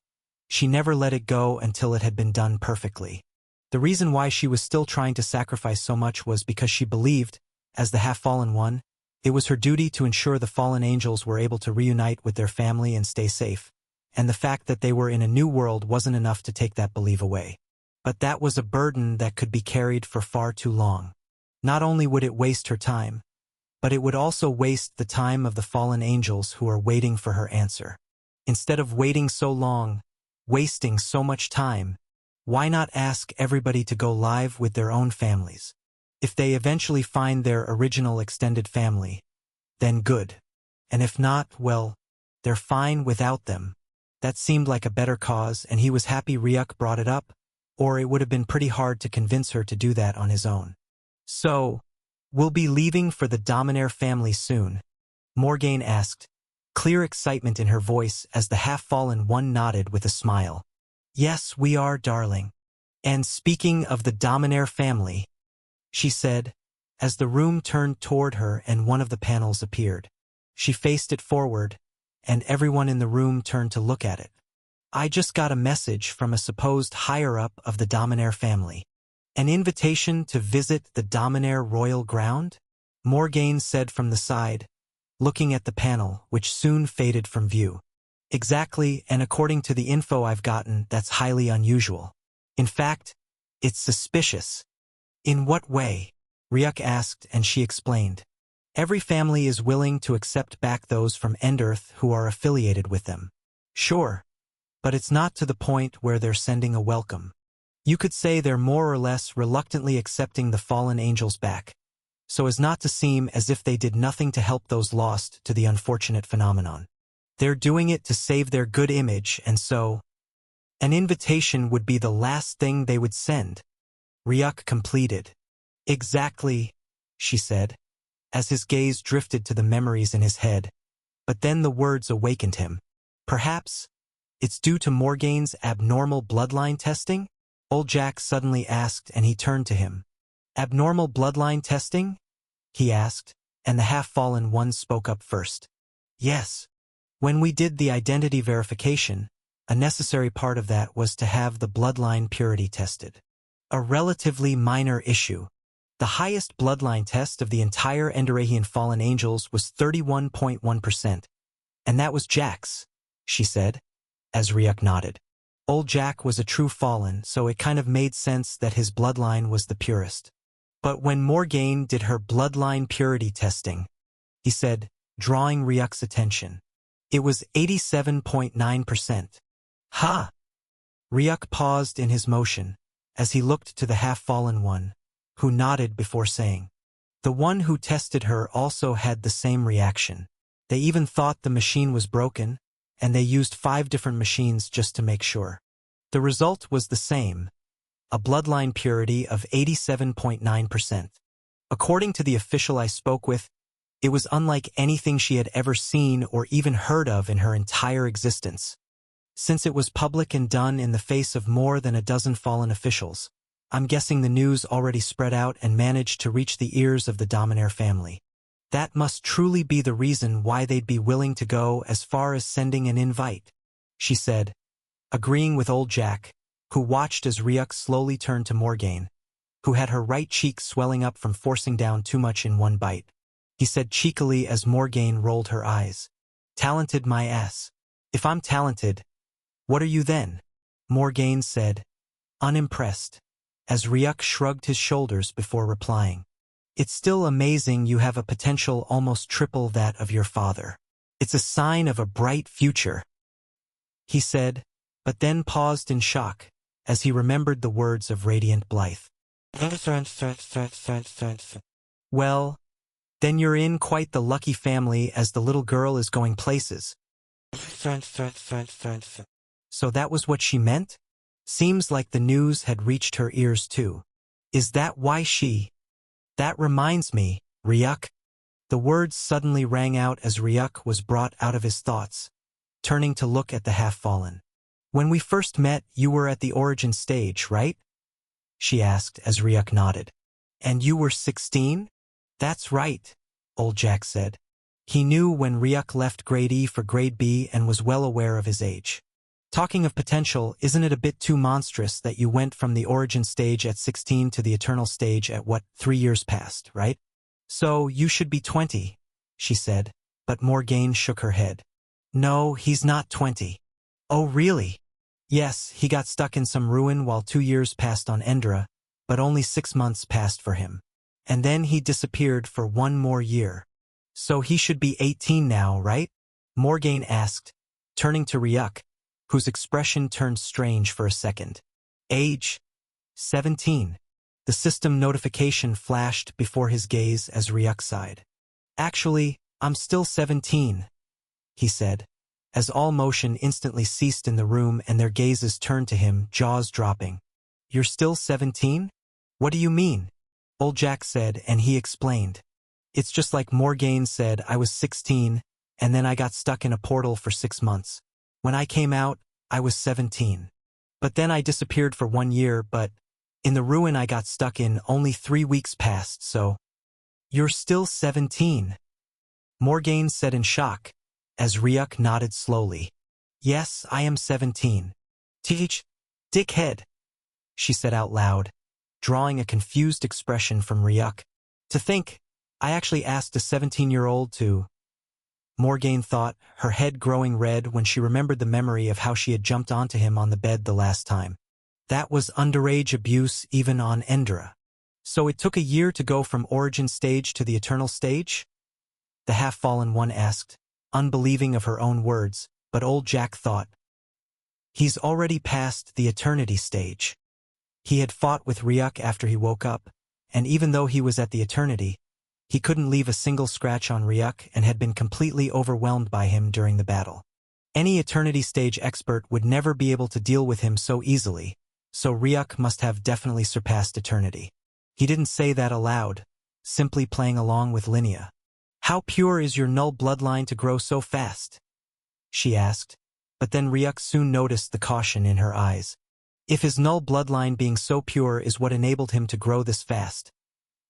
she never let it go until it had been done perfectly. The reason why she was still trying to sacrifice so much was because she believed, as the half-fallen one, it was her duty to ensure the fallen angels were able to reunite with their family and stay safe, and the fact that they were in a new world wasn't enough to take that belief away. But that was a burden that could be carried for far too long. Not only would it waste her time, but it would also waste the time of the fallen angels who are waiting for her answer. Instead of waiting so long, wasting so much time, why not ask everybody to go live with their own families? If they eventually find their original extended family, then good. And if not, well, they're fine without them. That seemed like a better cause, and he was happy Ryuk brought it up, or it would have been pretty hard to convince her to do that on his own. "So, we'll be leaving for the Dominaire family soon?" Morgaine asked, clear excitement in her voice as the half-fallen one nodded with a smile. "Yes, we are, darling. And speaking of the Dominaire family," she said, as the room turned toward her and one of the panels appeared. She faced it forward, and everyone in the room turned to look at it. "I just got a message from a supposed higher-up of the Dominaire family. An invitation to visit the Dominaire royal ground?" Morgaine said from the side, looking at the panel, which soon faded from view. "Exactly, and according to the info I've gotten, that's highly unusual. In fact, it's suspicious." "In what way?" Ryuk asked, and she explained. "Every family is willing to accept back those from Endearth who are affiliated with them." "Sure, but it's not to the point where they're sending a welcome. You could say they're more or less reluctantly accepting the fallen angels back, so as not to seem as if they did nothing to help those lost to the unfortunate phenomenon. They're doing it to save their good image, and so an invitation would be the last thing they would send," Ryuk completed. "Exactly," she said, as his gaze drifted to the memories in his head. But then the words awakened him. "Perhaps it's due to Morgaine's abnormal bloodline testing?" Old Jack suddenly asked, and he turned to him. "Abnormal bloodline testing?" he asked, and the half-fallen one spoke up first. "Yes. When we did the identity verification, a necessary part of that was to have the bloodline purity tested. A relatively minor issue. The highest bloodline test of the entire Enderahian fallen angels was 31.1%. And that was Jack's," she said, as Ryuk nodded. Old Jack was a true fallen, so it kind of made sense that his bloodline was the purest. But when Morgaine did her bloodline purity testing, he said, drawing Ryuk's attention, it was 87.9%. "Ha!" Ryuk paused in his motion, as he looked to the half-fallen one, who nodded before saying. The one who tested her also had the same reaction. They even thought the machine was broken, and they used 5 different machines just to make sure. The result was the same, a bloodline purity of 87.9%. According to the official I spoke with, it was unlike anything she had ever seen or even heard of in her entire existence. Since it was public and done in the face of more than a dozen fallen officials, I'm guessing the news already spread out and managed to reach the ears of the Dominaire family. That must truly be the reason why they'd be willing to go as far as sending an invite, she said, agreeing with old Jack, who watched as Ryuk slowly turned to Morgaine, who had her right cheek swelling up from forcing down too much in one bite. He said cheekily as Morgaine rolled her eyes. "Talented my ass. If I'm talented, what are you then?" Morgaine said, unimpressed, as Ryuk shrugged his shoulders before replying. "It's still amazing you have a potential almost triple that of your father. It's a sign of a bright future," he said, but then paused in shock as he remembered the words of Radiant Blythe. "Well, then you're in quite the lucky family as the little girl is going places." So that was what she meant? Seems like the news had reached her ears too. Is that why she... That reminds me, Ryuk. The words suddenly rang out as Ryuk was brought out of his thoughts, turning to look at the half-fallen. When we first met, you were at the origin stage, right? She asked as Ryuk nodded. And you were 16? That's right, old Jack said. He knew when Ryuk left Grade E for Grade B and was well aware of his age. Talking of potential, isn't it a bit too monstrous that you went from the origin stage at 16 to the eternal stage at 3 years past, right? So, you should be 20, she said, but Morgane shook her head. No, he's not 20. Oh, really? Yes, he got stuck in some ruin while 2 years passed on Endra, but only 6 months passed for him. And then he disappeared for 1 more year. So he should be 18 now, right? Morgane asked, turning to Ryuk, whose expression turned strange for a second. Age? 17. The system notification flashed before his gaze as Ryuk sighed. Actually, I'm still 17, he said, as all motion instantly ceased in the room and their gazes turned to him, jaws dropping. You're still 17? What do you mean? Old Jack said, and he explained. It's just like Morgane said, I was 16, and then I got stuck in a portal for 6 months. When I came out, I was 17. But then I disappeared for 1 year, but in the ruin I got stuck in only 3 weeks passed, so... You're still 17, Morgane said in shock, as Ryuk nodded slowly. Yes, I am 17. Teach, dickhead, she said out loud, drawing a confused expression from Ryuk. To think, I actually asked a 17-year-old to... Morgane thought, her head growing red when she remembered the memory of how she had jumped onto him on the bed the last time. That was underage abuse even on Endra. So it took a year to go from origin stage to the eternal stage? The half-fallen one asked, unbelieving of her own words, but old Jack thought. He's already past the eternity stage. He had fought with Ryuk after he woke up, and even though he was at the eternity, he couldn't leave a single scratch on Ryuk and had been completely overwhelmed by him during the battle. Any eternity stage expert would never be able to deal with him so easily, so Ryuk must have definitely surpassed eternity. He didn't say that aloud, simply playing along with Linnea. How pure is your null bloodline to grow so fast? She asked, but then Ryuk soon noticed the caution in her eyes. If his null bloodline being so pure is what enabled him to grow this fast,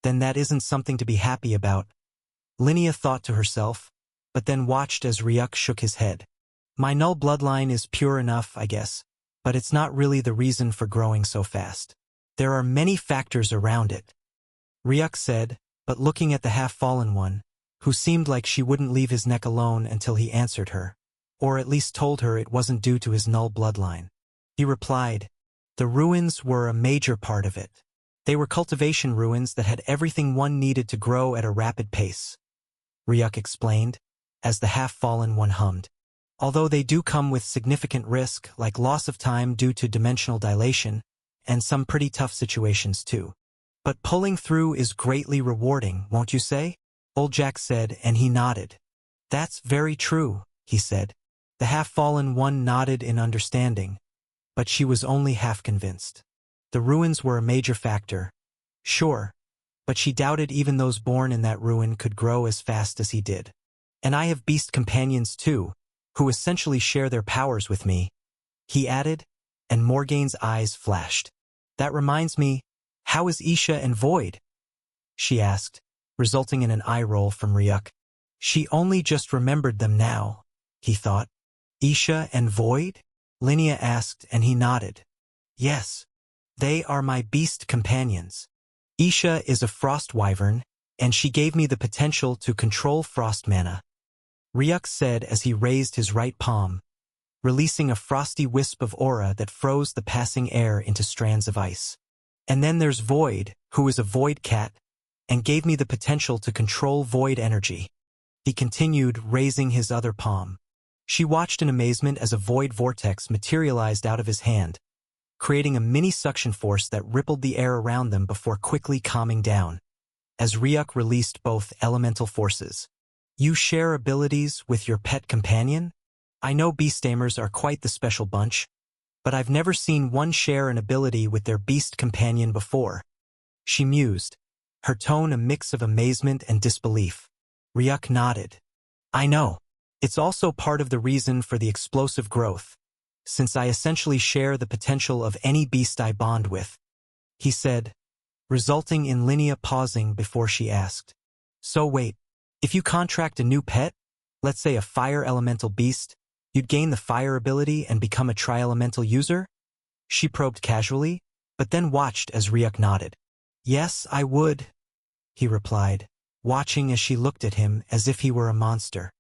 then that isn't something to be happy about, Linnea thought to herself, but then watched as Ryuk shook his head. My null bloodline is pure enough, I guess, but it's not really the reason for growing so fast. There are many factors around it, Ryuk said, but looking at the half-fallen one, who seemed like she wouldn't leave his neck alone until he answered her, or at least told her it wasn't due to his null bloodline. He replied, the ruins were a major part of it. They were cultivation ruins that had everything one needed to grow at a rapid pace, Ryuk explained, as the half-fallen one hummed. Although they do come with significant risk, like loss of time due to dimensional dilation, and some pretty tough situations too. But pulling through is greatly rewarding, won't you say? Old Jack said, and he nodded. That's very true, he said. The half-fallen one nodded in understanding, but she was only half convinced. The ruins were a major factor, sure, but she doubted even those born in that ruin could grow as fast as he did. And I have beast companions too, who essentially share their powers with me, he added, and Morgane's eyes flashed. That reminds me, how is Isha and Void? She asked, resulting in an eye roll from Ryuk. She only just remembered them now, he thought. Isha and Void? Linnea asked, and he nodded. Yes. They are my beast companions. Isha is a frost wyvern, and she gave me the potential to control frost mana, Ryuk said as he raised his right palm, releasing a frosty wisp of aura that froze the passing air into strands of ice. And then there's Void, who is a void cat, and gave me the potential to control void energy. He continued, raising his other palm. She watched in amazement as a void vortex materialized out of his hand, creating a mini suction force that rippled the air around them before quickly calming down, as Ryuk released both elemental forces. You share abilities with your pet companion? I know beastamers are quite the special bunch, but I've never seen one share an ability with their beast companion before. She mused, her tone a mix of amazement and disbelief. Ryuk nodded. I know. It's also part of the reason for the explosive growth, since I essentially share the potential of any beast I bond with, he said, resulting in Linnea pausing before she asked. So wait, if you contract a new pet, let's say a fire elemental beast, you'd gain the fire ability and become a tri-elemental user? She probed casually, but then watched as Ryuk nodded. Yes, I would, he replied, watching as she looked at him as if he were a monster.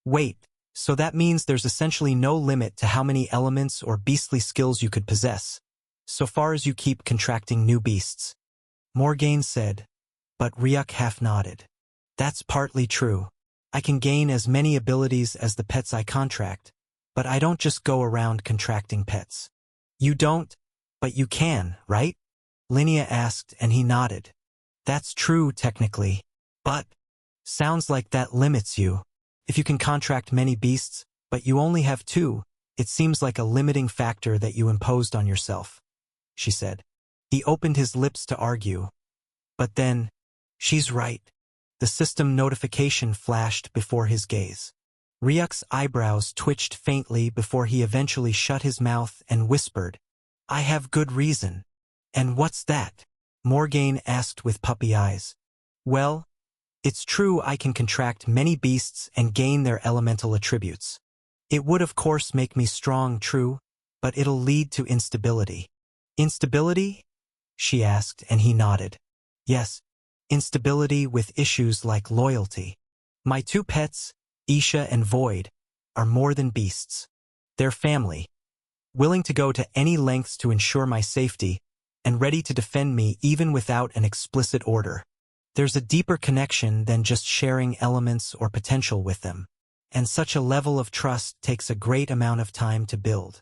Wait, so that means there's essentially no limit to how many elements or beastly skills you could possess, so far as you keep contracting new beasts. Morgane said, but Ryuk half nodded. That's partly true. I can gain as many abilities as the pets I contract, but I don't just go around contracting pets. You don't, but you can, right? Linnea asked and he nodded. That's true technically, but sounds like that limits you. If you can contract many beasts, but you only have 2, it seems like a limiting factor that you imposed on yourself, she said. He opened his lips to argue. But then, she's right. The system notification flashed before his gaze. Ryuk's eyebrows twitched faintly before he eventually shut his mouth and whispered, I have good reason. And what's that? Morgane asked with puppy eyes. Well, it's true I can contract many beasts and gain their elemental attributes. It would of course make me strong, true, but it'll lead to instability. Instability? She asked and he nodded. Yes, instability with issues like loyalty. My 2 pets, Isha and Void, are more than beasts. They're family, willing to go to any lengths to ensure my safety, and ready to defend me even without an explicit order. There's a deeper connection than just sharing elements or potential with them, and such a level of trust takes a great amount of time to build.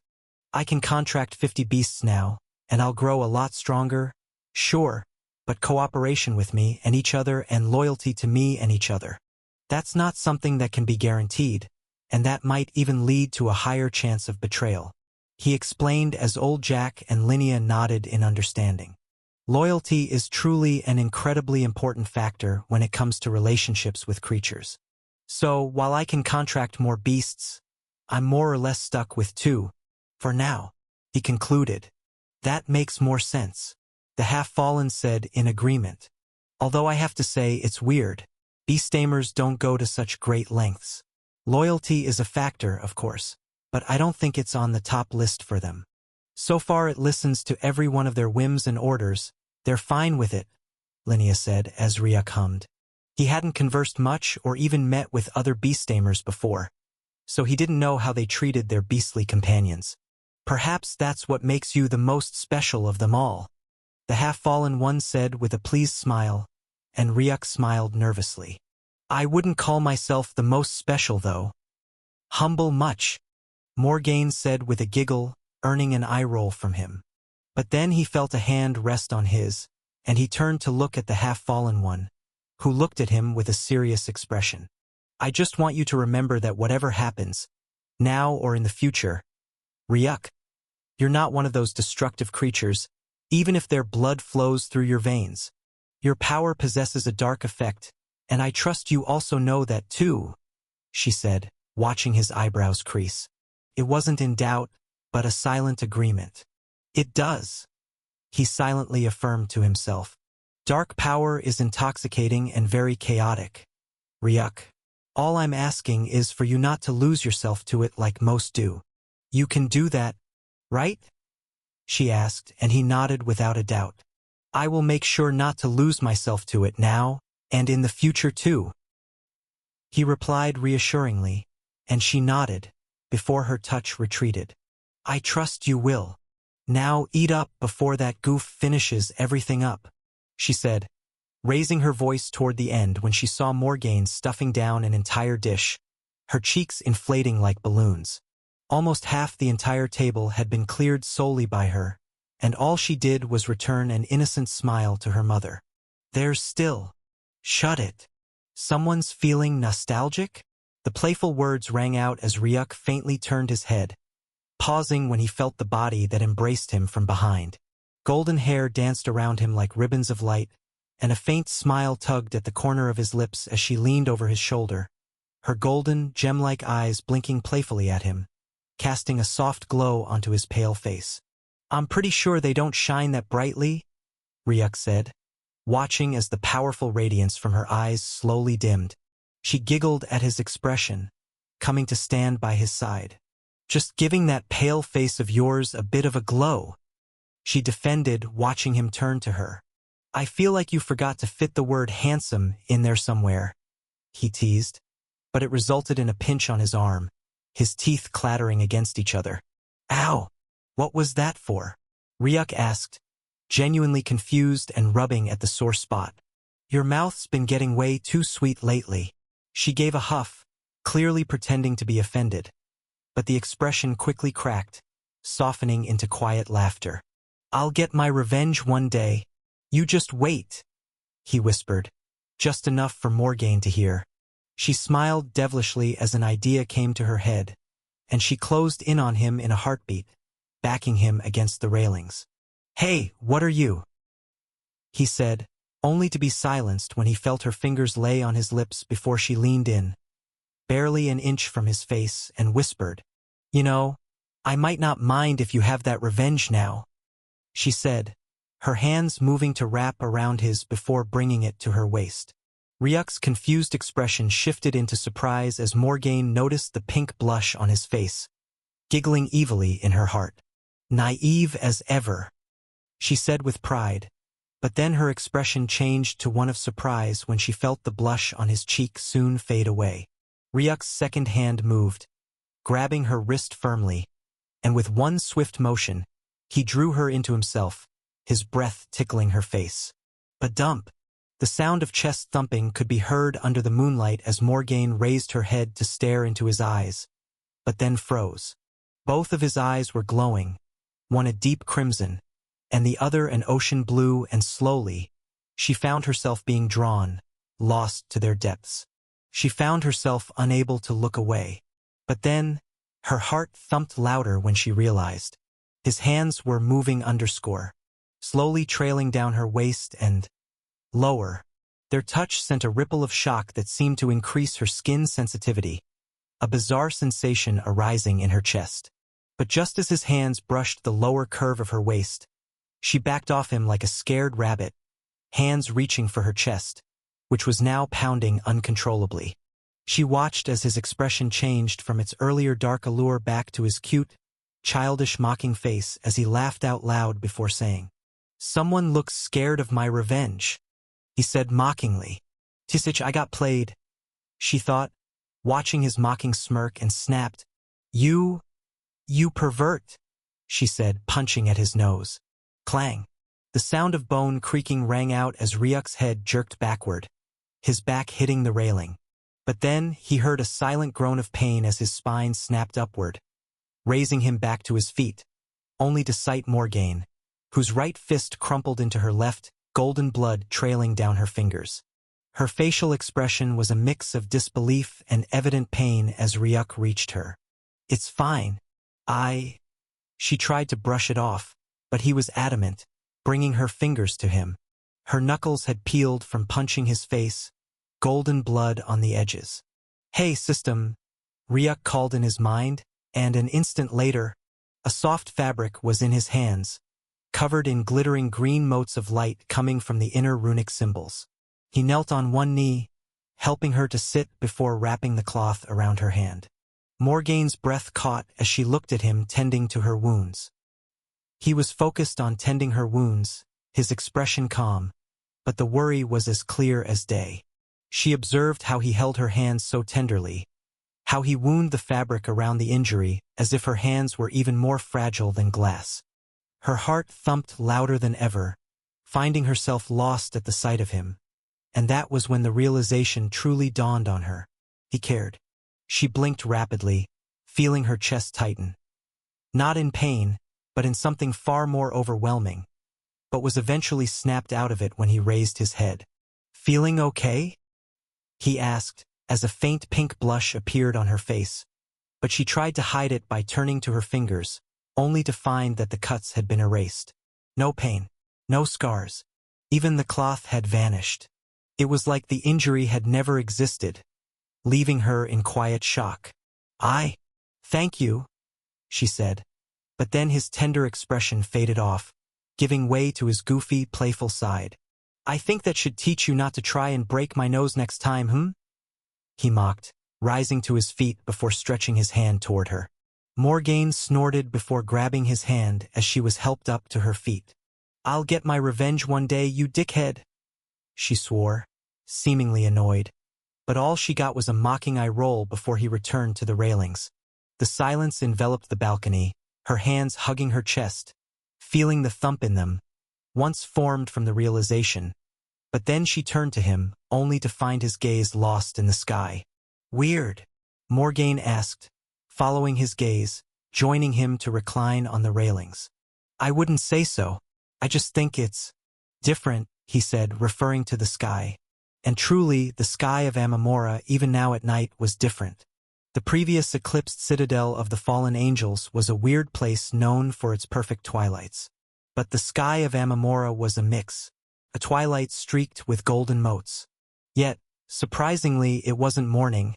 I can contract 50 beasts now, and I'll grow a lot stronger, sure, but cooperation with me and each other and loyalty to me and each other. That's not something that can be guaranteed, and that might even lead to a higher chance of betrayal. He explained as old Jack and Linnea nodded in understanding. Loyalty is truly an incredibly important factor when it comes to relationships with creatures. So, while I can contract more beasts, I'm more or less stuck with 2, for now, he concluded. That makes more sense, the Half-Fallen said in agreement. Although I have to say it's weird, beast-tamers don't go to such great lengths. Loyalty is a factor, of course, but I don't think it's on the top list for them. So far it listens to every one of their whims and orders. They're fine with it, Linnea said as Ryuk hummed. He hadn't conversed much or even met with other beast-tamers before, so he didn't know how they treated their beastly companions. Perhaps that's what makes you the most special of them all, the Half-Fallen one said with a pleased smile, and Ryuk smiled nervously. I wouldn't call myself the most special though. Humble much, Morgane said with a giggle, earning an eye roll from him. But then he felt a hand rest on his, and he turned to look at the Half-Fallen one, who looked at him with a serious expression. I just want you to remember that whatever happens, now or in the future, Ryuk, you're not one of those destructive creatures, even if their blood flows through your veins. Your power possesses a dark effect, and I trust you also know that too, she said, watching his eyebrows crease. It wasn't in doubt, but a silent agreement. It does, he silently affirmed to himself. Dark power is intoxicating and very chaotic. Ryuk, all I'm asking is for you not to lose yourself to it like most do. You can do that, right? She asked, and he nodded without a doubt. I will make sure not to lose myself to it now, and in the future too. He replied reassuringly, and she nodded, before her touch retreated. I trust you will. Now eat up before that goof finishes everything up, she said, raising her voice toward the end when she saw Morgane stuffing down an entire dish, her cheeks inflating like balloons. Almost half the entire table had been cleared solely by her, and all she did was return an innocent smile to her mother. There's still. Shut it. Someone's feeling nostalgic? The playful words rang out as Ryuk faintly turned his head, pausing when he felt the body that embraced him from behind. Golden hair danced around him like ribbons of light, and a faint smile tugged at the corner of his lips as she leaned over his shoulder, her golden, gem-like eyes blinking playfully at him, casting a soft glow onto his pale face. "I'm pretty sure they don't shine that brightly," Ryuk said, watching as the powerful radiance from her eyes slowly dimmed. She giggled at his expression, coming to stand by his side. "Just giving that pale face of yours a bit of a glow," she defended, watching him turn to her. "I feel like you forgot to fit the word handsome in there somewhere," he teased, but it resulted in a pinch on his arm, his teeth clattering against each other. "Ow! What was that for?" Ryuk asked, genuinely confused and rubbing at the sore spot. "Your mouth's been getting way too sweet lately." She gave a huff, clearly pretending to be offended, but the expression quickly cracked, softening into quiet laughter. "I'll get my revenge one day. You just wait," he whispered, just enough for Morgaine to hear. She smiled devilishly as an idea came to her head, and she closed in on him in a heartbeat, backing him against the railings. "Hey, what are you?" he said, only to be silenced when he felt her fingers lay on his lips before she leaned in, barely an inch from his face, and whispered, "You know, I might not mind if you have that revenge now," she said, her hands moving to wrap around his before bringing it to her waist. Ryuk's confused expression shifted into surprise as Morgaine noticed the pink blush on his face, giggling evilly in her heart. "Naive as ever," she said with pride, but then her expression changed to one of surprise when she felt the blush on his cheek soon fade away. Ryuk's second hand moved, grabbing her wrist firmly, and with one swift motion, he drew her into himself, his breath tickling her face. "Badump!" The sound of chest thumping could be heard under the moonlight as Morgaine raised her head to stare into his eyes, but then froze. Both of his eyes were glowing, one a deep crimson, and the other an ocean blue, and slowly, she found herself being drawn, lost to their depths. She found herself unable to look away. But then, her heart thumped louder when she realized. His hands were moving underscore, slowly trailing down her waist and lower. Their touch sent a ripple of shock that seemed to increase her skin sensitivity, a bizarre sensation arising in her chest. But just as his hands brushed the lower curve of her waist, she backed off him like a scared rabbit, hands reaching for her chest, which was now pounding uncontrollably. She watched as his expression changed from its earlier dark allure back to his cute, childish mocking face as he laughed out loud before saying, "Someone looks scared of my revenge," he said mockingly. "Tisich, I got played," she thought, watching his mocking smirk, and snapped. You pervert," she said, punching at his nose. Clang! The sound of bone creaking rang out as Ryuk's head jerked backward, his back hitting the railing. But then he heard a silent groan of pain as his spine snapped upward, raising him back to his feet, only to sight Morgaine, whose right fist crumpled into her left, golden blood trailing down her fingers. Her facial expression was a mix of disbelief and evident pain as Ryuk reached her. "It's fine. She tried to brush it off, but he was adamant, bringing her fingers to him. Her knuckles had peeled from punching his face, golden blood on the edges. "Hey, system," Ryuk called in his mind, and an instant later, a soft fabric was in his hands, covered in glittering green motes of light coming from the inner runic symbols. He knelt on one knee, helping her to sit before wrapping the cloth around her hand. Morgaine's breath caught as she looked at him tending to her wounds. He was focused on tending her wounds, his expression calm, but the worry was as clear as day. She observed how he held her hands so tenderly, how he wound the fabric around the injury as if her hands were even more fragile than glass. Her heart thumped louder than ever, finding herself lost at the sight of him. And that was when the realization truly dawned on her. He cared. She blinked rapidly, feeling her chest tighten. Not in pain, but in something far more overwhelming, but was eventually snapped out of it when he raised his head. "Feeling okay?" he asked, as a faint pink blush appeared on her face, but she tried to hide it by turning to her fingers, only to find that the cuts had been erased. No pain, no scars. Even the cloth had vanished. It was like the injury had never existed, leaving her in quiet shock. Thank you, she said. But then his tender expression faded off, giving way to his goofy, playful side. I think that should teach you not to try and break my nose next time, he mocked, rising to his feet before stretching his hand toward her. Morgaine snorted before grabbing his hand as she was helped up to her feet. I'll get my revenge one day, you dickhead, she swore, seemingly annoyed. But all she got was a mocking eye roll before he returned to the railings. The silence enveloped the balcony, her hands hugging her chest, feeling the thump in them, once formed from the realization. But then she turned to him, only to find his gaze lost in the sky. Weird, Morgaine asked, following his gaze, joining him to recline on the railings. I wouldn't say so. I just think it's different, he said, referring to the sky. And truly, the sky of Amamora, even now at night, was different. The previous eclipsed citadel of the fallen angels was a weird place known for its perfect twilights. But the sky of Amamora was a mix, a twilight streaked with golden motes. Yet, surprisingly, it wasn't morning,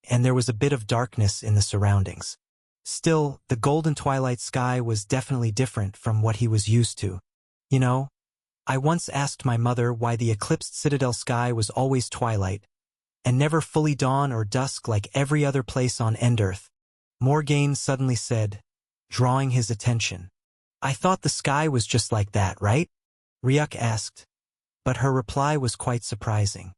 and there was a bit of darkness in the surroundings. Still, the golden twilight sky was definitely different from what he was used to. You know, I once asked my mother why the eclipsed citadel sky was always twilight, and never fully dawn or dusk like every other place on Endearth. Morgaine suddenly said, drawing his attention. I thought the sky was just like that, right? Ryuk asked. But her reply was quite surprising.